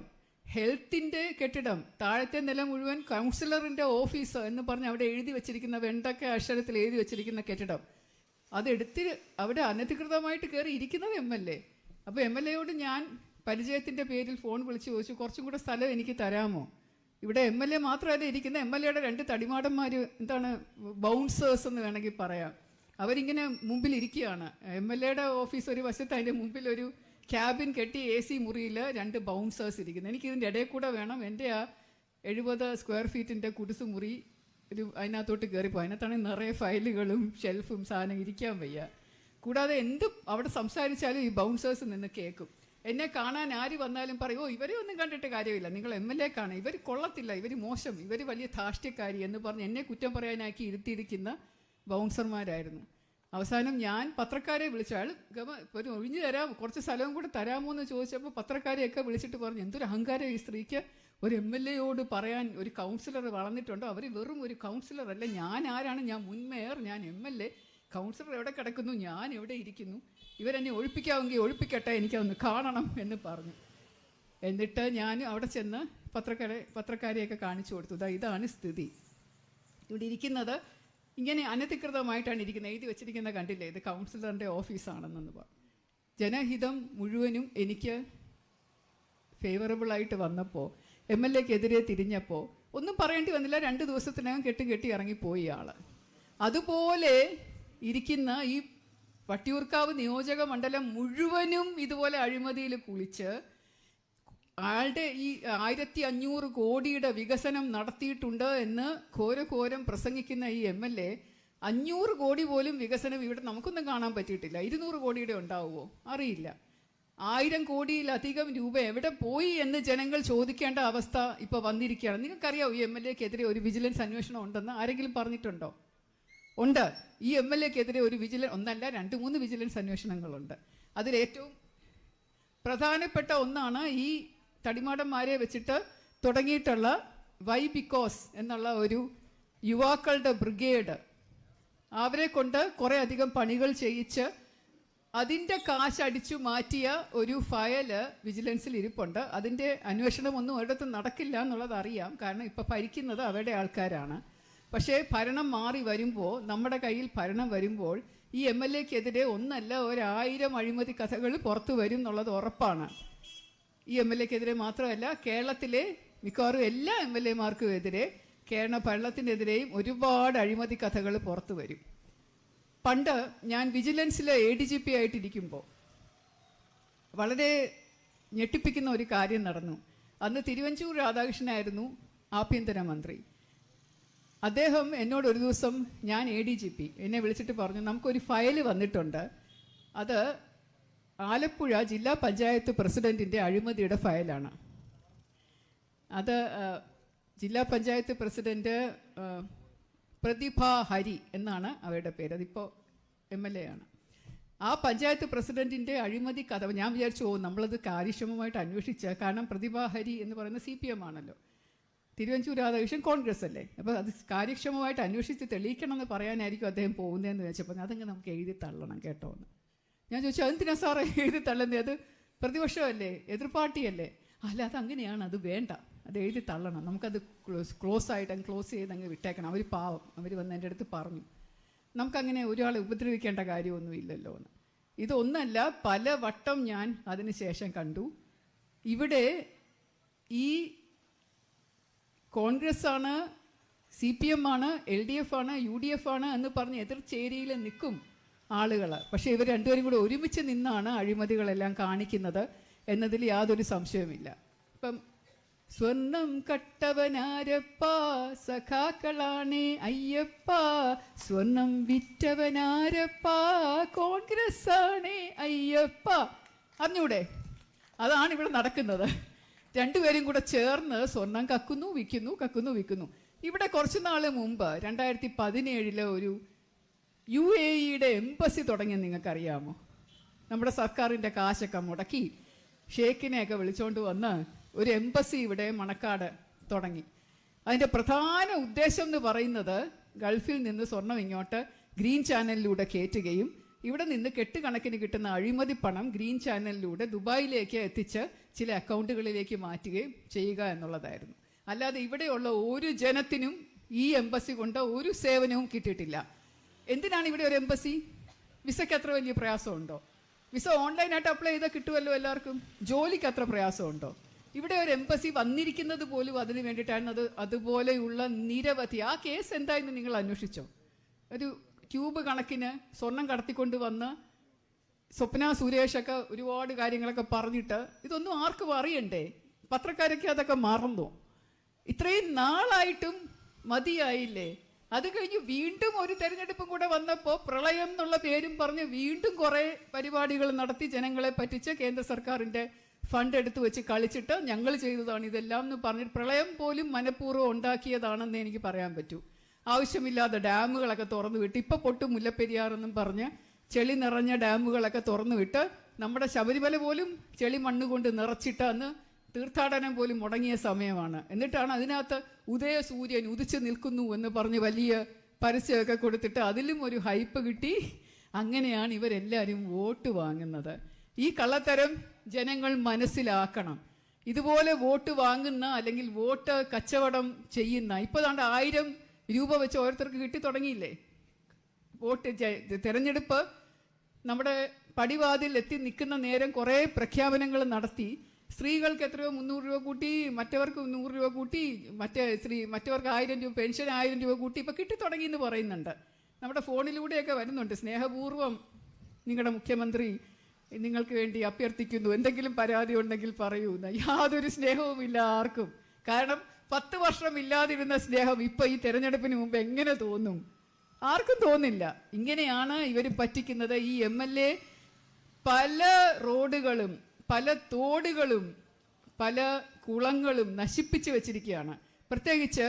ഹെൽത്തിൻ്റെ കെട്ടിടം, താഴത്തെ നില മുഴുവൻ കൗൺസിലറിൻ്റെ ഓഫീസ് എന്ന് പറഞ്ഞ് അവിടെ എഴുതി വെച്ചിരിക്കുന്ന, വെണ്ടക്ക അക്ഷരത്തിൽ എഴുതി വെച്ചിരിക്കുന്ന കെട്ടിടം, അതെടുത്ത് അവിടെ അനധികൃതമായിട്ട് കയറി ഇരിക്കുന്നത് MLA. അപ്പോൾ MLA-യോട് ഞാൻ പരിചയത്തിൻ്റെ പേരിൽ ഫോൺ വിളിച്ച് ചോദിച്ചു, കുറച്ചും കൂടെ സ്ഥലം എനിക്ക് തരാമോ? ഇവിടെ MLA മാത്രമല്ല ഇരിക്കുന്ന, MLA-യുടെ 2 തടിമാടന്മാർ, എന്താണ് ബൗൺസേഴ്സ് എന്ന് വേണമെങ്കിൽ പറയാം, അവരിങ്ങനെ മുമ്പിൽ ഇരിക്കുകയാണ്. MLA-യുടെ ഓഫീസ് ഒരു വശത്ത്, അതിൻ്റെ മുമ്പിൽ ഒരു ക്യാബിൻ കെട്ടി AC മുറിയിൽ 2 ബൗൺസേഴ്സ് ഇരിക്കുന്നത്. എനിക്കിതിൻ്റെ ഇടയിൽ കൂടെ വേണം എൻ്റെ ആ 70 സ്ക്വയർ ഫീറ്റിൻ്റെ കുടിസ് മുറി അതിനകത്തോട്ട് കയറിപ്പോ. അതിനകത്താണെങ്കിൽ നിറയെ ഫയലുകളും ഷെൽഫും സാധനം ഇരിക്കാൻ വയ്യ. കൂടാതെ അവിടെ സംസാരിച്ചാലും ഈ ബൗൺസേഴ്സ് നിന്ന് കേൾക്കും. എന്നെ കാണാൻ ആര് വന്നാലും പറയും, ഇവരെ ഒന്നും കണ്ടിട്ട് കാര്യമില്ല, നിങ്ങൾ MLA കാണാം, ഇവർ കൊള്ളത്തില്ല, ഇവർ മോശം, ഇവർ വലിയ ധാർഷ്ട്യക്കാരി എന്ന് പറഞ്ഞ് എന്നെ കുറ്റം പറയാനാക്കി ഇരുത്തിയിരിക്കുന്ന ബൗൺസർമാരായിരുന്നു. അവസാനം ഞാൻ പത്രക്കാരെ വിളിച്ചു, അയാൾ ഒരു ഒഴിഞ്ഞു തരാം, കുറച്ച് സ്ഥലവും കൂടെ തരാമോ എന്ന് ചോദിച്ചപ്പോൾ പത്രക്കാരെയൊക്കെ വിളിച്ചിട്ട് പറഞ്ഞു, എന്തൊരു അഹങ്കാരം ഈ സ്ത്രീക്ക്, ഒരു MLA-യോട് പറയാൻ ഒരു കൗൺസിലർ വളർന്നിട്ടുണ്ടോ? അവർ വെറും ഒരു കൗൺസിലർ അല്ല, ഞാൻ ആരാണ്? ഞാൻ മുൻ മേയർ, ഞാൻ MLA. കൗൺസിലർ എവിടെ കിടക്കുന്നു, ഞാൻ എവിടെ ഇരിക്കുന്നു? ഇവരെന്നെ ഒഴിപ്പിക്കാമെങ്കിൽ ഒഴിപ്പിക്കട്ടെ, എനിക്കതൊന്ന് കാണണം എന്ന് പറഞ്ഞു. എന്നിട്ട് ഞാൻ അവിടെ ചെന്ന് പത്രക്കാരെയൊക്കെ കാണിച്ചു കൊടുത്തു, ഇതാണ് സ്ഥിതി, ഇവിടെ ഇരിക്കുന്നത് ഇങ്ങനെ അനധികൃതമായിട്ടാണ് ഇരിക്കുന്നത്, എഴുതി വെച്ചിരിക്കുന്ന കണ്ടില്ലേ, ഇത് കൗൺസിലറിൻ്റെ ഓഫീസാണെന്നു പറഞ്ഞു. ജനഹിതം മുഴുവനും എനിക്ക് ഫേവറബിളായിട്ട് വന്നപ്പോൾ, MLA-ക്കെതിരെ തിരിഞ്ഞപ്പോൾ ഒന്നും പറയേണ്ടി വന്നില്ല, 2 ദിവസത്തിനകം കെട്ടി ഇറങ്ങിപ്പോയി ആൾ. അതുപോലെ ഇരിക്കുന്ന ഈ വട്ടിയൂർക്കാവ് നിയോജക മണ്ഡലം മുഴുവനും ഇതുപോലെ അഴിമതിയിൽ കുളിച്ച് ആളുടെ ഈ 1500 കോടിയുടെ വികസനം നടത്തിയിട്ടുണ്ട് എന്ന് ഘോരം പ്രസംഗിക്കുന്ന ഈ MLA 500 കോടി പോലും വികസനം ഇവിടെ നമുക്കൊന്നും കാണാൻ പറ്റിയിട്ടില്ല. 200 കോടിയുടെ ഉണ്ടാവുമോ അറിയില്ല. 1000 കോടിയിലധികം രൂപ എവിടെ പോയി എന്ന് ജനങ്ങൾ ചോദിക്കേണ്ട അവസ്ഥ ഇപ്പോൾ വന്നിരിക്കുകയാണ്. നിങ്ങൾക്കറിയാമോ ഈ MLA-ക്കെതിരെ ഒരു വിജിലൻസ് അന്വേഷണം ഉണ്ടെന്ന് ആരെങ്കിലും പറഞ്ഞിട്ടുണ്ടോ? ഉണ്ട്. ഈ MLA-ക്കെതിരെ ഒരു ഒന്നല്ല 2-3 വിജിലൻസ് അന്വേഷണങ്ങളുണ്ട്. അതിലേറ്റവും പ്രധാനപ്പെട്ട ഒന്നാണ് ഈ തടിമാടന്മാരെ വെച്ചിട്ട് തുടങ്ങിയിട്ടുള്ള വൈ ബിക്കോസ് എന്നുള്ള ഒരു യുവാക്കളുടെ ബ്രിഗേഡ്. അവരെ കൊണ്ട് കുറേ അധികം പണികൾ ചെയ്യിച്ച് അതിൻ്റെ കാശ് അടിച്ചു മാറ്റിയ ഒരു ഫയല് വിജിലൻസിൽ ഇരിപ്പുണ്ട്. അതിൻ്റെ അന്വേഷണമൊന്നും ഒരിടത്തും നടക്കില്ല എന്നുള്ളത് അറിയാം, കാരണം ഇപ്പോൾ ഭരിക്കുന്നത് അവരുടെ ആൾക്കാരാണ്. പക്ഷേ ഭരണം മാറി വരുമ്പോൾ, നമ്മുടെ കയ്യിൽ ഭരണം വരുമ്പോൾ ഈ MLA-ക്കെതിരെ ഒന്നല്ല 1000 അഴിമതി കഥകൾ പുറത്തു വരും എന്നുള്ളത് ഉറപ്പാണ്. ഈ MLA-ക്കെതിരെ മാത്രമല്ല, കേരളത്തിലെ മിക്കവാറും എല്ലാ MLA-മാർക്കും എതിരെ, കേരള ഭരണത്തിനെതിരെയും ഒരുപാട് അഴിമതി കഥകൾ പുറത്തു വരും. പണ്ട് ഞാൻ വിജിലൻസിലെ ADGP ആയിട്ടിരിക്കുമ്പോൾ വളരെ ഞെട്ടിപ്പിക്കുന്ന ഒരു കാര്യം നടന്നു. അന്ന് തിരുവഞ്ചൂർ രാധാകൃഷ്ണനായിരുന്നു ആഭ്യന്തരമന്ത്രി. അദ്ദേഹം എന്നോട് ഒരു ദിവസം, ഞാൻ ADGP, എന്നെ വിളിച്ചിട്ട് പറഞ്ഞു, നമുക്കൊരു ഫയല് വന്നിട്ടുണ്ട്, അത് ആലപ്പുഴ ജില്ലാ പഞ്ചായത്ത് പ്രസിഡന്റിൻ്റെ അഴിമതിയുടെ ഫയലാണ്. അത് ജില്ലാ പഞ്ചായത്ത് പ്രസിഡന്റ് പ്രതിഭ ഹരി എന്നാണ് അവരുടെ പേര്. അതിപ്പോൾ MLA ആണ്. ആ പഞ്ചായത്ത് പ്രസിഡന്റിൻ്റെ അഴിമതി കഥ ഞാൻ വിചാരിച്ചു, നമ്മളത് കാര്യക്ഷമമായിട്ട് അന്വേഷിച്ച, കാരണം പ്രതിഭ ഹരി എന്ന് പറയുന്ന CPM ആണല്ലോ, തിരുവഞ്ചൂർ രാധാകൃഷ്ണൻ കോൺഗ്രസ് അല്ലേ, അപ്പോൾ അത് കാര്യക്ഷമമായിട്ട് അന്വേഷിച്ച് തെളിയിക്കണം എന്ന് പറയാനായിരിക്കും അദ്ദേഹം പോകുന്നതെന്ന് വെച്ചപ്പോൾ അതങ്ങ് നമുക്ക് എഴുതി തള്ളണം കേട്ടോ എന്ന് ഞാൻ ചോദിച്ചു. അതെന്തിനാ സാറേ എഴുതി തള്ളുന്നത്? അത് പ്രതിപക്ഷമല്ലേ, എതിർപ്പാർട്ടിയല്ലേ? അല്ല, അതങ്ങനെയാണ്, അത് വേണ്ട, അത് എഴുതി തള്ളണം, നമുക്കത് ക്ലോസ് ആയിട്ട് അങ്ങ് ക്ലോസ് ചെയ്ത് അങ്ങ് വിട്ടേക്കണം. അവർ പാവം, അവർ വന്ന് എൻ്റെ അടുത്ത് പറഞ്ഞു, നമുക്കങ്ങനെ ഒരാളെ ഉപദ്രവിക്കേണ്ട കാര്യമൊന്നുമില്ലല്ലോ എന്ന്. ഇതൊന്നല്ല, പല വട്ടം ഞാൻ അതിന് ശേഷം കണ്ടു. ഇവിടെ ഈ കോൺഗ്രസ് ആണ്, CPM ആണ്, LDF ആണ്, UDF ആണ് എന്ന് പറഞ്ഞ് എതിർചേരിയിൽ നിൽക്കും ആളുകൾ. പക്ഷേ ഇവർ രണ്ടുപേരും കൂടെ ഒരുമിച്ച് നിന്നാണ് അഴിമതികളെല്ലാം കാണിക്കുന്നത് എന്നതിൽ യാതൊരു സംശയവുമില്ല. ഇപ്പം സ്വർണം കട്ടവനാരപ്പ സഖാക്കളാണേ അയ്യപ്പ, സ്വർണം വിറ്റവനാരപ്പ കോൺഗ്രസ് ആണേ അയ്യപ്പ. അറിഞ്ഞൂടെ? അതാണ് ഇവിടെ നടക്കുന്നത്. രണ്ടുപേരും കൂടെ ചേർന്ന് സ്വർണം കക്കുന്നു വിൽക്കുന്നു, കക്കുന്നു വിൽക്കുന്നു. ഇവിടെ കുറച്ചു നാൾ മുമ്പ് 2017 ഒരു UAE-യുടെ എംബസി തുടങ്ങിയെന്ന് നിങ്ങൾക്കറിയാമോ? നമ്മുടെ സർക്കാരിൻ്റെ കാശൊക്കെ മുടക്കി ഷേഖിനെയൊക്കെ വിളിച്ചുകൊണ്ട് വന്ന് ഒരു എംബസി ഇവിടെ മണക്കാട് തുടങ്ങി. അതിൻ്റെ പ്രധാന ഉദ്ദേശം എന്ന് പറയുന്നത് ഗൾഫിൽ നിന്ന് സ്വർണം ഇങ്ങോട്ട് ഗ്രീൻ ചാനലിലൂടെ കയറ്റുകയും ഇവിടെ നിന്ന് കെട്ടുകണക്കിന് കിട്ടുന്ന അഴിമതി പണം ഗ്രീൻ ചാനലിലൂടെ ദുബായിലേക്ക് എത്തിച്ച് ചില അക്കൗണ്ടുകളിലേക്ക് മാറ്റുകയും ചെയ്യുക എന്നുള്ളതായിരുന്നു. അല്ലാതെ ഇവിടെയുള്ള ഒരു ജനത്തിനും ഈ എംബസി കൊണ്ട് ഒരു സേവനവും കിട്ടിയിട്ടില്ല. എന്തിനാണ് ഇവിടെ ഒരു എംബസി? വിസയ്ക്ക് അത്ര വലിയ പ്രയാസമുണ്ടോ? വിസ ഓൺലൈനായിട്ട് അപ്ലൈ ചെയ്താൽ കിട്ടുമല്ലോ എല്ലാവർക്കും. ജോലിക്ക് അത്ര പ്രയാസമുണ്ടോ? ഇവിടെ ഒരു എംബസി വന്നിരിക്കുന്നത് പോലും അതിന് വേണ്ടിയിട്ടാണ്. അതുപോലെയുള്ള നിരവധി. ആ കേസ് എന്തായെന്ന് നിങ്ങൾ അന്വേഷിച്ചോ? ഒരു ക്യൂബ് കണക്കിന് സ്വർണം കടത്തിക്കൊണ്ട് വന്ന് സ്വപ്ന സുരേഷൊക്കെ ഒരുപാട് കാര്യങ്ങളൊക്കെ പറഞ്ഞിട്ട് ഇതൊന്നും ആർക്കും അറിയണ്ടേ? പത്രക്കാരൊക്കെ അതൊക്കെ മറന്നോ? ഇത്രയും നാളായിട്ടും മതിയായില്ലേ? അത് കഴിഞ്ഞ് വീണ്ടും ഒരു തെരഞ്ഞെടുപ്പും കൂടെ വന്നപ്പോൾ പ്രളയം എന്നുള്ള പേരും പറഞ്ഞ് വീണ്ടും കുറേ പരിപാടികൾ നടത്തി ജനങ്ങളെ പറ്റിച്ച് കേന്ദ്ര സർക്കാരിൻ്റെ ഫണ്ട് എടുത്തു വെച്ച് കളിച്ചിട്ട് ഞങ്ങൾ ചെയ്തതാണ് ഇതെല്ലാം എന്ന് പറഞ്ഞിട്ട് പ്രളയം പോലും മനഃപൂർവ്വം ഉണ്ടാക്കിയതാണെന്ന് എനിക്ക് പറയാൻ പറ്റൂ. ആവശ്യമില്ലാതെ ഡാമുകളൊക്കെ തുറന്നു വിട്ട്, ഇപ്പോൾ പൊട്ടും മുല്ലപ്പെരിയാർ എന്നും പറഞ്ഞ് ചെളി നിറഞ്ഞ ഡാമുകളൊക്കെ തുറന്നു വിട്ട് നമ്മുടെ ശബരിമല പോലും ചെളി മണ്ണ് കൊണ്ട് നിറച്ചിട്ട് അന്ന് തീർത്ഥാടനം പോലും മുടങ്ങിയ സമയമാണ്. എന്നിട്ടാണ് അതിനകത്ത് ഉദയസൂര്യൻ ഉദിച്ചു നിൽക്കുന്നു എന്ന് പറഞ്ഞ് വലിയ പരസ്യമൊക്കെ കൊടുത്തിട്ട് അതിലും ഒരു ഹൈപ്പ് കിട്ടി. അങ്ങനെയാണ് ഇവരെല്ലാവരും വോട്ട് വാങ്ങുന്നത്. ഈ കള്ളത്തരം ജനങ്ങൾ മനസ്സിലാക്കണം. ഇതുപോലെ വോട്ട് വാങ്ങുന്ന അല്ലെങ്കിൽ വോട്ട് കച്ചവടം ചെയ്യുന്ന, ഇപ്പോൾ ദാണ്ട് 1000 രൂപ വെച്ച് ഓരോരുത്തർക്ക് കിട്ടി തുടങ്ങിയില്ലേ? വോട്ട് തെരഞ്ഞെടുപ്പ് നമ്മുടെ പടിവാതിൽ എത്തി നിൽക്കുന്ന നേരം കുറേ പ്രഖ്യാപനങ്ങൾ നടത്തി. സ്ത്രീകൾക്ക് എത്രയോ 300 രൂപ കൂട്ടി, മറ്റവർക്ക് 100 രൂപ കൂട്ടി, മറ്റവർക്ക് 1000 രൂപ പെൻഷൻ 1000 രൂപ കൂട്ടി ഇപ്പോൾ കിട്ടി തുടങ്ങി എന്ന് പറയുന്നുണ്ട്. നമ്മുടെ ഫോണിലൂടെയൊക്കെ വരുന്നുണ്ട്. സ്നേഹപൂർവ്വം നിങ്ങളുടെ മുഖ്യമന്ത്രി നിങ്ങൾക്ക് വേണ്ടി അഭ്യർത്ഥിക്കുന്നു, എന്തെങ്കിലും പരാതി ഉണ്ടെങ്കിൽ പറയൂ. യാതൊരു സ്നേഹവുമില്ല ആർക്കും. കാരണം 10 വർഷം ഇല്ലാതിരുന്ന സ്നേഹം ഇപ്പൊ ഈ തെരഞ്ഞെടുപ്പിന് മുമ്പ് എങ്ങനെ തോന്നും? ആർക്കും തോന്നില്ല. ഇങ്ങനെയാണ് ഇവർ പറ്റിക്കുന്നത്. ഈ MLA പല റോഡുകളും പല തോടുകളും പല കുളങ്ങളും നശിപ്പിച്ചു വെച്ചിരിക്കുകയാണ്. പ്രത്യേകിച്ച്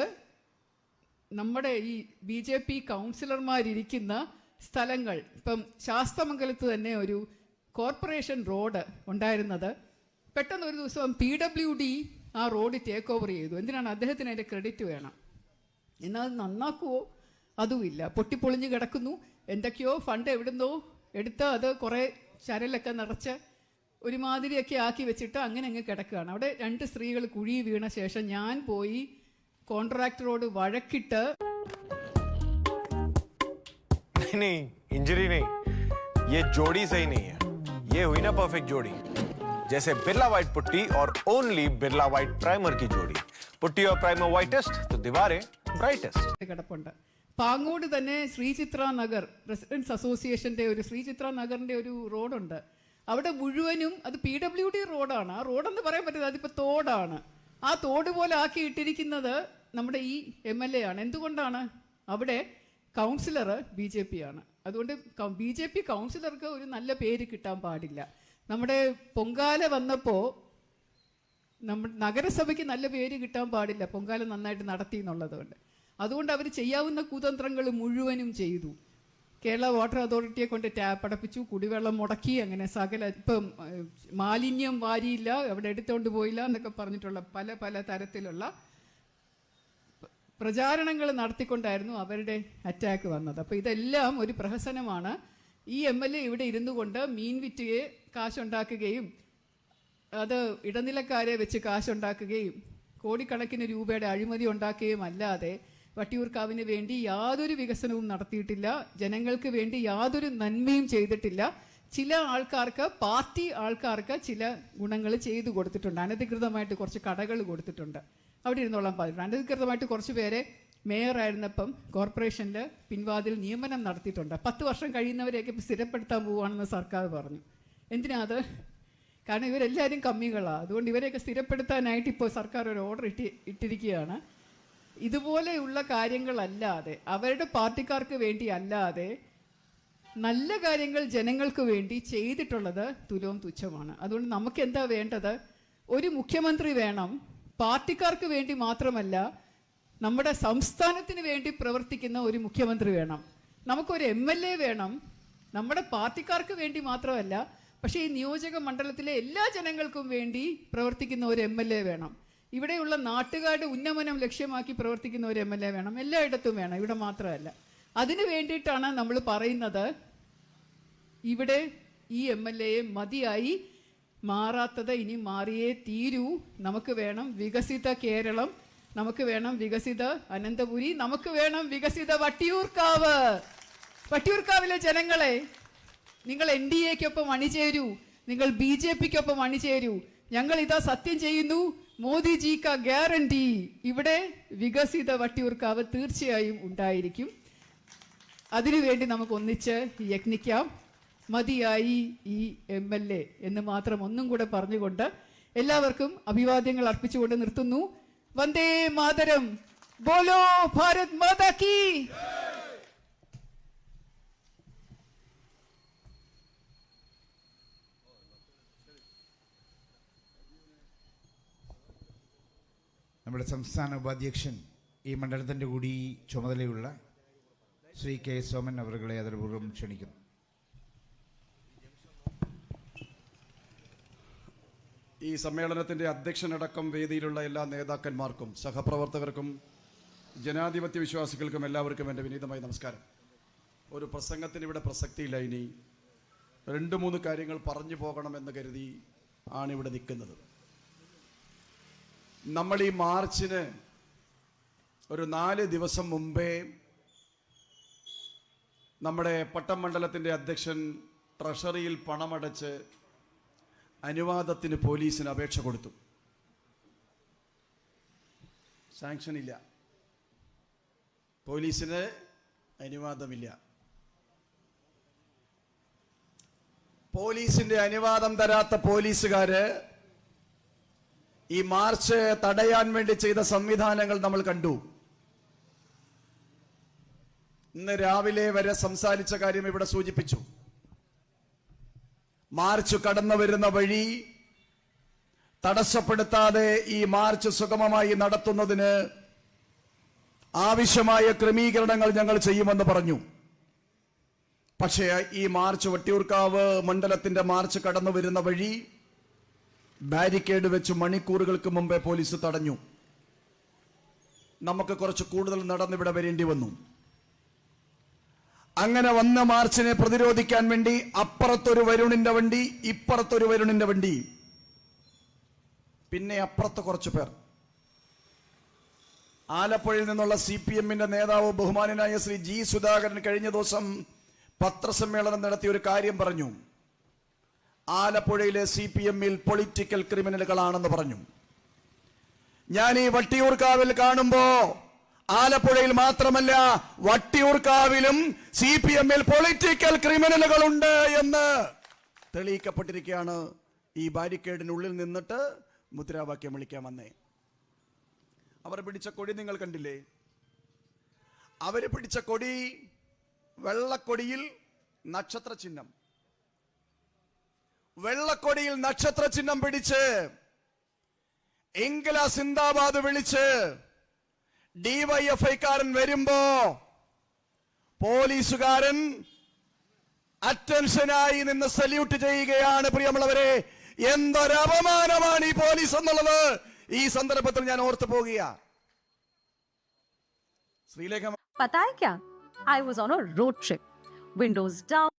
നമ്മുടെ ഈ BJP കൗൺസിലർമാരിയ്ക്കുന്ന സ്ഥലങ്ങൾ, ഇപ്പം ശാസ്തമംഗലത്ത് തന്നെ ഒരു കോർപ്പറേഷൻ റോഡ് ഉണ്ടായിരുന്നത്, പെട്ടെന്ന് ഒരു ദിവസം PWD ആ റോഡ് ടേക്ക് ഓവർ ചെയ്തു. എന്തിനാണ്? അദ്ദേഹത്തിന് അതിൻ്റെ ക്രെഡിറ്റ് വേണം. എന്നാൽ അത് നന്നാക്കുവോ? അതുമില്ല. പൊട്ടിപ്പൊളിഞ്ഞ് കിടക്കുന്നു. എന്തൊക്കെയോ ഫണ്ട് എവിടുന്നോ എടുത്ത് അത് കുറേ ചരലൊക്കെ നിറച്ച് ഒരുമാതിരിയൊക്കെ ആക്കി വെച്ചിട്ട് അങ്ങനെ അങ്ങ് കിടക്കുകയാണ്. അവിടെ 2 സ്ത്രീകൾ കുഴി വീണ ശേഷം ഞാൻ പോയി കോൺട്രാക്ടറോട് വഴക്കിട്ട് नहीं, इंजरी नहीं, ये जोड़ी सही नहीं है. ये हुई ना परफेक्ट जोड़ी, जैसे बिरला व्हाइट पुट्टी और ओनली बिरला व्हाइट प्राइमर की जोड़ी. पुट्टी और प्राइमर व्हाइटेस्ट तो दीवारें ब्राइटेस्ट. കിടപ്പുണ്ട്. പാങ്ങോട് തന്നെ ശ്രീചിത്ര നഗർ റെസിഡൻസ് അസോസിയേഷന്റെ ഒരു ശ്രീചിത്ര നഗറിന്റെ ഒരു റോഡുണ്ട്. അവിടെ മുഴുവനും അത് PWD റോഡാണ്. ആ റോഡെന്ന് പറയാൻ പറ്റില്ല, അതിപ്പോൾ തോടാണ്. ആ തോട് പോലെ ആക്കി ഇട്ടിരിക്കുന്നത് നമ്മുടെ ഈ MLA ആണ്. എന്തുകൊണ്ടാണ്? അവിടെ കൗൺസിലർ BJP ആണ്. അതുകൊണ്ട് BJP കൗൺസിലർക്ക് ഒരു നല്ല പേര് കിട്ടാൻ പാടില്ല. നമ്മുടെ പൊങ്കാല വന്നപ്പോൾ നമ്മുടെ നഗരസഭയ്ക്ക് നല്ല പേര് കിട്ടാൻ പാടില്ല, പൊങ്കാല നന്നായിട്ട് നടത്തി എന്നുള്ളത് കൊണ്ട്. അതുകൊണ്ട് അവർ ചെയ്യാവുന്ന കുതന്ത്രങ്ങൾ മുഴുവനും ചെയ്തു. കേരള വാട്ടർ അതോറിറ്റിയെ കൊണ്ട് ടാപ്പ് അടപ്പിച്ചു, കുടിവെള്ളം മുടക്കി, അങ്ങനെ സകല ഇപ്പം മാലിന്യം വാരിയില്ല, അവിടെ എടുത്തുകൊണ്ട് പോയില്ല എന്നൊക്കെ പറഞ്ഞിട്ടുള്ള പല പല തരത്തിലുള്ള പ്രചാരണങ്ങൾ നടത്തിക്കൊണ്ടായിരുന്നു അവരുടെ അറ്റാക്ക് വന്നത്. അപ്പോൾ ഇതെല്ലാം ഒരു പ്രഹസനമാണ്. ഈ MLA ഇവിടെ ഇരുന്നു കൊണ്ട് മീൻ വിറ്റുകയെ കാശുണ്ടാക്കുകയും അത് ഇടനിലക്കാരെ വെച്ച് കാശുണ്ടാക്കുകയും കോടിക്കണക്കിന് രൂപയുടെ അഴിമതി ഉണ്ടാക്കുകയും അല്ലാതെ വട്ടിയൂർക്കാവിന് വേണ്ടി യാതൊരു വികസനവും നടത്തിയിട്ടില്ല. ജനങ്ങൾക്ക് വേണ്ടി യാതൊരു നന്മയും ചെയ്തിട്ടില്ല. ചില ആൾക്കാർക്ക്, പാർട്ടി ആൾക്കാർക്ക് ചില ഗുണങ്ങൾ ചെയ്തു കൊടുത്തിട്ടുണ്ട്. അനധികൃതമായിട്ട് കുറച്ച് കടകൾ കൊടുത്തിട്ടുണ്ട്, അവിടെ ഇരുന്നോളാൻ പറഞ്ഞിട്ടുണ്ട്. അനധികൃതമായിട്ട് കുറച്ച് പേരെ മേയറായിരുന്നപ്പം കോർപ്പറേഷനിൽ പിൻവാതിൽ നിയമനം നടത്തിയിട്ടുണ്ട്. 10 വർഷം കഴിയുന്നവരെയൊക്കെ ഇപ്പോൾ സ്ഥിരപ്പെടുത്താൻ പോവുകയാണെന്ന് സർക്കാർ പറഞ്ഞു. എന്തിനാ അത്? കാരണം ഇവരെല്ലാവരും കമ്മികളാണ്. അതുകൊണ്ട് ഇവരെയൊക്കെ സ്ഥിരപ്പെടുത്താനായിട്ട് ഇപ്പോൾ സർക്കാർ ഒരു ഓർഡർ ഇട്ടിരിക്കുകയാണ്. ഇതുപോലെയുള്ള കാര്യങ്ങളല്ലാതെ, അവരുടെ പാർട്ടിക്കാർക്ക് വേണ്ടി അല്ലാതെ നല്ല കാര്യങ്ങൾ ജനങ്ങൾക്ക് വേണ്ടി ചെയ്തിട്ടുള്ളത് തുലവും തുച്ഛമാണ്. അതുകൊണ്ട് നമുക്ക് എന്താ വേണ്ടത്? ഒരു മുഖ്യമന്ത്രി വേണം, പാർട്ടിക്കാർക്ക് വേണ്ടി മാത്രമല്ല നമ്മുടെ സംസ്ഥാനത്തിന് വേണ്ടി പ്രവർത്തിക്കുന്ന ഒരു മുഖ്യമന്ത്രി വേണം. നമുക്കൊരു MLA വേണം, നമ്മുടെ പാർട്ടിക്കാർക്ക് വേണ്ടി മാത്രമല്ല, പക്ഷേ ഈ നിയോജക മണ്ഡലത്തിലെ എല്ലാ ജനങ്ങൾക്കും വേണ്ടി പ്രവർത്തിക്കുന്ന ഒരു MLA വേണം. ഇവിടെയുള്ള നാട്ടുകാരുടെ ഉന്നമനം ലക്ഷ്യമാക്കി പ്രവർത്തിക്കുന്ന ഒരു MLA വേണം. എല്ലായിടത്തും വേണം, ഇവിടെ മാത്രമല്ല. അതിനു വേണ്ടിയിട്ടാണ് നമ്മൾ പറയുന്നത് ഇവിടെ ഈ MLA മതിയായി, മാറാത്തത് ഇനി മാറിയേ തീരൂ. നമുക്ക് വേണം വികസിത കേരളം, നമുക്ക് വേണം വികസിത അനന്തപുരി, നമുക്ക് വേണം വികസിത വട്ടിയൂർക്കാവ്. വട്ടിയൂർക്കാവിലെ ജനങ്ങളെ, നിങ്ങൾ NDAക്കൊപ്പം അണിചേരൂ, നിങ്ങൾ BJPക്കൊപ്പം അണിചേരൂ. ഞങ്ങൾ ഇതാ സത്യം ചെയ്യുന്നു, മോദിജി കാ ഗ്യാരണ്ടി, ഇവിടെ വികസിത വട്ടിയൂർക്കാവ് തീർച്ചയായും ഉണ്ടായിരിക്കും. അതിനുവേണ്ടി നമുക്ക് ഒന്നിച്ച് യത്നിക്കാം. മതിയായി ഈ MLA എന്ന് മാത്രം ഒന്നും കൂടെ പറഞ്ഞുകൊണ്ട് എല്ലാവർക്കും അഭിവാദ്യങ്ങൾ അർപ്പിച്ചുകൊണ്ട് നിർത്തുന്നു. വന്ദേ മാതരം, ബോലോ ഭാരത് മാതാ കീ. നമ്മുടെ സംസ്ഥാന ഉപാധ്യക്ഷൻ, ഈ മണ്ഡലത്തിൻ്റെ കൂടി ചുമതലയുള്ള ശ്രീ K. സോമൻ അവരുടെ ആദരപൂർവ്വം ക്ഷണിക്കുന്നു. ഈ സമ്മേളനത്തിന്റെ അധ്യക്ഷനടക്കം വേദിയിലുള്ള എല്ലാ നേതാക്കന്മാർക്കും സഹപ്രവർത്തകർക്കും ജനാധിപത്യ വിശ്വാസികൾക്കും എല്ലാവർക്കും എൻ്റെ വിനീതമായ നമസ്കാരം. ഒരു പ്രസംഗത്തിന് ഇവിടെ പ്രസക്തിയില്ല. ഇനി 2-3 കാര്യങ്ങൾ പറഞ്ഞു പോകണമെന്ന് കരുതി ആണിവിടെ നിൽക്കുന്നത്. നമ്മൾ ഈ മാർച്ചിന് ഒരു 4 ദിവസം മുമ്പേ നമ്മുടെ പട്ടം മണ്ഡലത്തിൻ്റെ അധ്യക്ഷൻ ട്രഷറിയിൽ പണമടച്ച് അനുവാദത്തിന് പോലീസിന് അപേക്ഷ കൊടുത്തു. സാങ്ഷൻ ഇല്ല, പോലീസിന് അനുവാദമില്ല. പോലീസിന്റെ അനുവാദം തരാത്ത പോലീസുകാര് ഈ മാർച്ച് തടയാൻ വേണ്ടി ചെയ്ത സംവിധാനങ്ങൾ നമ്മൾ കണ്ടു. ഇന്ന് രാവിലെ വരെ സംസാരിച്ച കാര്യം ഇവിടെ സൂചിപ്പിച്ചു. മാർച്ച് കടന്നു വരുന്ന വഴി തടസ്സപ്പെടുത്താതെ ഈ മാർച്ച് സുഗമമായി നടത്തുന്നതിന് ആവശ്യമായ ക്രമീകരണങ്ങൾ ഞങ്ങൾ ചെയ്യുമെന്ന് പറഞ്ഞു. പക്ഷേ ഈ മാർച്ച്, വട്ടിയൂർക്കാവ് മണ്ഡലത്തിന്റെ മാർച്ച് കടന്നു വരുന്ന വഴി ബാരിക്കേഡ് വെച്ച് മണിക്കൂറുകൾക്ക് മുമ്പേ പോലീസ് തടഞ്ഞു. നമുക്ക് കുറച്ച് കൂടുതൽ നടന്നിവിടെ വരേണ്ടി വന്നു. അങ്ങനെ വന്ന മാർച്ചിനെ പ്രതിരോധിക്കാൻ വേണ്ടി അപ്പുറത്തൊരു വരുണിന്റെ വണ്ടി, ഇപ്പുറത്തൊരു വരുണിന്റെ വണ്ടി, പിന്നെ അപ്പുറത്ത് കുറച്ചു പേർ. ആലപ്പുഴയിൽ നിന്നുള്ള CPM-ന്റെ നേതാവ് ബഹുമാനനായ ശ്രീ G. സുധാകരൻ കഴിഞ്ഞ ദിവസം പത്രസമ്മേളനം നടത്തി ഒരു കാര്യം പറഞ്ഞു. ആലപ്പുഴയിലെ CPM-ൽ പൊളിറ്റിക്കൽ ക്രിമിനലുകളാണെന്ന് പറഞ്ഞു. ഞാൻ ഈ വട്ടിയൂർക്കാവിൽ കാണുമ്പോ ആലപ്പുഴയിൽ മാത്രമല്ല വട്ടിയൂർക്കാവിലും CPM-ൽ പൊളിറ്റിക്കൽ ക്രിമിനലുകളുണ്ട് എന്ന് തെളിയിക്കപ്പെട്ടിരിക്കുകയാണ്. ഈ ബാരിക്കേഡിനുള്ളിൽ നിന്നിട്ട് മുദ്രാവാക്യം വിളിക്കാൻ വന്നേ. അവർ പിടിച്ച കൊടി നിങ്ങൾ കണ്ടില്ലേ? അവര് പിടിച്ച കൊടി വെള്ളക്കൊടിയിൽ നക്ഷത്ര ചിഹ്നം, വെള്ളക്കൊടിയിൽ നക്ഷത്ര ചിഹ്നം പിടിച്ച് എങ്കില സിന്ദാബാദ് വിളിച്ച് DYFI-കാരൻ വരുമ്പോ പോലീസുകാരൻ അറ്റൻഷനായി നിന്ന് സല്യൂട്ട് ചെയ്യുകയാണ്. പ്രിയമുള്ളവരെ, എന്തൊരപമാനമാണ് ഈ പോലീസ് എന്നുള്ളത് ഈ സന്ദർഭത്തിൽ ഞാൻ ഓർത്തു പോകുക. ശ്രീലേഖ, पता है क्या? I was on a road trip. Windows down.